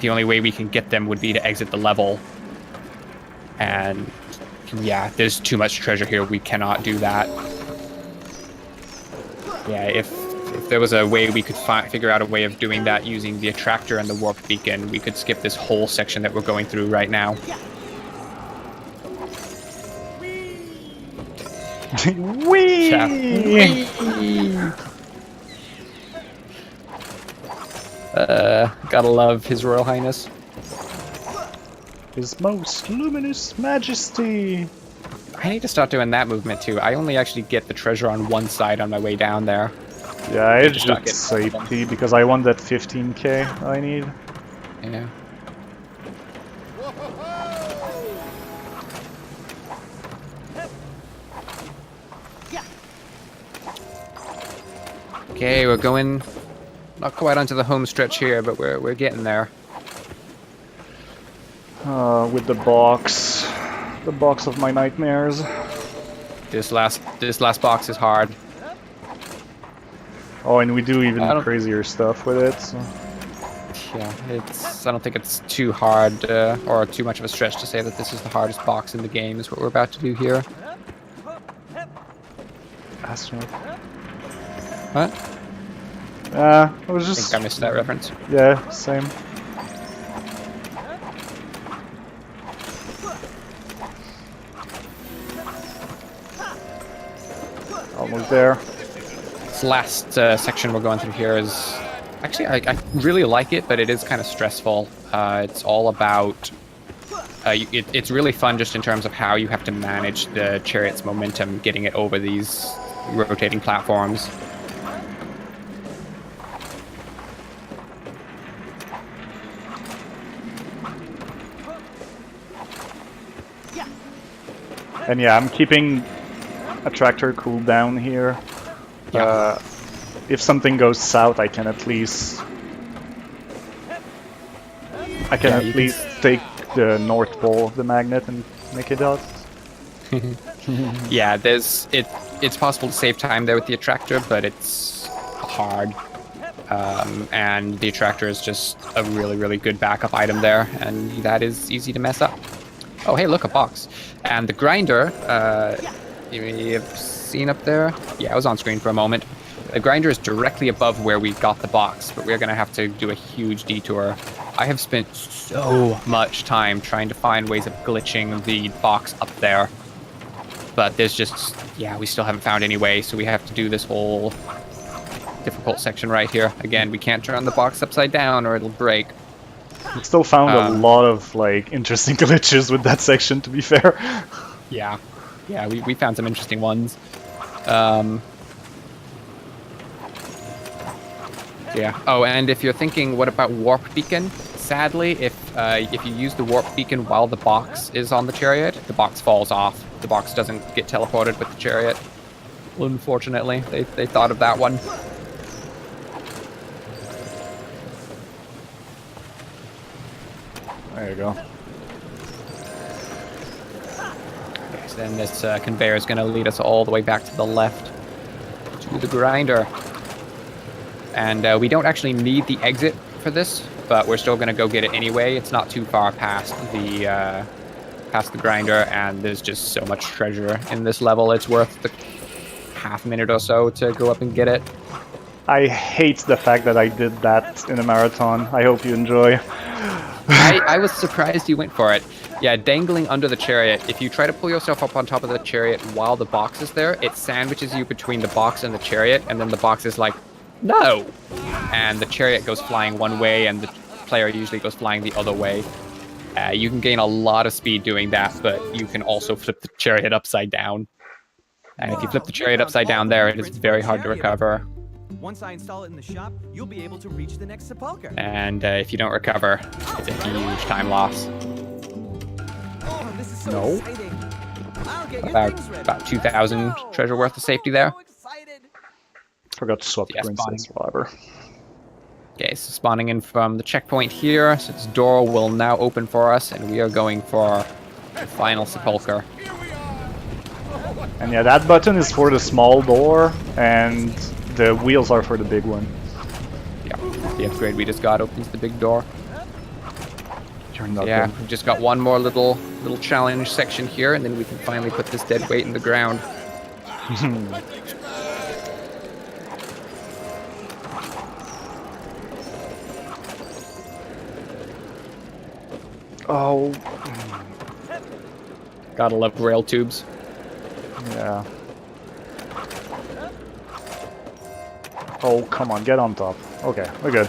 the only way we can get them would be to exit the level. And yeah, there's too much treasure here. We cannot do that. Yeah, if there was a way we could figure out a way of doing that using the attractor and the Warp Beacon, we could skip this whole section that we're going through right now. Whee! Yeah. Gotta love His Royal Highness. His most luminous majesty. I need to start doing that movement too. I only actually get the treasure on one side on my way down there. Yeah, I just not just getting safety because I want that 15k I need. Yeah. Okay, we're going not quite onto the home stretch here, but we're getting there. With the box of my nightmares. This last box is hard. Oh, and we do I even don't- crazier stuff with it. So. Yeah, I don't think it's too hard or too much of a stretch to say that this is the hardest box in the game. Is what we're about to do here. Astronaut. What? I was I just. think I missed that reference. Yeah, same. Almost there. This last section we're going through here is actually I really like it, but it is kind of stressful. It's all about it's really fun just in terms of how you have to manage the chariot's momentum, getting it over these rotating platforms. And yeah, I'm keeping a tractor cooled down here. Yeah. If something goes south, I can at least you can take the north pole of the magnet and make it out. Yeah, it's possible to save time there with the attractor, but it's hard. And the attractor is just a really, really good backup item there, and that is easy to mess up. Oh, hey, look, a box. And the grinder, you may have seen up there. Yeah, it was on screen for a moment. The grinder is directly above where we got the box, but we're going to have to do a huge detour. I have spent so much time trying to find ways of glitching the box up there. But there's just, yeah, we still haven't found any way, so we have to do this whole difficult section right here. Again, we can't turn the box upside down or it'll break. We still found a lot of like interesting glitches with that section, to be fair. Yeah, we found some interesting ones. Yeah. Oh, and if you're thinking, what about Warp Beacon? Sadly, if you use the Warp Beacon while the box is on the chariot, the box falls off. The box doesn't get teleported with the chariot. Unfortunately, they thought of that one. There you go. Okay, so then this conveyor is going to lead us all the way back to the left to the grinder. And we don't actually need the exit for this, but we're still going to go get it anyway. It's not too far past the grinder, and there's just so much treasure in this level. It's worth the half minute or so to go up and get it. I hate the fact that I did that in a marathon. I hope you enjoy. I was surprised you went for it. Yeah, dangling under the chariot. If you try to pull yourself up on top of the chariot while the box is there, it sandwiches you between the box and the chariot, and then the box is like, no! And the chariot goes flying one way, and the player usually goes flying the other way. You can gain a lot of speed doing that, but you can also flip the chariot upside down. And if you flip the chariot upside down there, it is very hard to recover. Once I install it in the shop, you'll be able to reach the next sepulcher. And if you don't recover, it's a huge time loss. Oh, this is so No. exciting. I'll I'll get your things ready. About 2,000 treasure worth of safety there. So excited. Forgot to swap Yeah, the spawning. princess, whatever. Okay, so spawning in from the checkpoint here, so this door will now open for us, and we are going for the final sepulcher. Here we are. And yeah, that button is for the small door, and the wheels are for the big one. Yeah, the upgrade we just got opens the big door. You're not Yeah, good. we've just got one more little challenge section here, and then we can finally put this dead weight in the ground. Oh, Gotta love rail tubes. yeah. Oh, come on, get on top. Okay, we're good.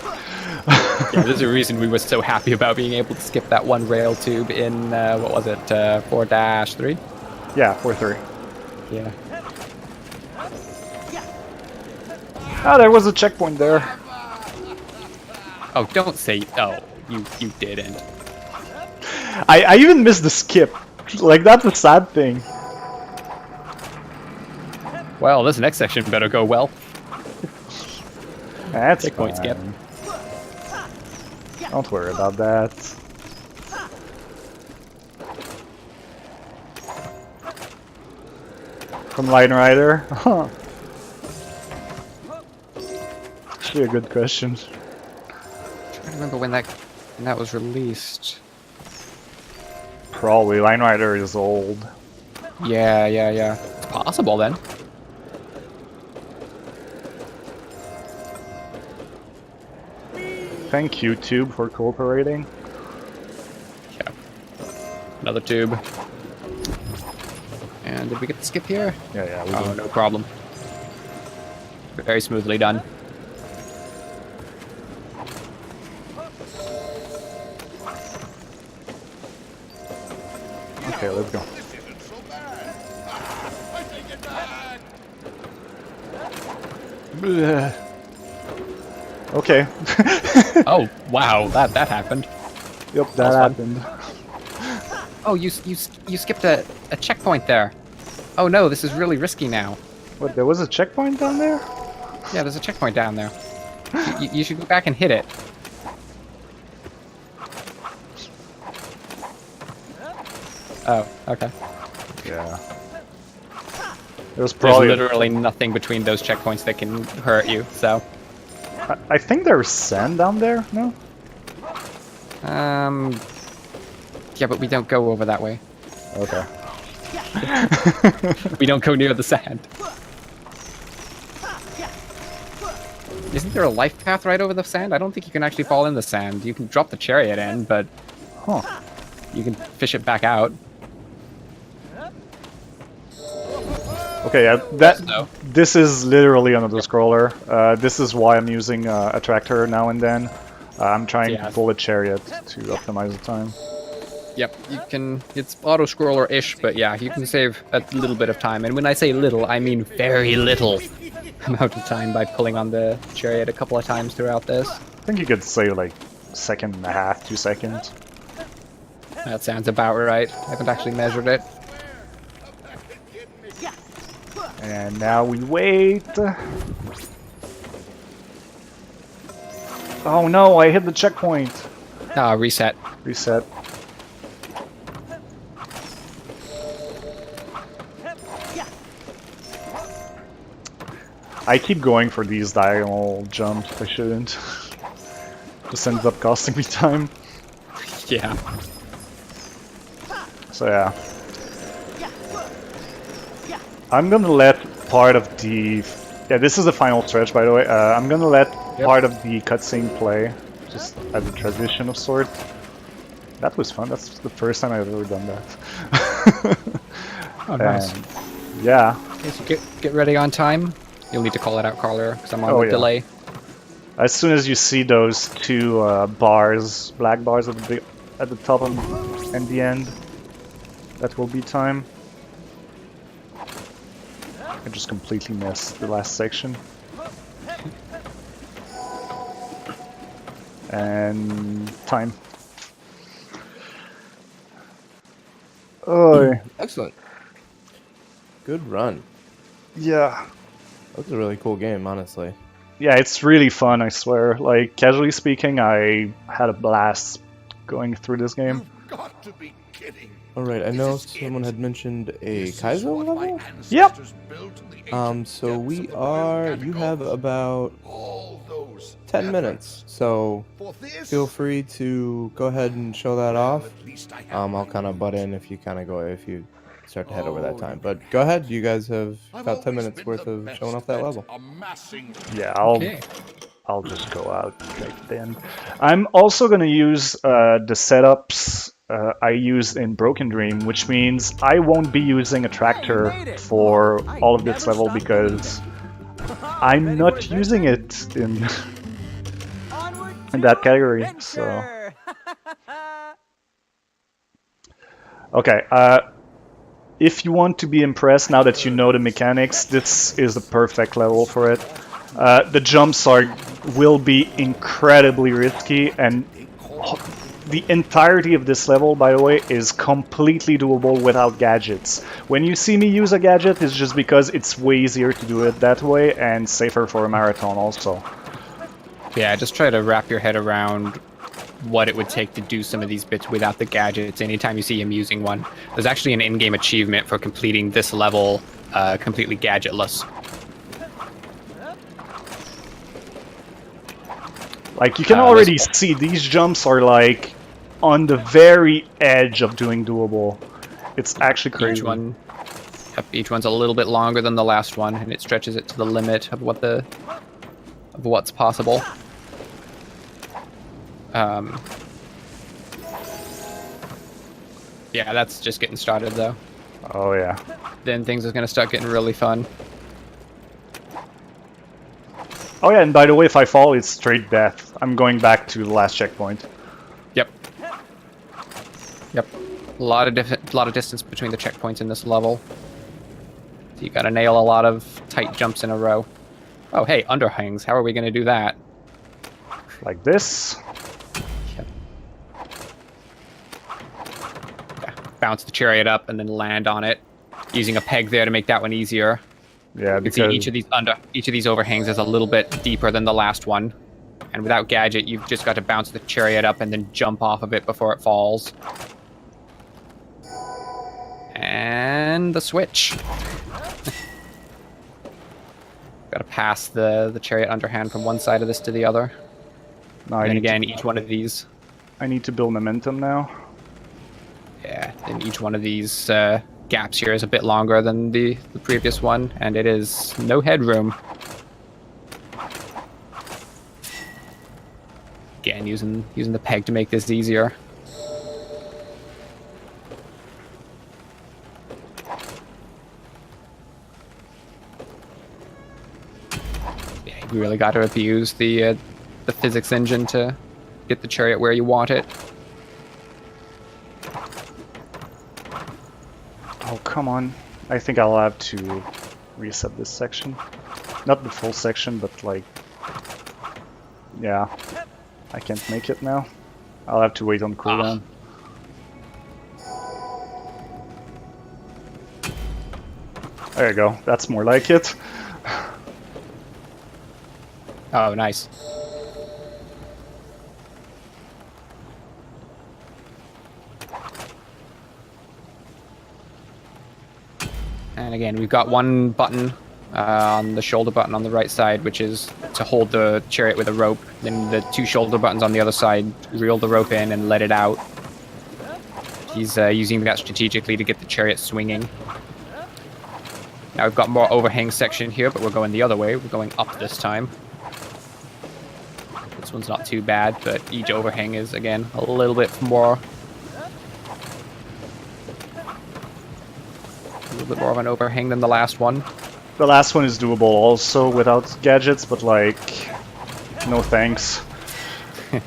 Yeah, there's a reason we were so happy about being able to skip that one rail tube in, what was it, 4-3? Yeah, 4-3. Yeah. Ah, there was a checkpoint there. Oh, don't say, oh, you didn't. I even missed the skip. Like, that's a sad thing. Well, this next section better go well. That's Checkpoint skip. fine. Don't worry about that. From Line Rider? Huh. Actually a good question. I don't remember when that was released. Probably. Line Rider is old. Yeah. It's possible then. Thank you, Tube, for cooperating. Yeah. Another tube. And did we get the skip here? Yeah, we Oh, did. no problem. Very smoothly done. Okay, let's go. This isn't so bad. I take it back. Okay. Oh, wow, that happened. Yep, that That was fun. happened. Oh, you skipped a checkpoint there. Oh no, this is really risky now. What, there was a checkpoint down there? Yeah, there's a checkpoint down there. You should go back and hit it. Oh, okay. Yeah. There's There's probably... literally nothing between those checkpoints that can hurt you, so... I think there's sand down there, no? Yeah, but we don't go over that way. Okay. We don't go near the sand. Isn't there a life path right over the sand? I don't think you can actually fall in the sand. You can drop the chariot in, but Huh. you can fish it back out. Okay, yeah, that... So, This is literally another scroller. This is why I'm using a tractor now and then. I'm trying Yeah. to pull a chariot to optimize the time. yep, you can... It's auto-scroller-ish, but yeah, you can save a little bit of time. And when I say little, I mean very little amount of time by pulling on the chariot a couple of times throughout this. I think you could say like second and a half, 2 seconds. That sounds about right. I haven't actually measured it. And now we wait. Oh no, I hit the checkpoint. Ah, reset. Reset. I keep going for these diagonal jumps. I shouldn't. Just ends up costing me time. Yeah. So yeah. I'm gonna let part of the... Yeah, this is the final stretch, by the way. I'm gonna let part of the cutscene play, just as a tradition of sort. That was fun. That's the first time I've ever done that. Oh, nice. And, yeah. Okay, so get ready on time. You'll need to call it out, caller, because I'm on Oh, the yeah. delay. As soon as you see those two bars, black bars at the top and the end, that will be time. I just completely missed the last section. And time. Oh, Excellent. good run. Yeah. That was a really cool game, honestly. Yeah, it's really fun, I swear. Like, casually speaking, I had a blast going through this game. You've got to be kidding. All right, I know This is someone it. had mentioned a This is Kaizo what my level. ancestors built in the ancient So depths we of the are. You Bible have Canticles. about All those 10 minutes, so For this, feel free to go ahead and show that off. at least I have I'll my kind of own. butt in if you kind of go if you start to head over Oh, that time. you But can go have ahead. it. You guys have I've about 10 always minutes been worth the of showing best off that at level. amassing Yeah, Okay. I'll just go out right then. I'm also going to use the setups I use in Broken Dream, which means I won't be using a tractor made it. for I all of this never level stopped because Ready I'm for not using adventure? it in Onward in to that category. So adventure! okay, if you want to be impressed now that you know the mechanics, this is the perfect level for it. The jumps will be incredibly risky, and the entirety of this level, by the way, is completely doable without gadgets. When you see me use a gadget, it's just because it's way easier to do it that way and safer for a marathon also. Yeah, just try to wrap your head around what it would take to do some of these bits without the gadgets anytime you see him using one. There's actually an in-game achievement for completing this level completely gadgetless. Like, you can This already see these jumps are like on the very edge of doing doable. It's actually crazy. each one's a little bit longer than the last one, and it stretches it to the limit of what's possible. Yeah, that's just getting started though. Oh yeah. Then things are gonna start getting really fun. Oh yeah, and by the way, if I fall, it's straight death. I'm going back to the last checkpoint. Yep. Yep. A lot of distance between the checkpoints in this level. So you gotta nail a lot of tight jumps in a row. Oh hey, underhangs. How are we gonna do that? Like this. Yep. Yeah. Bounce the chariot up and then land on it, using a peg there to make that one easier. Yeah, You can see each of these overhangs is a little bit deeper than the last one. And without gadget, you've just got to bounce the chariot up and then jump off of it before it falls. And the switch. Got to pass the chariot underhand from one side of this to the other. Now And again, each one of these. I need to build momentum now. Yeah, and each one of these gaps here is a bit longer than the previous one, and it is no headroom. Again, using the peg to make this easier. Yeah, you really got to abuse the physics engine to get the chariot where you want it. Oh, come on. I think I'll have to reset this section. Not the full section, but like... Yeah. I can't make it now. I'll have to wait on cooldown. There you go. That's more like it. Oh, nice. And again, we've got one button on the shoulder button on the right side, which is to hold the chariot with a rope. Then the two shoulder buttons on the other side reel the rope in and let it out. He's using that strategically to get the chariot swinging. Now we've got more overhang section here, but we're going the other way. We're going up this time. This one's not too bad, but each overhang is, again, a little bit more... A little bit more of an overhang than the last one. The last one is doable also without gadgets, but like... No thanks. Yeah,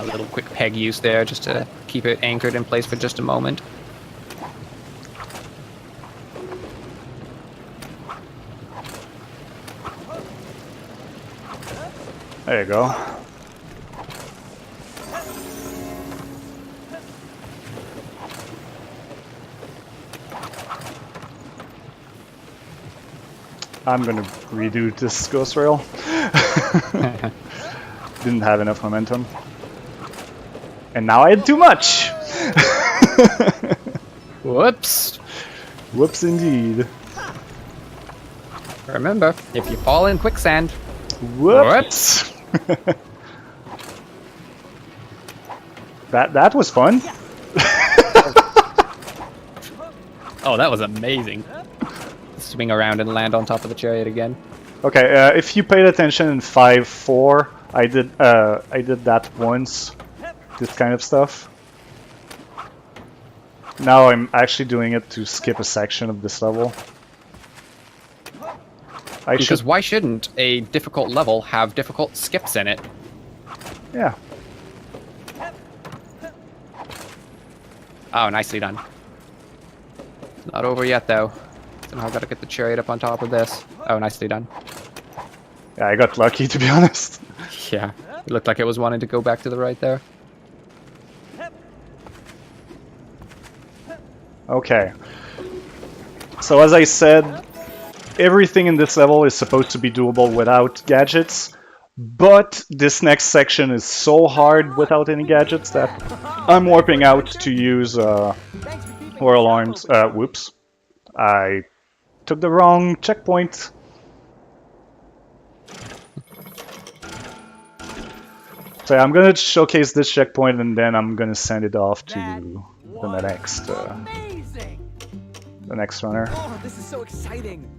a little quick peg use there just to keep it anchored in place for just a moment. There you go. I'm gonna redo this ghost rail. Didn't have enough momentum. And now I had too much! Whoops. Whoops indeed. Remember, if you fall in quicksand, Whoops! That was fun. oh, that was amazing. Swing around and land on top of the chariot again. Okay, if you paid attention in 5-4, I did that once. This kind of stuff. Now I'm actually doing it to skip a section of this level. Because why shouldn't a difficult level have difficult skips in it? Yeah. Oh, nicely done. Not over yet, though. Somehow gotta get the chariot up on top of this. Oh, nicely done. Yeah, I got lucky, to be honest. Yeah, it looked like it was wanting to go back to the right there. Okay. So as I said, everything in this level is supposed to be doable without gadgets, but this next section is so hard without any gadgets that I'm warping out to use Royal Arms. Whoops. I took the wrong checkpoint. So I'm gonna showcase this checkpoint and then I'm gonna send it off to the next runner. Oh, this is so exciting.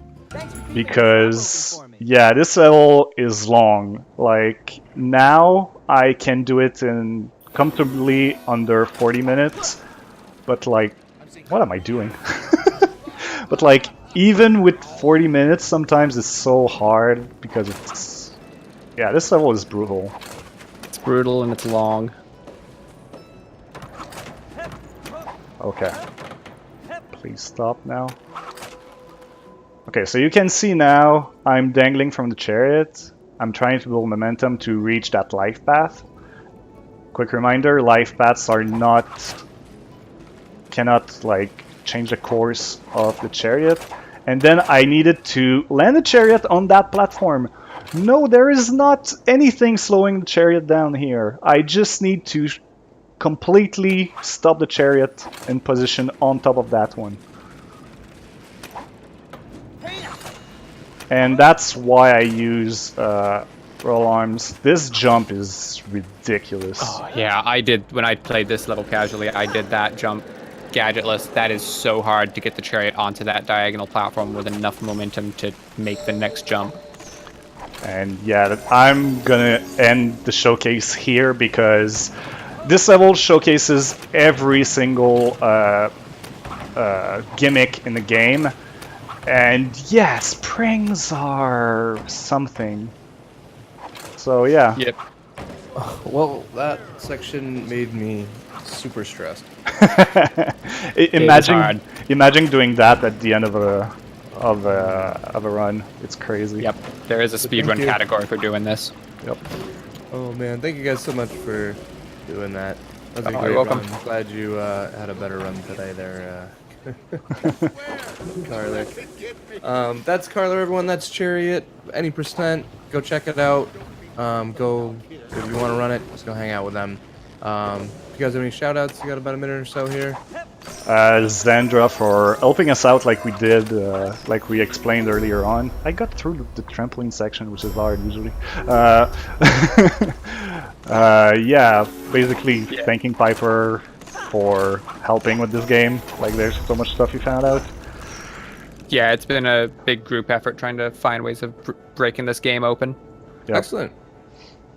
Because yeah, this level is long. Like now I can do it in comfortably under 40 minutes, but like, what am I doing? But like, even with 40 minutes, sometimes it's so hard because it's, yeah, this level is brutal. It's brutal and it's long. Okay. Please stop now. Okay, so you can see now I'm dangling from the chariot. I'm trying to build momentum to reach that life path. Quick reminder, life paths are cannot like change the course of the chariot. And then I needed to land the chariot on that platform. No, there is not anything slowing the chariot down here. I just need to completely stop the chariot in position on top of that one. And that's why I use roll arms. This jump is ridiculous. Oh, yeah, I did, when I played this level casually, I did that jump gadgetless. That is so hard to get the chariot onto that diagonal platform with enough momentum to make the next jump. And yeah, I'm gonna end the showcase here because this level showcases every single gimmick in the game. And yeah, springs are something. So yeah. Yep. Well, that section made me super stressed. Imagine doing that at the end of a run. It's crazy. Yep. There is a speedrun category for doing this. Yep. Oh man, thank you guys so much for doing that. That was a great you're welcome. run. Glad you had a better run today there, Carler. That's Carler, everyone. That's Chariot. Any %, go check it out. Go if you want to run it, just go hang out with them. If you guys have any shout outs, you got about a minute or so here. Zandra for helping us out like we did, like we explained earlier on. I got through the trampoline section, which is hard usually. Yeah, basically thanking Piper for helping with this game. Like there's so much stuff you found out. Yeah, it's been a big group effort trying to find ways of breaking this game open. Yep. Excellent.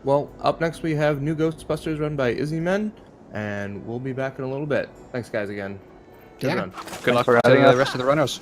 Well, up next we have New Ghostbusters run by Izzy Men, and we'll be back in a little bit. Thanks, guys, again. Good run. Good luck for to having the us. rest of the runners.